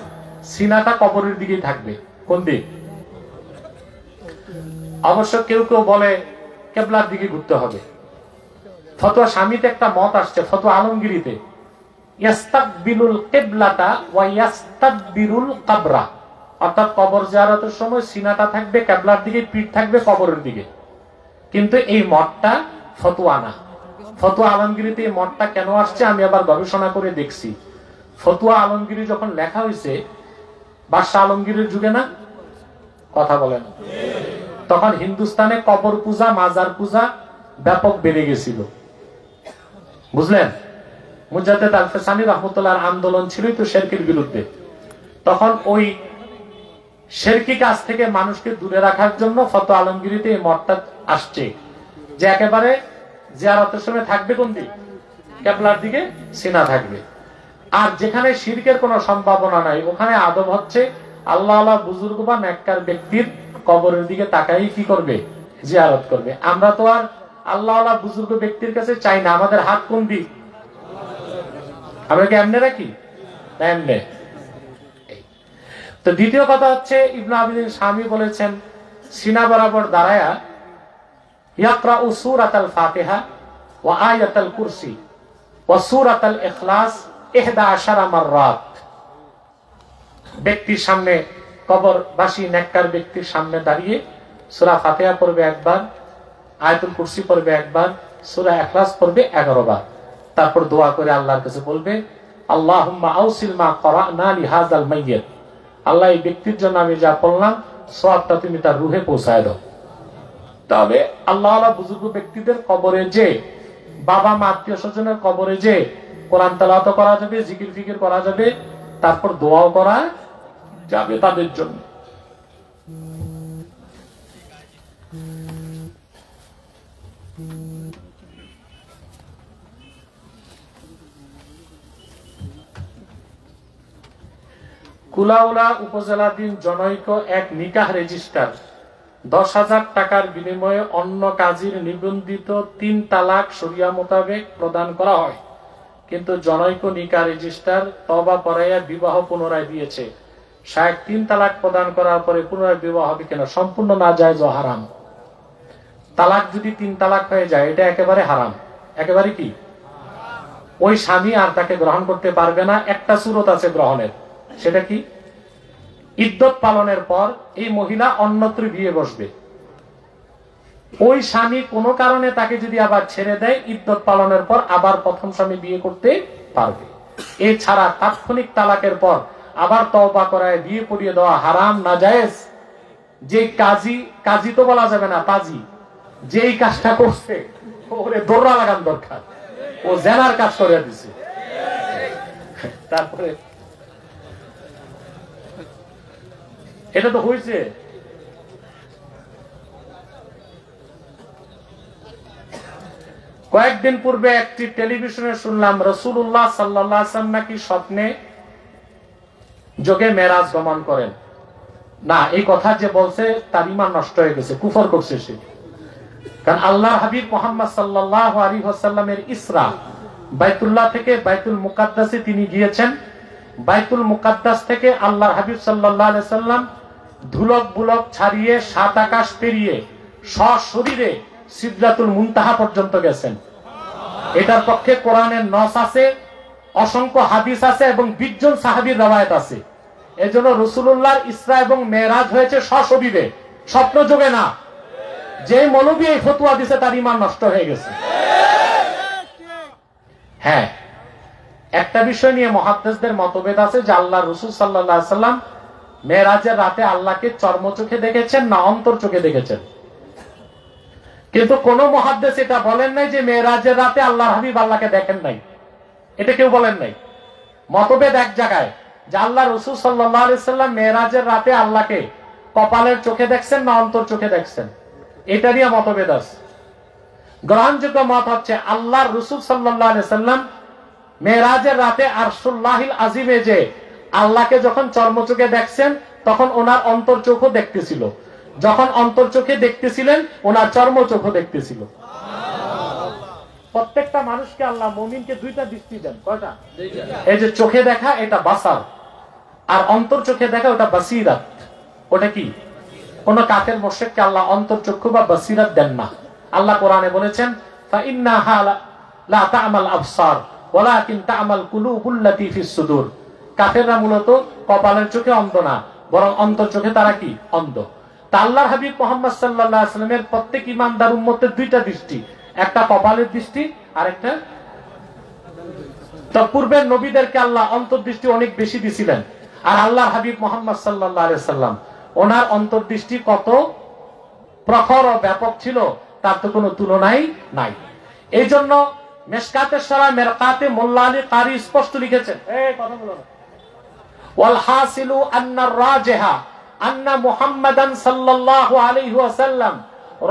সিনাটা কবরের দিকেই থাকবে। কোন দিক? অবশ্য কেউ কেউ বলে কেবলার দিকে ঘুরতে হবে। ফতোয়া শামিতে একটা মত আসছে, ফতোয়া আলমগীরিতে, ইয়াস্তাকবিলুল কিবলাতা ওয়া ইয়াস্তাকবিরুল কাবরা, অর্থাৎ কবর জিয়ারতের সময় সিনাটা থাকবে কিবলার দিকে, পিঠ থাকবে কবরের দিকে। কিন্তু এই মতটা ফতোয়া না। ফতোয়া আলমগীরিতে এই মতটা কেন আসছে আমি আবার গবেষণা করে দেখছি। ফতোয়া আলমগীরি যখন লেখা হয়েছে বাদশাহ আলমগীরের যুগে না, কথা বলেন, তখন হিন্দুস্তানে কবর পূজা মাজার পূজা ব্যাপক বেড়ে গেছিল, বুঝলেন? মুজাদ্দেদ আল ফেসানি রাহমাতুল্লাহর আন্দোলন ছিলই তো শিরকের বিরুদ্ধে। তখন ওই শিরকি কাজ থেকে মানুষকে দূরে রাখার জন্য ফতোয়া আলমগীরিতে এই মতটা আসছে যে একেবারে জিয়ারতের সময় থাকবে কোন দিক? কিবলার দিকে সিনা থাকবে। আর যেখানে শিরকের কোনো সম্ভাবনা নাই ওখানে আদব হচ্ছে আল্লাহ আল্লাহ বুজুর্গ বা নেককার ব্যক্তির কবরের দিকে তাকাই কি করবে? জিয়ারত করবে। আমরা তো আর আল্লাহ আল্লাহ বুজুর্গ ব্যক্তির কাছে চাই না, আমাদের হাত কোন দিক? আমরা কি এমনে রাখি? এমনে। তো দ্বিতীয় কথা হচ্ছে ইবনে আবিদিন শামি বলেছেন, সিনা বরাবর দাঁড়ায়া ইয়াকরাউ সূরাতাল ফাতিহা ওয়া আয়াতাল কুরসি ওয়া সূরাতাল ইখলাস 11 মাররাত। ব্যক্তির সামনে, কবরবাসী নেককার ব্যক্তির সামনে দাঁড়িয়ে সূরা ফাতিহা পড়বে একবার, আয়াতুল কুরসি পড়বে একবার, সূরা ইখলাস পড়বে 11 বার। তারপর দোয়া করে আল্লাহর কাছে বলবে, আল্লাহুম্মা আউসিল মা করানা লিহাযাল মাইয়িত, আল্লাহ এই ব্যক্তির জন্য আমি যা পড়লাম সওয়াবটা তুমি তার রুহে পৌঁছায় দাও। তবে আল্লাহ আল্লাহ বুজুর্গ ব্যক্তিদের কবরে যে, বাবা মা আত্মীয় স্বজনের কবরে যে কোরআন তেলাওয়াত করা যাবে, জিকির ফিকির করা যাবে, তারপর দোয়াও করা যাবে তাদের জন্য। কুলাউলা উপজেলাধীন জনৈক এক নিকাহ রেজিস্টার 10,000 টাকার বিনিময়ে অন্য কাজীর নিবন্ধিত 3 তালাক শরিয়া মোতাবেক প্রদান করা হয়, কিন্তু জনৈক নিকাহ রেজিস্টার তওবা পড়াইয়া বিবাহ পুনরায় দিয়েছে। শায়েখ 3 তালাক প্রদান করার পরে পুনরায় বিবাহ হবে কেন? সম্পূর্ণ নাজায়েজ ও হারাম। তালাক যদি 3 তালাক হয়ে যায় এটা একেবারে হারাম, একেবারে কি? ওই স্বামী আর তাকে গ্রহণ করতে পারবে না। একটা সূরত আছে গ্রহণের, সেটা কি? ইদ্যত পালনের পর এই মহিলা অন্যত্র বিয়ে বসবে। ওই স্বামী কোনো কারণে তাকে যদি আবার ছেড়ে দেয়, ইদ্যত পালনের পর আবার প্রথম স্বামী বিয়ে করতে পারবে। এছাড়া তাৎক্ষণিক তালাকের পর আবার তওবা করায় বিয়ে পড়িয়ে দেওয়া হারাম, নাজায়েজ। যে কাজী তো বলা যাবে না, পাজি যেই কাজটা করছে ওরে দৌড়া লাগান দরকার, ও জেনার কাজ করে দিছে। তারপরে এটা তো হয়েছে। কয়েকদিন পূর্বে একটি টেলিভিশনে শুনলাম রাসূলুল্লাহ সাল্লাল্লাহু আলাইহি ওয়াসাল্লাম নাকি স্বপ্নে যোগে মেরাজ গমন করেন। না, এই কথা যে বলছে তার ঈমান নষ্ট হয়ে গেছে, কুফর করছে সে। কারণ আল্লাহর হাবিব মুহাম্মদ সাল্লাল্লাহু আলাইহি ওয়াসাল্লামের ইসরা বাইতুল্লাহ থেকে বাইতুল মুকাদ্দাসে তিনি গিয়েছেন। বাইতুল মুকাদ্দাস থেকে আল্লাহর হাবিব সাল্লাল্লাহু আলাইহি ওয়াসাল্লাম ধুলক বুলক ছাড়িয়ে 7 আকাশ পেরিয়ে সশরীরে সিদরাতুল মুনতাহা পর্যন্ত গেছেন। এটার পক্ষে কোরআনের নস আছে, অসংখ্য হাদিস আছে এবং 20 জন সাহাবীর রওয়ায়াত আছে। এজন্য রাসূলুল্লাহর ইসরা এবং মেরাজ হয়েছে সশরীরে, স্বপ্ন যোগে না। যে মৌলবী এই ফতোয়া দিছে তার ঈমান নষ্ট হয়ে গেছে। হ্যাঁ, একটা বিষয় নিয়ে মুহাদ্দিসদের মতভেদ আছে যে আল্লাহর রাসূল সাল্লাল্লাহু আলাইহি সাল্লাম মেরাজের রাতে আল্লাহকে চর্ম চোখে দেখেছেন না অন্তর চোখে দেখেছেন। কিন্তু কোন মুহাদ্দিস এটা বলেন নাই যে মেরাজের রাতে আল্লাহর হাবিব আল্লাহকে দেখেন নাই, এটা কেউ বলেন নাই। মতভেদ এক জায়গায় যে আল্লাহ রাসূল সাল্লাল্লাহু আলাইহি সাল্লাম মেরাজের রাতে আল্লাহকে কপালের চোখে দেখছেন না অন্তর চোখে দেখছেন, এটা নিয়ে মতভেদ আছে। গ্রহণযোগ্য মত হচ্ছে আল্লাহর রাসূল সাল্লাল্লাহু আলাইহি সাল্লাম মেরাজের রাতে আরশুল্লাহিল আজিমে যে আল্লাহকে যখন চর্ম চোখে দেখছেন তখন ওনার অন্তর চোখও দেখতেছিল, যখন অন্তর চোখে দেখতেছিলেন ওনার চর্ম চোখও দেখতেছিল। প্রত্যেকটা মানুষকে আল্লাহ মুমিনকে দুইটা দৃষ্টি দেন। কয়টা? এই যে চোখে দেখা এটা বাসার, আর অন্তর চোখে দেখা ওটা বাসিরাত। ওটা কি? কোন কাফের মুশরিককে আল্লাহ অন্তর চক্ষু বা বাসিরাত দেন না। আল্লাহ কোরআনে বলেছেন ফাইন্নাহা লা তা'মাল আবসার ওয়ালাকিন তা'মাল কুলুবুল্লাতী ফিস সুদূর। কাফেররা মূলত কপালের চোখে অন্ধ না, বরং অন্তর চোখে তারা কি? অন্ধ। তা আল্লাহর হাবিব মুহাম্মদ সাল্লাল্লাহু আলাইহি ওয়াসাল্লামের প্রত্যেক ঈমানদার উম্মতের দুইটা দৃষ্টি, একটা কপালের দৃষ্টি আর একটা। তো পূর্বের নবীদেরকে আল্লাহ অন্তর্দৃষ্টি অনেক বেশি দিছিলেন, আর আল্লাহর হাবিব মুহাম্মদ সাল্লাল্লাহু আলাইহি ওয়াসাল্লাম ওনার অন্তর্দৃষ্টি কত প্রখর ও ব্যাপক ছিল তার তো কোনো তুলনাই নাই। এই জন্য মেশকাতের সরা মেরকাতে মোল্লা আলী কারি স্পষ্ট লিখেছেন, এই কথা বলো না, ওয়াল হাসিলু আন্নার রাজিহা আন্না মুহাম্মাদান সাল্লাল্লাহু আলাইহি ওয়াসাল্লাম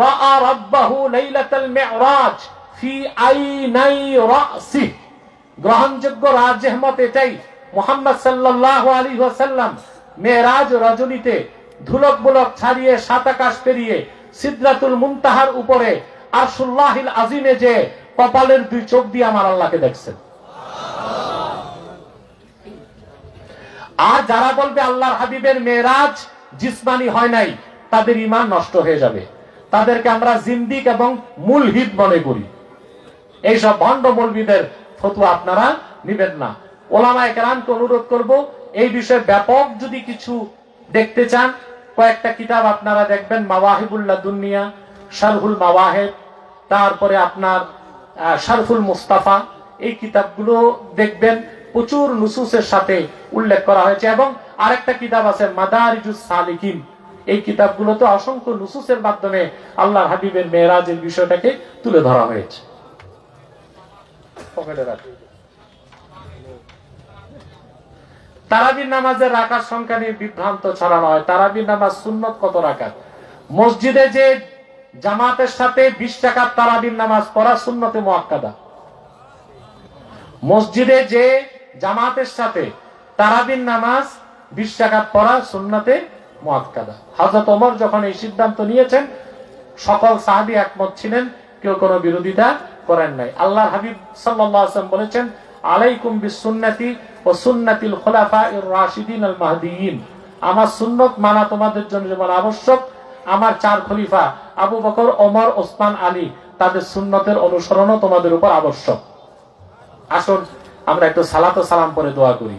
রাআ রাব্বাহু লাইলাতাল মি'রাজ ফি আইনাই রাসি। গ্রহণযোগ্য রাজিহ মত এটাই, মুহাম্মদ সাল্লাল্লাহু আলাইহি ওয়াসাল্লাম মেরাজ রজনীতে ধুলক বুলক ছাড়িয়ে সাত আকাশ পেরিয়ে সিদরাতুল মুনতাহার উপরে আরশুল্লাহিল আজিমে যে কপালের দুই চোখ দিয়ে আমার আল্লাহকে দেখছেন। আর যারা বলবে আল্লাহর হাবিবের মেরাজ জিসমানি হয় নাই, তাদের ঈমান নষ্ট হয়ে যাবে। তাদেরকে আমরা জিন্দিক এবং মুলহিদ মনে করি। এইসব ভণ্ড মৌলবীদের ফতোয়া আপনারা নিবেন না। ওলামায়ে কেরামকে অনুরোধ করব, এই বিষয়ে ব্যাপক যদি কিছু দেখতে চান কয়েকটা কিতাব আপনারা দেখবেন, মাওয়াহিবুল লাদুনিয়া, শারহুল মাওয়াহিব, তারপরে আপনার শারহুল মুস্তাফা, এই কিতাবগুলো দেখবেন। প্রচুর নুসুসের সাথে উল্লেখ করা হয়েছে। এবং আরেকটা কিতাব আছে মাদারিজুস সালিকিন, এই কিতাবগুলোতে অসংখ্য নুসুসের মাধ্যমে আল্লাহর হাবিবের মেরাজের বিষয়টাকে তুলে ধরা হয়েছে। তারাবির নামাজের রাকাত সংখ্যা নিয়ে বিভ্রান্ত ছড়ানো হয়। তারাবির নামাজ সুন্নত কত রাকাত? মসজিদে যে জামাতের সাথে 20 রাকাত তারাবির নামাজ পড়া সুন্নতে মুআক্কাদা। মসজিদে যে জামাতের সাথে তারাবির নামাজ 20 রাকাত পড়া সুন্নতে মুআক্কাদা। হযরত ওমর যখন এই সিদ্ধান্ত নিয়েছেন সকল সাহাবী একমত ছিলেন, কেউ কোনো বিরোধিতা করেন নাই। আল্লাহর হাবিব সাল্লাল্লাহু আলাইহি ওয়াসাল্লাম বলেছেন আলাইকুম বিসুন্নতি ওয়া সুন্নাতিল খুলাফায়ে রাশিদিন আল মাহদিয়িন। আমার সুন্নত মানা তোমাদের জন্য যেমন আবশ্যক, আমার 4 খলিফা আবু বকর, ওমর, ওসমান, আলী তাদের সুন্নতের অনুসরণও তোমাদের উপর আবশ্যক। আসুন আমরা একটু সালাত ও সালাম পরে দোয়া করি,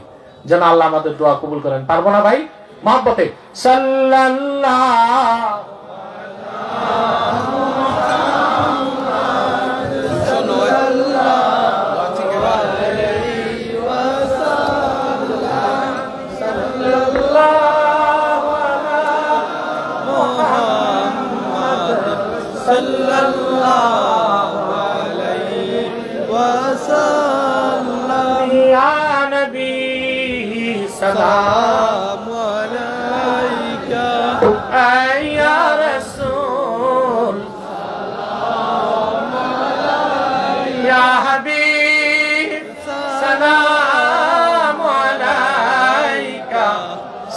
যেন আল্লাহ আমাদের দোয়া কবুল করেন। পারবো না ভাই? মহব্বতে সাল্লাল্লাহু السلام عليك يا رسول يا حبيب سلام عليك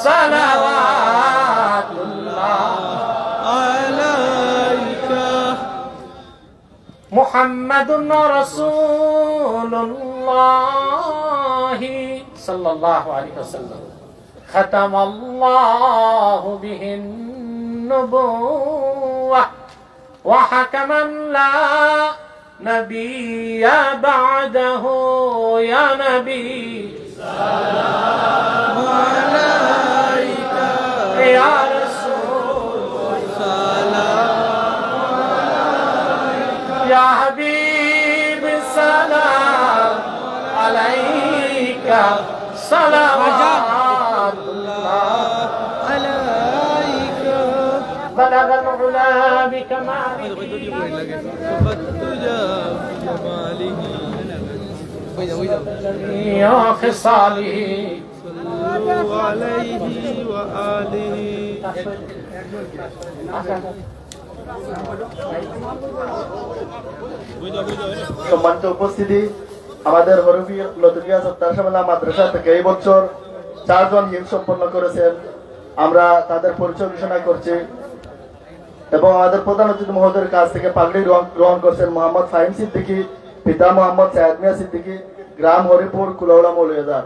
صلوات الله عليك محمد رسول الله صلى الله عليه وسلم ختم الله به النبوة وحكما لا نبي بعده يا نبي سلام عليك بلغ العلا بكماله وخصاله صلوا عليه وآله সম্মানিত উপস্থিতি, আমাদের হরফি লতুফিয়া সত্তারশামেলা মাদ্রাসা থেকে এই বছর 4 জন হিফজ সম্পন্ন করেছেন। আমরা তাদের পরিচয় ঘোষণা করছি এবং আমাদের প্রধান অতিথি মহোদয়ের কাছ থেকে পাগড়ি গ্রহণ করছেন মোহাম্মদ ফাহিম সিদ্দিকী, পিতা মোহাম্মদ সায়েদ মিয়া সিদ্দিকী, গ্রাম হরিপুর, কুলাউড়া মৌলভীবাজার।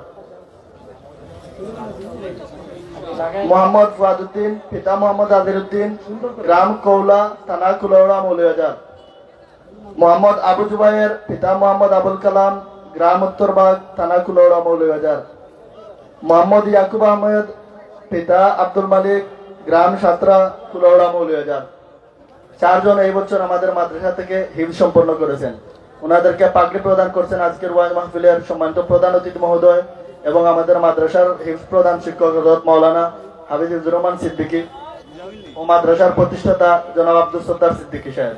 মোহাম্মদ ফুয়াদউদ্দিন, পিতা মোহাম্মদ আদিরউদ্দিন, গ্রাম কৌলা, থানা কুলাউড়া মৌলভীবাজার। মোহাম্মদ আবু জুবাইর, পিতা মোহাম্মদ আবুল কালাম, গ্রাম উত্তরবাগ, থানা কুলাউড়া মৌলভীবাজার। মোহাম্মদ ইয়াকুব আহমেদ, পিতা আব্দুল মালিক, গ্রাম সাতরা, কুলাউড়া মৌলভীবাজার। 4 জন এই বছর আমাদের মাদ্রাসা থেকে হিফজ সম্পন্ন করেছেন। ওনাদেরকে পাগড়ি প্রদান করছেন আজকের ওয়াজ মাহফিলের সম্মানিত প্রধান অতিথি মহোদয় এবং আমাদের মাদ্রাসার হিফজ প্রধান শিক্ষক হযরত মাওলানা হাফিজুর রহমান সিদ্দিকী ও মাদ্রাসার প্রতিষ্ঠাতা জনাব আব্দুল সত্তার সিদ্দিকী সাহেব।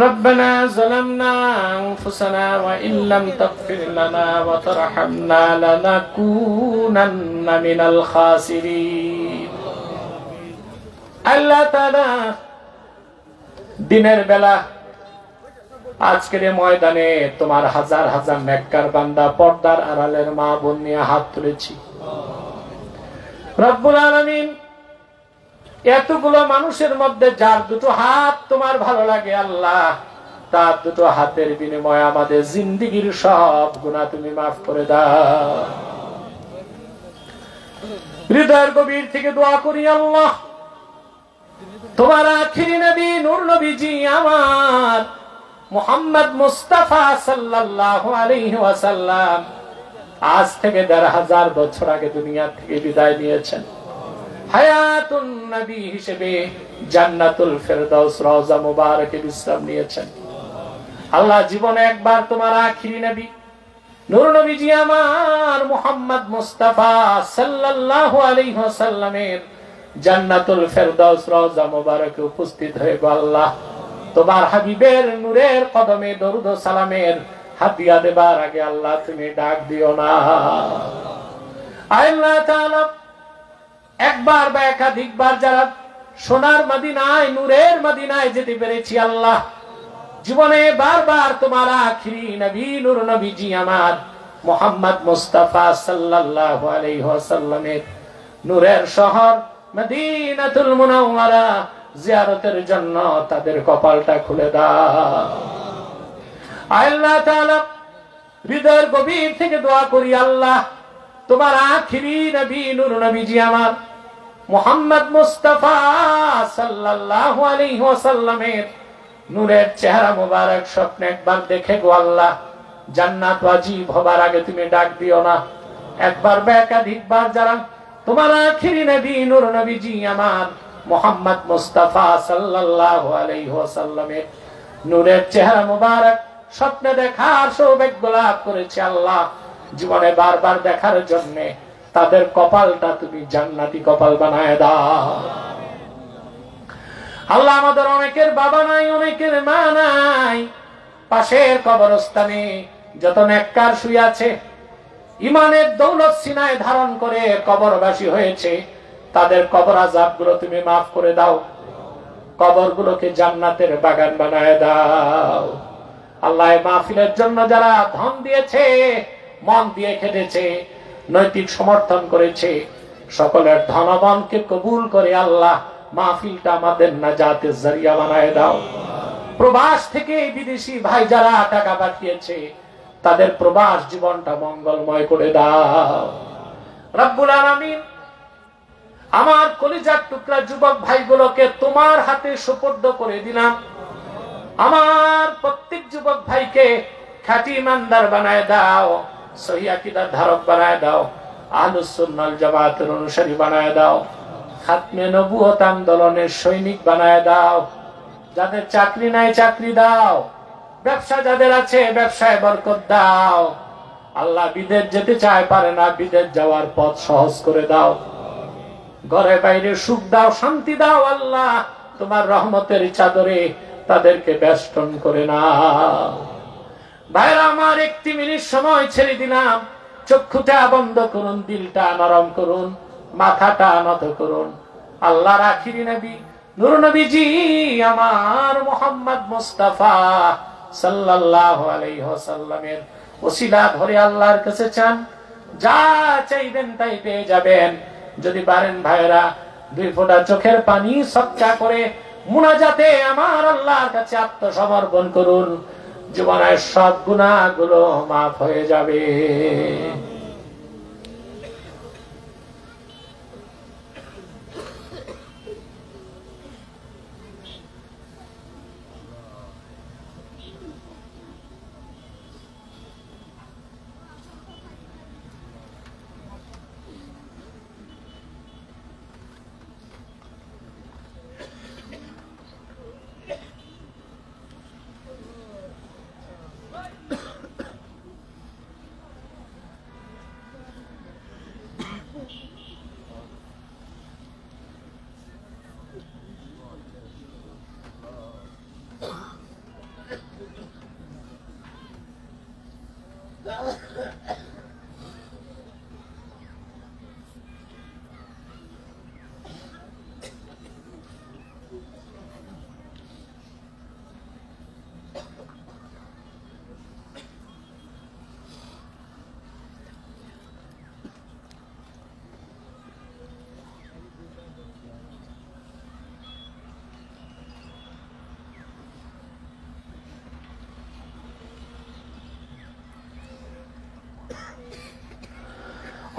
ربنا ظلمنا أنفسنا وإن لم تغفر لنا وترحمنا لنكونن من الخاسرين আল্লাহ তাআলা দিনের বেলা আজকের ময়দানে তোমার হাজার হাজার নেককার বান্দা পর্দার আড়ালের মা বোন নিয়ে হাত তুলেছি। রব্বুল আলামিন, এতগুলো মানুষের মধ্যে যার দুটো হাত তোমার ভালো লাগে আল্লাহ, তার দুটো হাতের বিনিময়ে আমাদের জিন্দেগীর সব গুনাহ তুমি মাফ করে দাও। হৃদয়ের গভীর থেকে দোয়া করি আল্লাহ, তোমার আখিরি নবী নূর নবীজি আমার মুহাম্মদ মুস্তাফা সাল্লাল্লাহু আলাইহি ওয়াসাল্লাম আজ থেকে ১৫০০ বছর আগে দুনিয়া থেকে বিদায় নিয়েছেন। হায়াতুন নবী হিসেবে জান্নাতুল ফেরদাউস রওজা মুবারকে বিশ্রাম নিয়েছেন। আল্লাহ, জীবনে একবার তোমার আখিরি নবী নূর নবীজি আমার মুহাম্মদ মুস্তাফা সাল্লাল্লাহু আলাইহি ওয়াসাল্লামের জান্নাতুল ফেরদাউস রওজা মুবারকে উপস্থিত হয়ে গো আল্লাহ, তোমার হাবিবের নূরের কদমে দরুদ ও সালামের হাদিয়া দেবার আগে আল্লাহ তুমি ডাক দিও না। আল্লাহ তাআলা, একবার বা একাধিকবার যারা সোনার মদিনায় নূরের মদিনায় যেতে পেরেছি আল্লাহ, জীবনে বারবার তোমার আখিরি নবী নূর নবীজি আমার মুহাম্মদ মুস্তাফা সাল্লাল্লাহু আলাইহি ওয়াসাল্লামের নূরের শহর মদিনাতুল মুনাওয়ারা জিয়ারতের জন্য তাদের কপালটা খুলে দাও। আল্লাহ তাআলা, হৃদয়ের গভীর থেকে দোয়া করি আল্লাহ, তোমার আখিরি নবী নূর নবীজি আমার মুহাম্মদ মুস্তাফা সাল্লাল্লাহু আলাইহি ওয়াসাল্লামের নূরের চেহারা মোবারক স্বপ্নে একবার দেখে গো আল্লাহ, জান্নাত ওয়াজিব হবার আগে তুমি ডাক দিও না। একবার বা একাধিকবার যারা তোমার আখিরি নবী নূর নবীজি আমার মুহাম্মদ মুস্তাফা সাল্লাল্লাহু আলাইহি ওয়াসাল্লামের নূরের চেহারা মোবারক স্বপ্নে দেখার সৌভাগ্য লাভ করেছে আল্লাহ, জীবনে বারবার দেখার জন্য তাদের কপালটা তুমি জান্নাতি কপাল বানায় দাও। আল্লাহ, আমাদের অনেকের বাবা নাই, অনেকের মা নাই, পাশের কবরস্থানে যত নেককার শুয়ে আছে, ইমানের দৌলত সিনায় ধারণ করে কবরবাসী হয়েছে, তাদের কবর আযাবগুলো তুমি মাফ করে দাও, কবরগুলোকে জান্নাতের বাগান বানায় দাও। আল্লাহ, মাহফিলের জন্য যারা ধন দিয়েছে, মন দিয়ে খেটেছে, নৈতিক সমর্থন করেছে, সকলের ধনমনকে কবুল করে আল্লাহ মাহফিলটা আমাদের নাজাতের জরিয়া বানায় দাও। প্রবাস থেকে বিদেশি ভাই যারা টাকা পাঠিয়েছে, তাদের প্রবাস জীবনটা মঙ্গলময় করে দাও। রব্বুল আলামিন, আমার কলিজার টুকরা যুবক ভাইগুলোকে তোমার হাতে সুপর্দ করে দিলাম। আমার প্রত্যেক যুবক ভাইকে খাঁটি ইমানদার বানায় দাও, সহিহ আকীদার ধারক বানায় দাও, আহলুস সুন্নাহ ওয়াল জামাতের অনুসারী বানায় দাও, খাতমে নবুয়ত আন্দোলনের সৈনিক বানায় দাও। যাদের চাকরি নাই চাকরি দাও, ব্যবসা যাদের আছে ব্যবসায় বরকত দাও। আল্লাহ বিদেশ যেতে চায় পারে না, বিদেশ যাওয়ার পথ সহজ করে দাও। ঘরে বাইরে সুখ দাও, শান্তি দাও। আল্লাহ তোমার রহমতের চাদরে তাদেরকে বেষ্টন করে নাও। ভাইরা আমার, 1 মিনিট সময় ছেড়ে দিলাম। চক্ষুটা বন্ধ করুন, দিলটা নরম করুন, মাথাটা নত করুন। আল্লাহর আখিরি নবী নূর নবীজি আমার মুহাম্মদ মুস্তাফা সাল্লাল্লাহু আলাইহি ওয়াসাল্লামের ওসিলা ধরে আল্লাহর কাছে চান, যা চাইবেন তাই পেয়ে যাবেন। যদি পারেন ভাইরা 2 ফোঁটা চোখের পানি সদকা করে মুনাজাতে আমার আল্লাহর কাছে আত্মসমর্পণ করুন, জীবনের সব গুনাহগুলো মাফ হয়ে যাবে।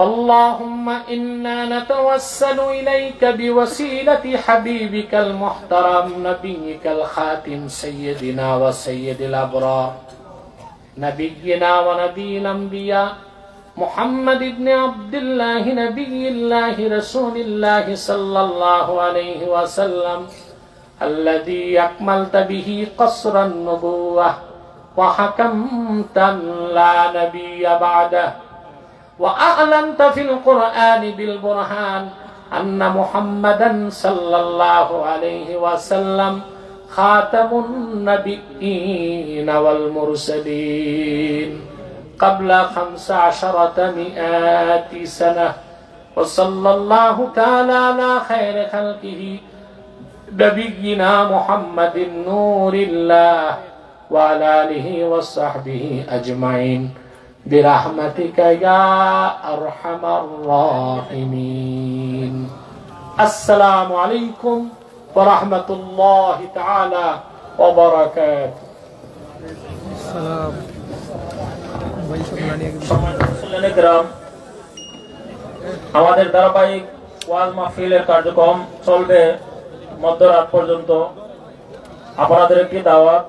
اللهم إنا نتوسل إليك بوسيلة حبيبك المحترم نبيك الخاتم سيدنا وسيد الأبرار نبينا ونبي الأنبياء محمد بن عبد الله نبي الله رسول الله صلى الله عليه وسلم الذي أكملت به قصر النبوة وحكمت لا نبي بعده وأعلنت في القرآن بالبرهان أن محمدا صلى الله عليه وسلم خاتم النبيين والمرسلين قبل 1500 سنة وصلى الله تعالى على خير خلقه نبينا محمد نور الله وعلى آله وصحبه أجمعين برحمتك يا أرحم الراحمين السلام عليكم ورحمة الله تعالى وبركاته السلام আমাদের ধারাবাহিক ওয়াজ মাহফিলের কার্যক্রম চলবে মধ্যরাত পর্যন্ত। আপনাদের একটি দাওয়াত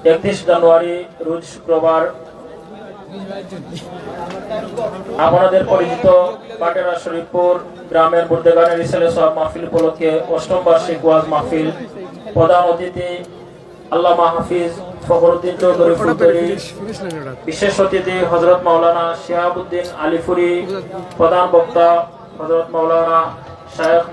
31 জানুয়ারি রোজ শুক্রবার আপনাদের পরিচিত পাটেরা শরীফপুর গ্রামের বুর্দেগানের ইসলে সওয়াব মাহফিল উপলক্ষে 8ম বার্ষিক ওয়াজ মাহফিল। প্রধান অতিথি আল্লামা হাফিজ ফখরুদ্দিন চৌধুরী ফুলতলি, বিশেষ অতিথি হযরত মাওলানা শিহাবুদ্দিন আলিপুরি, প্রধান বক্তা হযরত মাওলানা শায়েখ